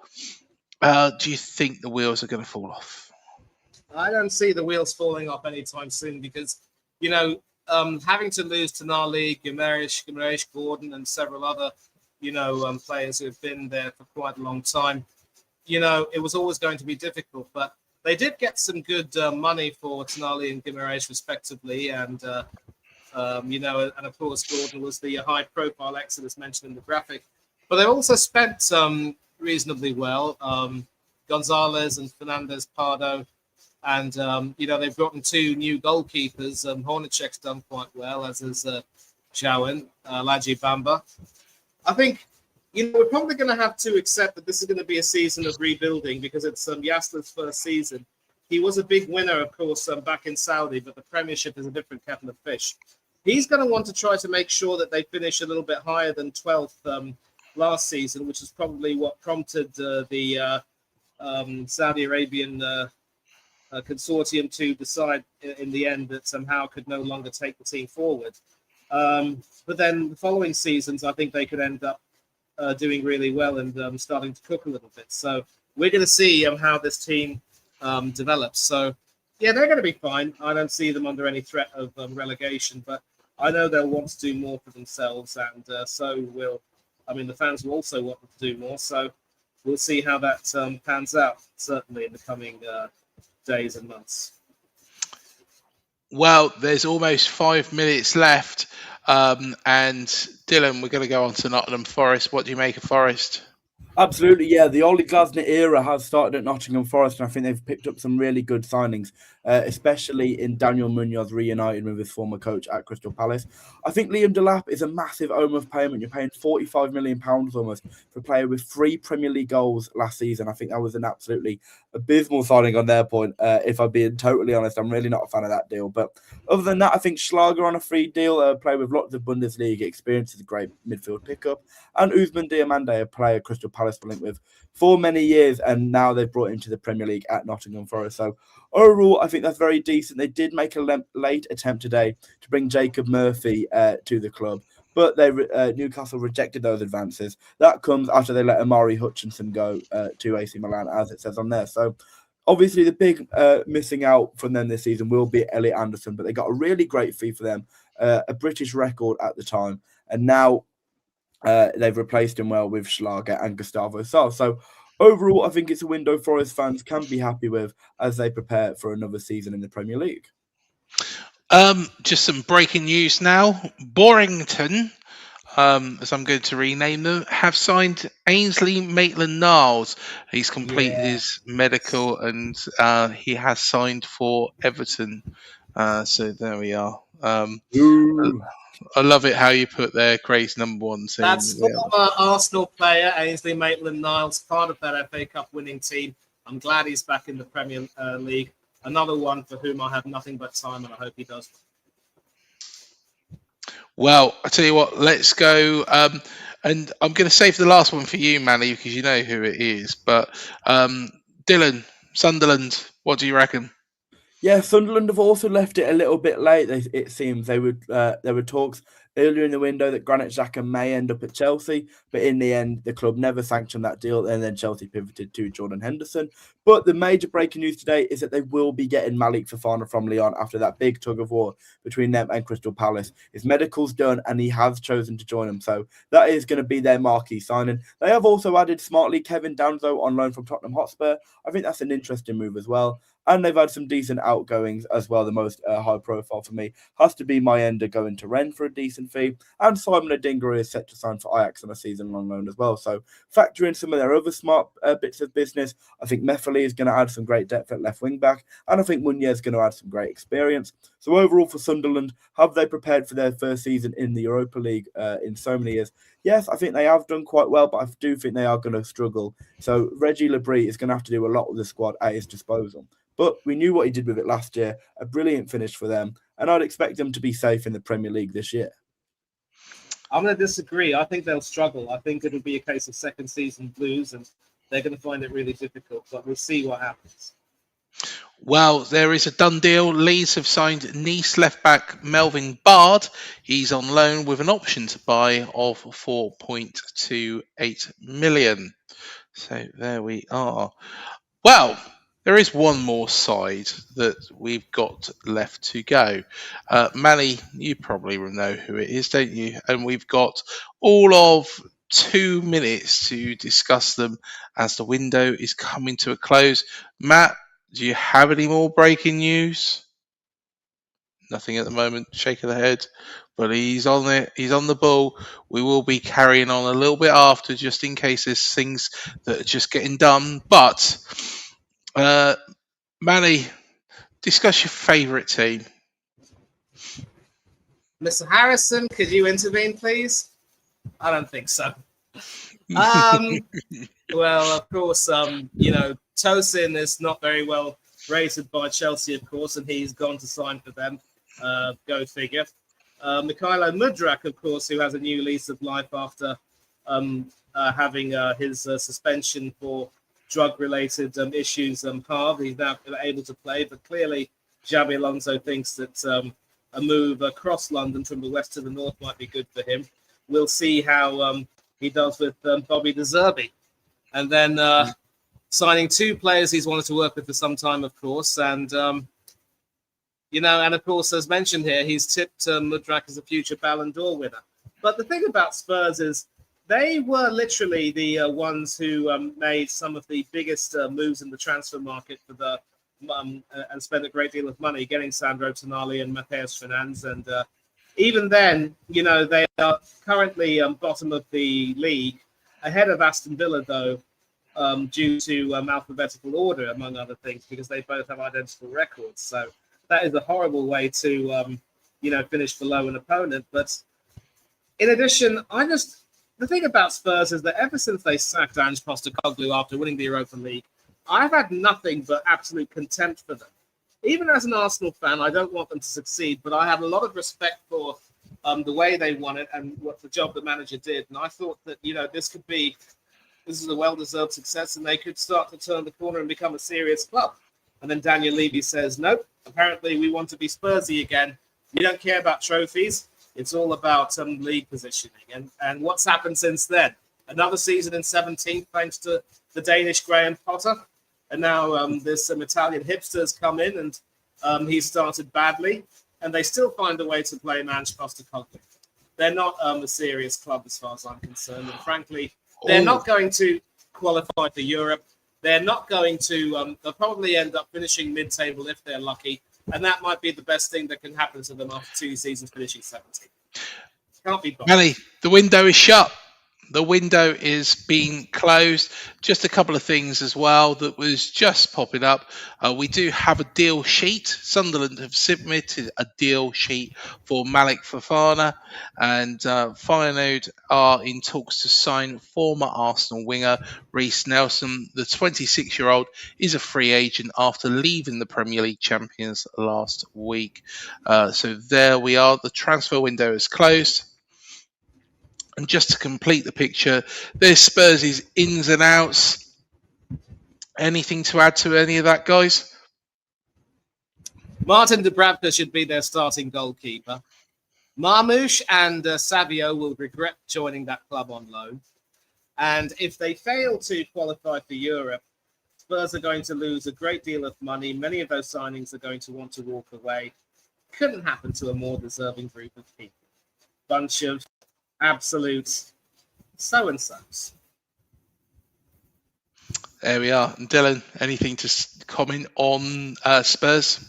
do you think the wheels are going to fall off? I don't see the wheels falling off anytime soon because, having to lose to Nali, Guimaraes, Gordon, and several other, players who have been there for quite a long time, it was always going to be difficult. But they did get some good money for Tonali and Guimaraes respectively, and and of course Gordon was the high-profile exodus mentioned in the graphic. But they also spent reasonably well. Gonzalez and Fernandez Pardo, and they've gotten 2 new goalkeepers. Hornacek's done quite well, as is Jowan, Laji Bamba. I think we're probably going to have to accept that this is going to be a season of rebuilding, because it's Yasla's first season. He was a big winner, of course, back in Saudi, but the Premiership is a different kettle of fish. He's going to want to try to make sure that they finish a little bit higher than 12th last season, which is probably what prompted the Saudi Arabian consortium to decide in the end that somehow could no longer take the team forward. But then the following seasons, I think they could end up doing really well and starting to cook a little bit. So we're going to see how this team develops. So, yeah, they're going to be fine. I don't see them under any threat of relegation, but I know they'll want to do more for themselves, and so will, the fans will also want them to do more. So we'll see how that pans out, certainly in the coming days and months. Well, there's almost 5 minutes left. And Dylan, we're going to go on to Nottingham Forest. What do you make of Forest? Absolutely, yeah. The Ole Glasner era has started at Nottingham Forest, and I think they've picked up some really good signings, especially in Daniel Munoz reuniting with his former coach at Crystal Palace. I think Liam Delap is a massive Omagh payment. You're paying £45 million almost for a player with 3 Premier League goals last season. I think that was an absolutely abysmal signing on their point. If I'm being totally honest, I'm really not a fan of that deal. But other than that, I think Schlager on a free deal, a player with lots of Bundesliga experience, is a great midfield pickup. And Ousmane Diomande, a player Crystal Palace were linked with for many years, and now they've brought into the Premier League at Nottingham Forest. So overall, I think that's very decent. They did make a late attempt today to bring Jacob Murphy to the club, but Newcastle rejected those advances. That comes after they let Amari Hutchinson go to AC Milan, as it says on there. So obviously the big missing out from them this season will be Elliot Anderson, but they got a really great fee for them, a British record at the time, and now they've replaced him well with Schlager and Gustavo Sar. So overall, I think it's a window Forest fans can be happy with as they prepare for another season in the Premier League. Just some breaking news now. Borrington, as I'm going to rename them, have signed Ainsley Maitland-Niles. He's completed his medical, and he has signed for Everton. So there we are. I love it how you put their Craig's number 1 team. That's former Arsenal player Ainsley Maitland-Niles, part of that FA Cup winning team. I'm glad he's back in the Premier League. Another one for whom I have nothing but time, and I hope he does. Well, I tell you what, let's go. And I'm going to save the last one for you, Manny, because you know who it is. But Dylan, Sunderland, what do you reckon? Yeah, Sunderland have also left it a little bit late. It seems there were talks earlier in the window that Granit Xhaka may end up at Chelsea, but in the end, the club never sanctioned that deal, and then Chelsea pivoted to Jordan Henderson. But the major breaking news today is that they will be getting Malik Fofana from Lyon after that big tug of war between them and Crystal Palace. His medical's done, and he has chosen to join them, so that is going to be their marquee signing. They have also added smartly Kevin Danzo on loan from Tottenham Hotspur. I think that's an interesting move as well. And they've had some decent outgoings as well. The most high profile for me has to be Mayenda going to Rennes for a decent fee. And Simon Adingra is set to sign for Ajax on a season-long loan as well. So factor in some of their other smart bits of business. I think Meffeli is going to add some great depth at left wing-back. And I think Munir is going to add some great experience. So overall for Sunderland, have they prepared for their first season in the Europa League in so many years? Yes, I think they have done quite well, but I do think they are going to struggle. So Reggie Lebris is going to have to do a lot with the squad at his disposal. But we knew what he did with it last year. A brilliant finish for them. And I'd expect them to be safe in the Premier League this year. I'm going to disagree. I think they'll struggle. I think it'll be a case of second season blues, and they're going to find it really difficult. But we'll see what happens. Well, there is a done deal. Leeds have signed Nice left-back Melvin Bard. He's on loan with an option to buy of 4.28 million. So there we are. Well, there is one more side that we've got left to go. Manny, you probably know who it is, don't you? And we've got all of 2 minutes to discuss them as the window is coming to a close. Matt, do you have any more breaking news? Nothing at the moment. Shake of the head, but he's on it. He's on the ball. We will be carrying on a little bit after, just in case there's things that are just getting done. But Manny, discuss your favourite team. Mr. Harrison, could you intervene, please? I don't think so. Well, of course, Tosin is not very well rated by Chelsea, of course, and he's gone to sign for them. Go figure. Mikhailo Mudryk, of course, who has a new lease of life after having his suspension for drug-related issues halved. He's now able to play, but clearly Xabi Alonso thinks that a move across London from the west to the north might be good for him. We'll see how he does with Bobby De Zerbi. And then signing 2 players he's wanted to work with for some time, of course. And, and of course, as mentioned here, he's tipped Mudryk as a future Ballon d'Or winner. But the thing about Spurs is they were literally the ones who made some of the biggest moves in the transfer market for the and spent a great deal of money getting Sandro Tonali and Matheus Fernandes. And even then, they are currently bottom of the league, ahead of Aston Villa, though, due to alphabetical order, among other things, because they both have identical records. So that is a horrible way to, finish below an opponent. But in addition, the thing about Spurs is that ever since they sacked Ange Postecoglou after winning the Europa League, I've had nothing but absolute contempt for them. Even as an Arsenal fan, I don't want them to succeed, but I have a lot of respect for the way they won it and what the job the manager did. And I thought that, this is a well-deserved success, and they could start to turn the corner and become a serious club. And then Daniel Levy says, nope, apparently we want to be Spursy again. We don't care about trophies. It's all about league positioning. And what's happened since then? Another season in 17th, thanks to the Danish Graham Potter. And now there's some Italian hipsters come in, and he started badly. And they still find a way to play Ange Postecoglou. They're not a serious club as far as I'm concerned. And frankly, they're not going to qualify for Europe. They're not going to, they'll probably end up finishing mid-table if they're lucky. And that might be the best thing that can happen to them after 2 seasons finishing 17th. Can't be bothered. Manny, the window is shut. The window is being closed. Just a couple of things as well that was just popping up. We do have a deal sheet. Sunderland have submitted a deal sheet for Malik Fofana, and Feyenoord are in talks to sign former Arsenal winger Reece Nelson. The 26-year-old is a free agent after leaving the Premier League champions last week. So there we are. The transfer window is closed. And just to complete the picture, there's Spurs' ins and outs. Anything to add to any of that, guys? Martin Dubravka should be their starting goalkeeper. Marmoush and Savio will regret joining that club on loan. And if they fail to qualify for Europe, Spurs are going to lose a great deal of money. Many of those signings are going to want to walk away. Couldn't happen to a more deserving group of people. Bunch of absolute so-and-sos. There we are. And Dylan, anything to comment on Spurs?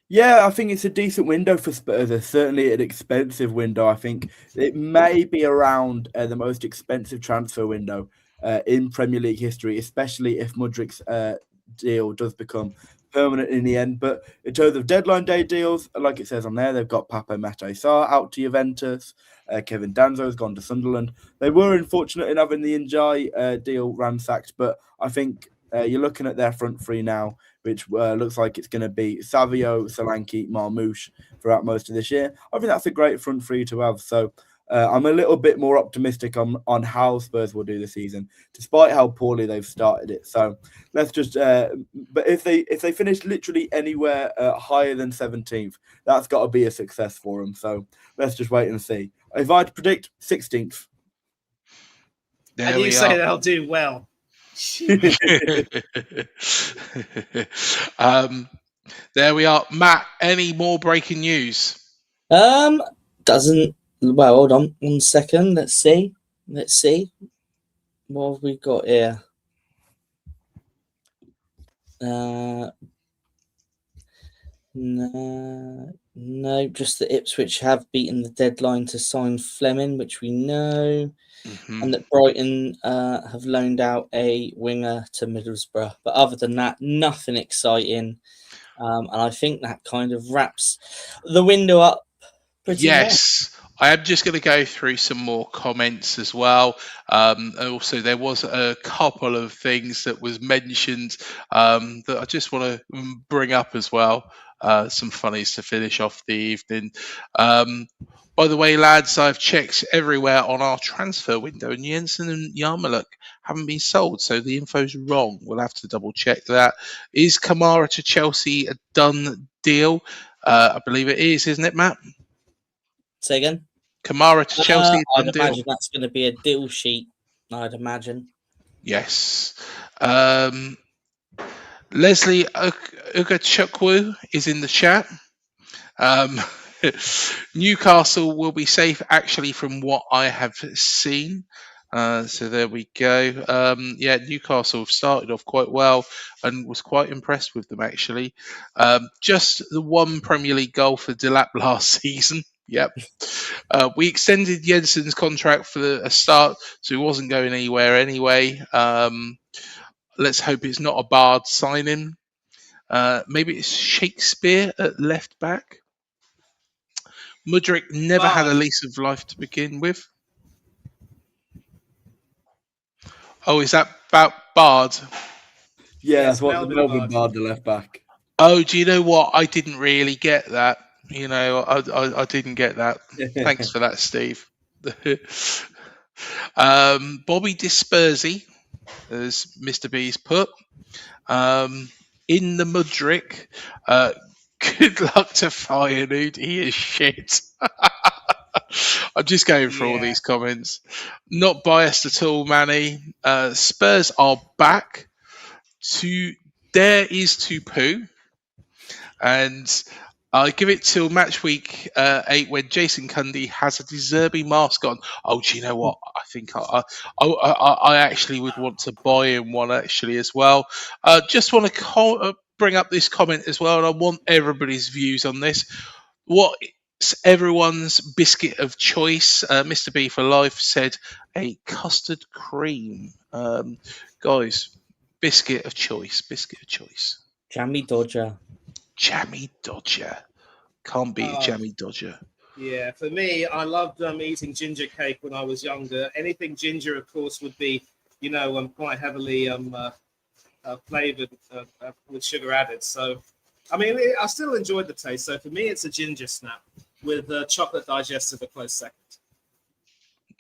Yeah, I think it's a decent window for Spurs. It's certainly an expensive window. I think it may be around the most expensive transfer window in Premier League history, especially if Mudryk's deal does become permanent in the end. But in terms of deadline day deals, like it says on there, they've got Pape Matar Sarr out to Juventus. Kevin Danzo has gone to Sunderland. They were unfortunate in having the Njai deal ransacked, but I think you're looking at their front three now, which looks like it's going to be Savio, Solanke, Marmoush throughout most of this year. I think that's a great front three to have. So I'm a little bit more optimistic on how Spurs will do this season, despite how poorly they've started it. So let's just, but if they finish literally anywhere higher than 17th, that's got to be a success for them. So let's just wait and see. If I'd predict 16th. There and you say they'll do well. There we are. Matt, any more breaking news? Hold on 1 second. Let's see. Let's see. What have we got here? No, just that Ipswich have beaten the deadline to sign Fleming, which we know, and that Brighton have loaned out a winger to Middlesbrough. But other than that, nothing exciting. And I think that kind of wraps the window up pretty much. Yes. I am just going to go through some more comments as well. Also, there was a couple of things that was mentioned that I just want to bring up as well. Some funnies to finish off the evening. By the way, lads, I've checked everywhere on our transfer window, and Jensen and Yarmulke haven't been sold, so the info's wrong. We'll have to double check that. Is Kamara to Chelsea a done deal? I believe it is, isn't it, Matt? Say again? Kamara to Chelsea. I'd imagine that's going to be a deal sheet. I'd imagine. Yes. Leslie Ugachukwu is in the chat. Newcastle will be safe, actually, from what I have seen. So there we go. Newcastle started off quite well and was quite impressed with them, actually. Just the one Premier League goal for Delap last season. Yep. We extended Jensen's contract for a start, so he wasn't going anywhere anyway. Let's hope it's not a Bard signing. Maybe it's Shakespeare at left back. Mudryk never had a lease of life to begin with. Oh, is that about Bard? Yeah, that's what Melvin Bard, the left back. Oh, do you know what? I didn't really get that. You know, I didn't get that. Thanks for that, Steve. Bobby Dispersey, as Mr. B's put, in the Mudryk. Good luck to Firenude. He is shit. I'm just going through all these comments. Not biased at all, Manny. Spurs are back. There is to poo. And I give it till match week 8 when Jason Cundy has a De Zerbi mask on. Oh, do you know what? I think I actually would want to buy him one actually as well. Just want to bring up this comment as well, and I want everybody's views on this. What's everyone's biscuit of choice? Mr. B for Life said a custard cream. Guys, biscuit of choice. Jammy Dodger. Can't beat a jammy Dodger. Yeah, for me, I loved eating ginger cake when I was younger. Anything ginger, of course, would be, quite heavily flavored with sugar added. So, I mean, I still enjoyed the taste. So for me, it's a ginger snap with chocolate digestive a close second.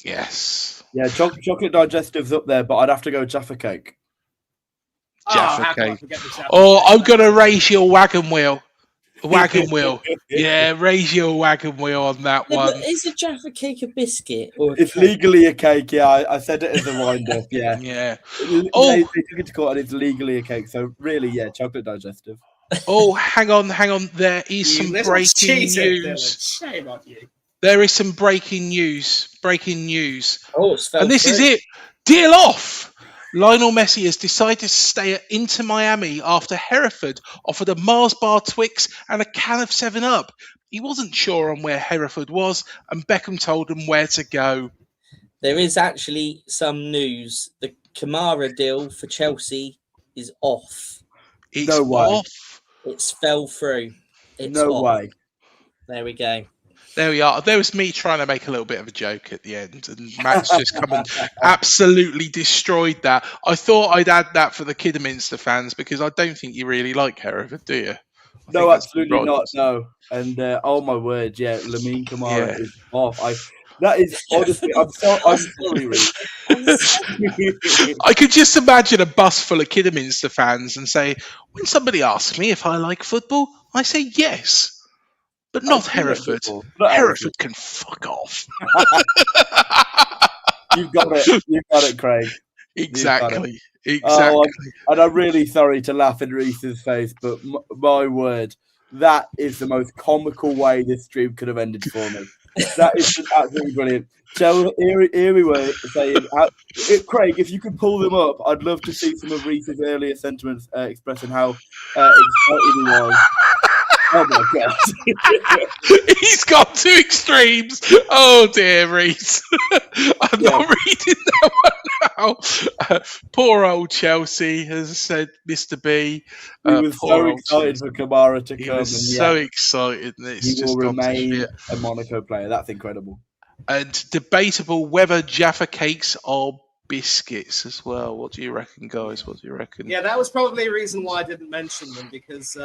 Yes. Yeah, chocolate digestive's up there, but I'd have to go Jaffa cake. Jaffa cake. Oh, I'm going to raise your wagon wheel. Yeah, raise your wagon wheel on that one. But is a Jaffa cake a biscuit? Or it's legally a cake, yeah. I said it as a wind-up, yeah. Yeah. They took it to court and it's legally a cake, so really, yeah, chocolate digestive. Oh, hang on. There is some breaking news. Shame on you. There is some breaking news. Oh, and this is it. Deal off. Lionel Messi has decided to stay at Inter Miami after Hereford offered a Mars bar Twix and a can of 7-Up. He wasn't sure on where Hereford was, and Beckham told him where to go. There is actually some news. The Kamara deal for Chelsea is off. It's off. It's fell through. It's no off. way. There we go. There we are. There was me trying to make a little bit of a joke at the end, and Matt's just come and absolutely destroyed that. I thought I'd add that for the Kidderminster fans because I don't think you really like Hereford, do you? No, absolutely not. No. And oh my word, yeah, Lamine Kamara is off. That is honestly, I'm sorry, Reece. I could just imagine a bus full of Kidderminster fans and say, when somebody asks me if I like football, I say yes. But not Hereford. Hereford can fuck off. You've got it, Craig. Exactly. Oh, and I'm really sorry to laugh in Reese's face, but my word, that is the most comical way this stream could have ended for me. That is just absolutely brilliant. So here we were saying, Craig, if you could pull them up, I'd love to see some of Reese's earlier sentiments expressing how excited he was. Oh my god! He's got two extremes. Oh dear, Reese. I'm not reading that one now. Poor old Chelsea, as I said, Mr. B. He was so excited for Kamara to He come, was and so excited. And it's he just will gone to remain shit. a Monaco player. That's incredible. And debatable whether Jaffa cakes are biscuits as well. What do you reckon, guys? What do you reckon? Yeah, that was probably a reason why I didn't mention them, because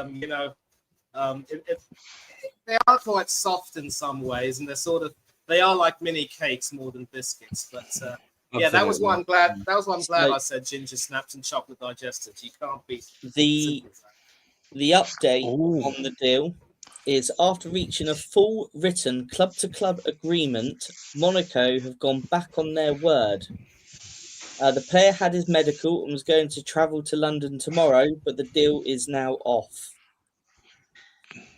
they are quite soft in some ways, and they are like mini cakes more than biscuits. But yeah, that was one glad. That was one glad I said ginger snaps and chocolate digestives. You can't beat the update on the deal is after reaching a full written club-to-club agreement, Monaco have gone back on their word. The player had his medical and was going to travel to London tomorrow, but the deal is now off.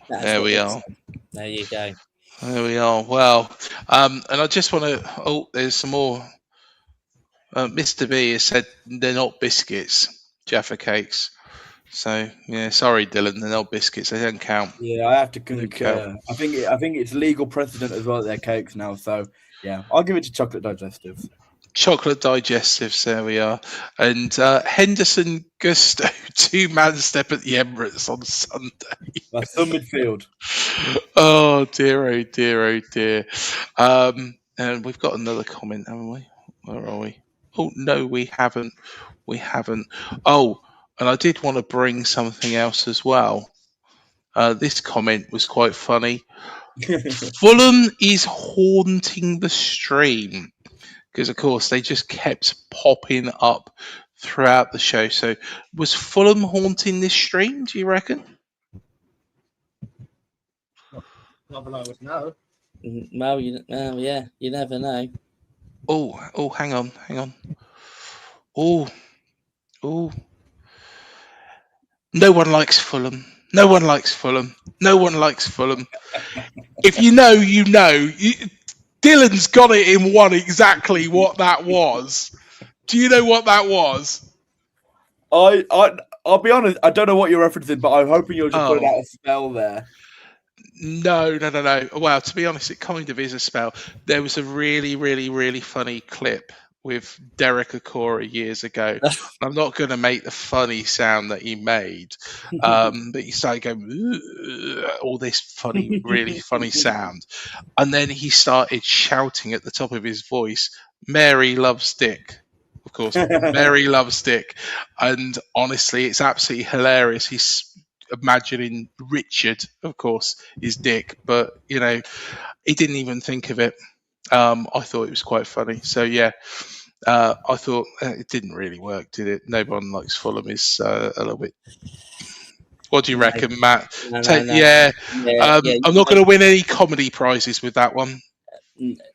There we are. There you go. There we are. Well, and I just want to. Oh, there's some more. Mr. B has said they're not biscuits, Jaffa cakes. So yeah, sorry, Dylan, they're not biscuits. They don't count. Yeah, I have to concur. I think it's legal precedent as well. They're cakes now, so yeah, I'll give it to chocolate digestives. Chocolate digestives, there we are. And Henderson Gusto, 2-man step at the Emirates on Sunday. That's some midfield. Oh dear. And we've got another comment, haven't we? Where are we? Oh no, we haven't. Oh, and I did want to bring something else as well. This comment was quite funny. Fulham is haunting the stream. Because, of course, they just kept popping up throughout the show. So, was Fulham haunting this stream, do you reckon? Not that I would know. Well, yeah, you never know. Oh, hang on. Oh. No one likes Fulham. If you know, you know. Dylan's got it in one exactly what that was. Do you know what that was? I'll be honest, I don't know what you're referencing, but I'm hoping you're just putting out a spell there. No. Well, to be honest, it kind of is a spell. There was a really, really, really funny clip with Derek Okora years ago. I'm not going to make the funny sound that he made, but he started going all this funny, really funny sound, and then he started shouting at the top of his voice, "Mary loves Dick." Of course, Mary loves Dick, and honestly, it's absolutely hilarious. He's imagining Richard, of course, is Dick, but he didn't even think of it. I thought it was quite funny. So yeah, I thought it didn't really work, did it? No one likes Fulham is a little bit. What do you reckon, Matt? No. Yeah, I'm not going to win any comedy prizes with that one.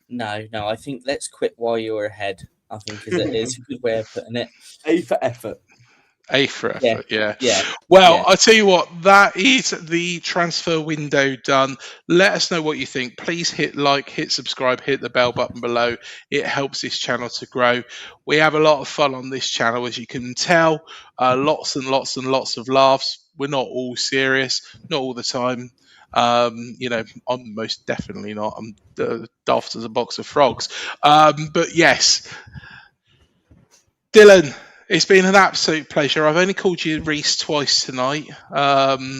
No. I think let's quit while you're ahead. I think is a good way of putting it. A for effort. Yeah. Well, I tell you what, that is the transfer window done. Let us know what you think. Please hit like, hit subscribe, hit the bell button below. It helps this channel to grow. We have a lot of fun on this channel, as you can tell. Lots and lots and lots of laughs. We're not all serious, not all the time. I'm most definitely not. I'm daft as a box of frogs. But yes, Dylan, it's been an absolute pleasure. I've only called you Reese twice tonight,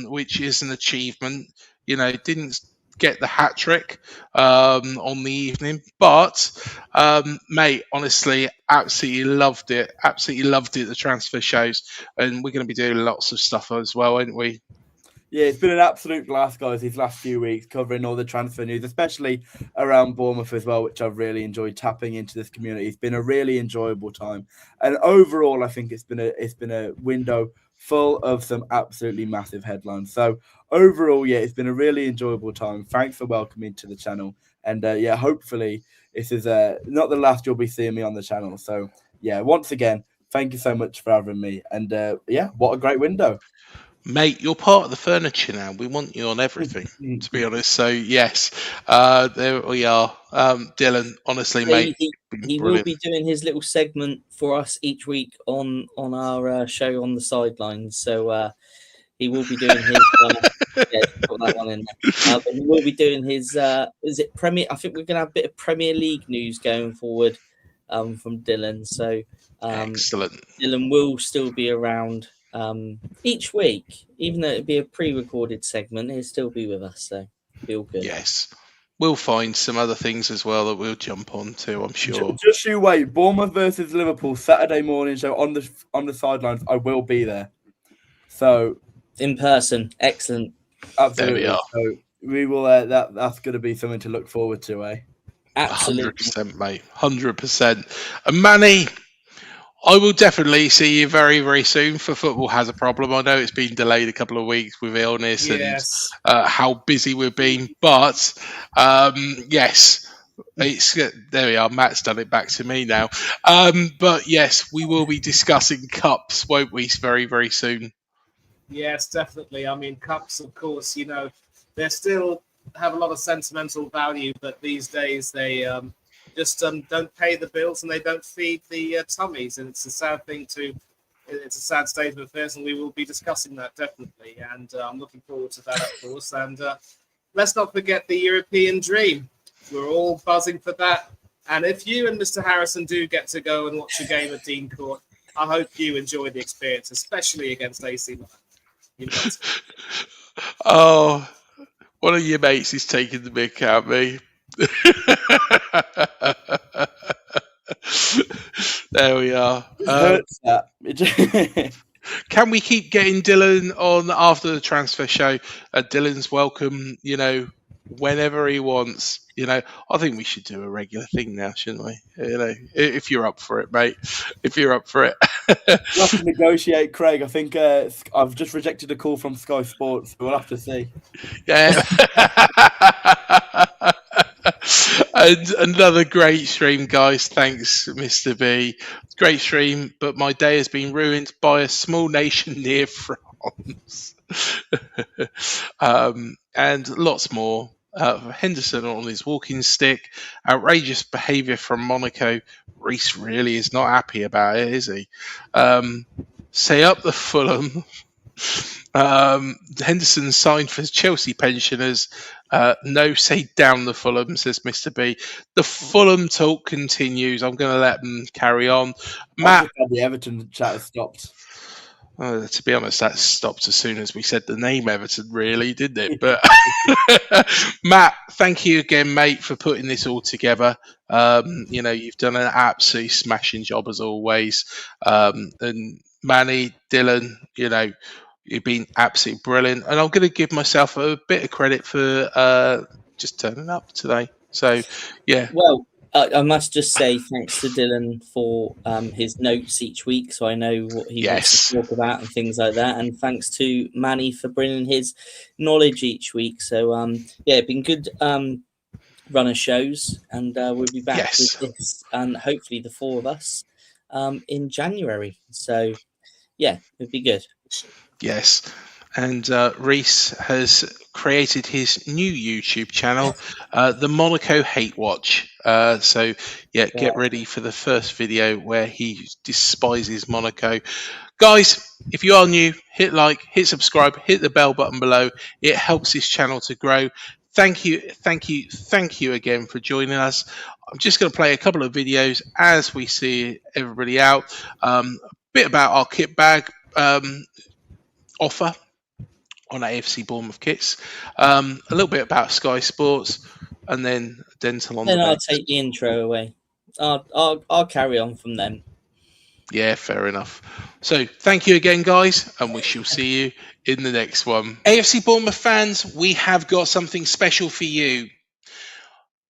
which is an achievement. Didn't get the hat trick on the evening, but mate, honestly, absolutely loved it. The transfer shows, and we're going to be doing lots of stuff as well, aren't we? Yeah, it's been an absolute blast, guys, these last few weeks, covering all the transfer news, especially around Bournemouth as well, which I've really enjoyed tapping into this community. It's been a really enjoyable time. And overall, I think it's been a window full of some absolutely massive headlines. So overall, yeah, it's been a really enjoyable time. Thanks for welcoming to the channel. And hopefully this is not the last you'll be seeing me on the channel. So yeah, once again, thank you so much for having me. And what a great window. Mate, you're part of the furniture now. We want you on everything, to be honest. So, yes, there we are. Dylan, honestly, mate, He will brilliant. be doing his little segment for us each week on our show on the sidelines. So he will be doing his. Put that one in there. But he will be doing his. Is it Premier? I think we're going to have a bit of Premier League news going forward from Dylan. So Excellent. Dylan will still be around each week, even though it'd be a pre-recorded segment. He'll still be with us. So feel good. Yes. We'll find some other things as well that we'll jump on to, I'm sure. Just you wait. Bournemouth versus Liverpool Saturday morning show on the sidelines. I will be there. So in person, excellent. Absolutely. There we are. So we will. That's going to be something to look forward to, eh? Absolutely, 100%, mate. 100%. And Manny, I will definitely see you very, very soon. For Football Has a Problem. I know it's been delayed a couple of weeks with illness Yes. and how busy we've been, but yes, it's there. We are. Matt's done it back to me now. But yes, we will be discussing cups, won't we? Very, very soon. Yes, definitely. I mean, cups, of course, they still have a lot of sentimental value, but these days they just don't pay the bills and they don't feed the tummies. And it's a sad thing it's a sad state of affairs, and we will be discussing that definitely. And I'm looking forward to that, of course. And let's not forget the European dream. We're all buzzing for that. And if you and Mr. Harrison do get to go and watch a game at Dean Court, I hope you enjoy the experience, especially against AC Milan. Oh, one of your mates is taking the mick out of me. There we are. Hurts that. Can we keep getting Dylan on after the transfer show? Dylan's welcome, whenever he wants. I think we should do a regular thing now, shouldn't we? If you're up for it, mate. If you're up for it. We'll have to negotiate, Craig. I think I've just rejected a call from Sky Sports, so we'll have to see. Yeah. And another great stream, guys. Thanks, Mr. B. Great stream, but my day has been ruined by a small nation near France. And lots more. Henderson on his walking stick. Outrageous behaviour from Monaco. Reece really is not happy about it, is he? Say up the Fulham. Henderson signed for Chelsea pensioners. No, say down the Fulham, says Mr. B. The Fulham talk continues. I'm going to let them carry on. Matt, the Everton chat has stopped. To be honest, that stopped as soon as we said the name Everton, really, didn't it? But Matt, thank you again, mate, for putting this all together. You've done an absolutely smashing job as always. And Manny, Dylan, you've been absolutely brilliant. And I'm going to give myself a bit of credit for just turning up today. So, yeah. Well, I must just say thanks to Dylan for his notes each week, so I know what he wants to talk about and things like that. And thanks to Manny for bringing his knowledge each week. So, it's been good run of shows, and we'll be back with this, and hopefully the four of us in January. So, it'd be good. Yes. And Reece has created his new YouTube channel, the Monaco Hate Watch. Get ready for the first video where he despises Monaco. Guys, if you are new, hit like, hit subscribe, hit the bell button below. It helps this channel to grow. Thank you again for joining us. I'm just going to play a couple of videos as we see everybody out. A bit about our kit bag offer on AFC Bournemouth kits, a little bit about Sky Sports, and then dental on. Then I'll take the intro away. I'll carry on from then. Yeah, fair enough. So thank you again, guys, and we shall see you in the next one. AFC Bournemouth fans, we have got something special for you.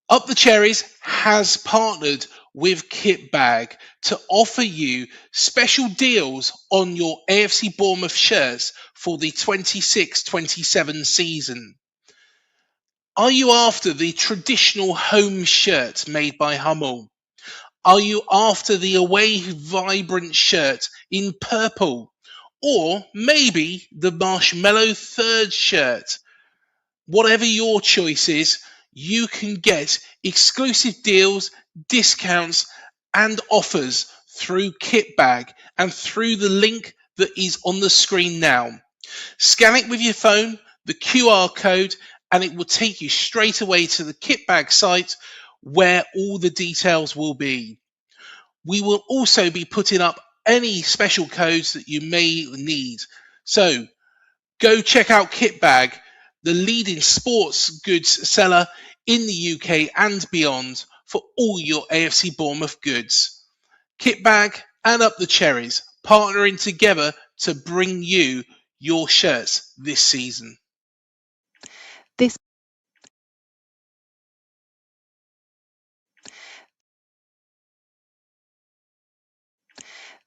Up the Cherries has partnered with KITBAG to offer you special deals on your AFC Bournemouth shirts for the 26-27 season. Are you after the traditional home shirt made by Hummel? Are you after the away vibrant shirt in purple? or maybe the Marshmallow Third shirt. Whatever your choice is, you can get exclusive deals, discounts, and offers through KITBAG and through the link that is on the screen now. Scan it with your phone, the QR code, and it will take you straight away to the KITBAG site where all the details will be. We will also be putting up any special codes that you may need. So go check out KITBAG, the leading sports goods seller in the UK and beyond for all your AFC Bournemouth goods. KITBAG and Up the Cherries, partnering together to bring you your shirts this season.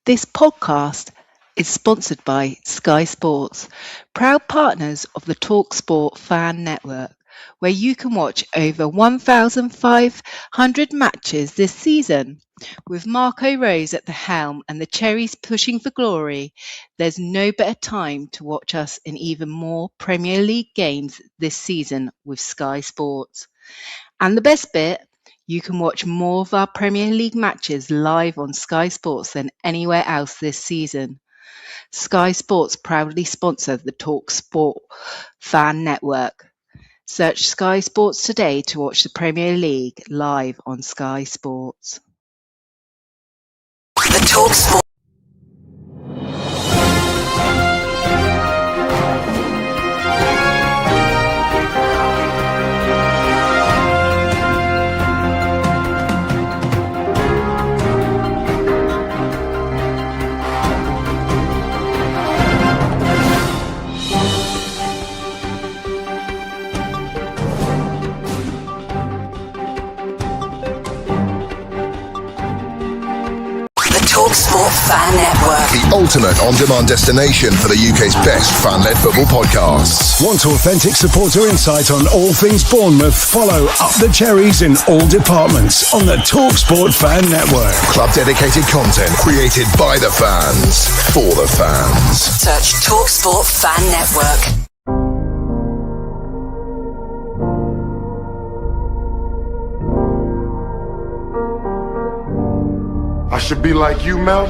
This podcast is sponsored by Sky Sports, proud partners of the Talksport fan network, where you can watch over 1,500 matches this season. With Marco Rose at the helm and the Cherries pushing for glory, there's no better time to watch us in even more Premier League games this season with Sky Sports. And the best bit, you can watch more of our Premier League matches live on Sky Sports than anywhere else this season. Sky Sports proudly sponsor the TalkSport fan network. Search Sky Sports today to watch the Premier League live on Sky Sports. The TalkSport. TalkSport Fan Network. The ultimate on-demand destination for the UK's best fan-led football podcasts. Want authentic supporter insight on all things Bournemouth? Follow Up the Cherries in all departments on the TalkSport Fan Network. Club-dedicated content created by the fans, for the fans. Search TalkSport Fan Network. I should be like you, Mel.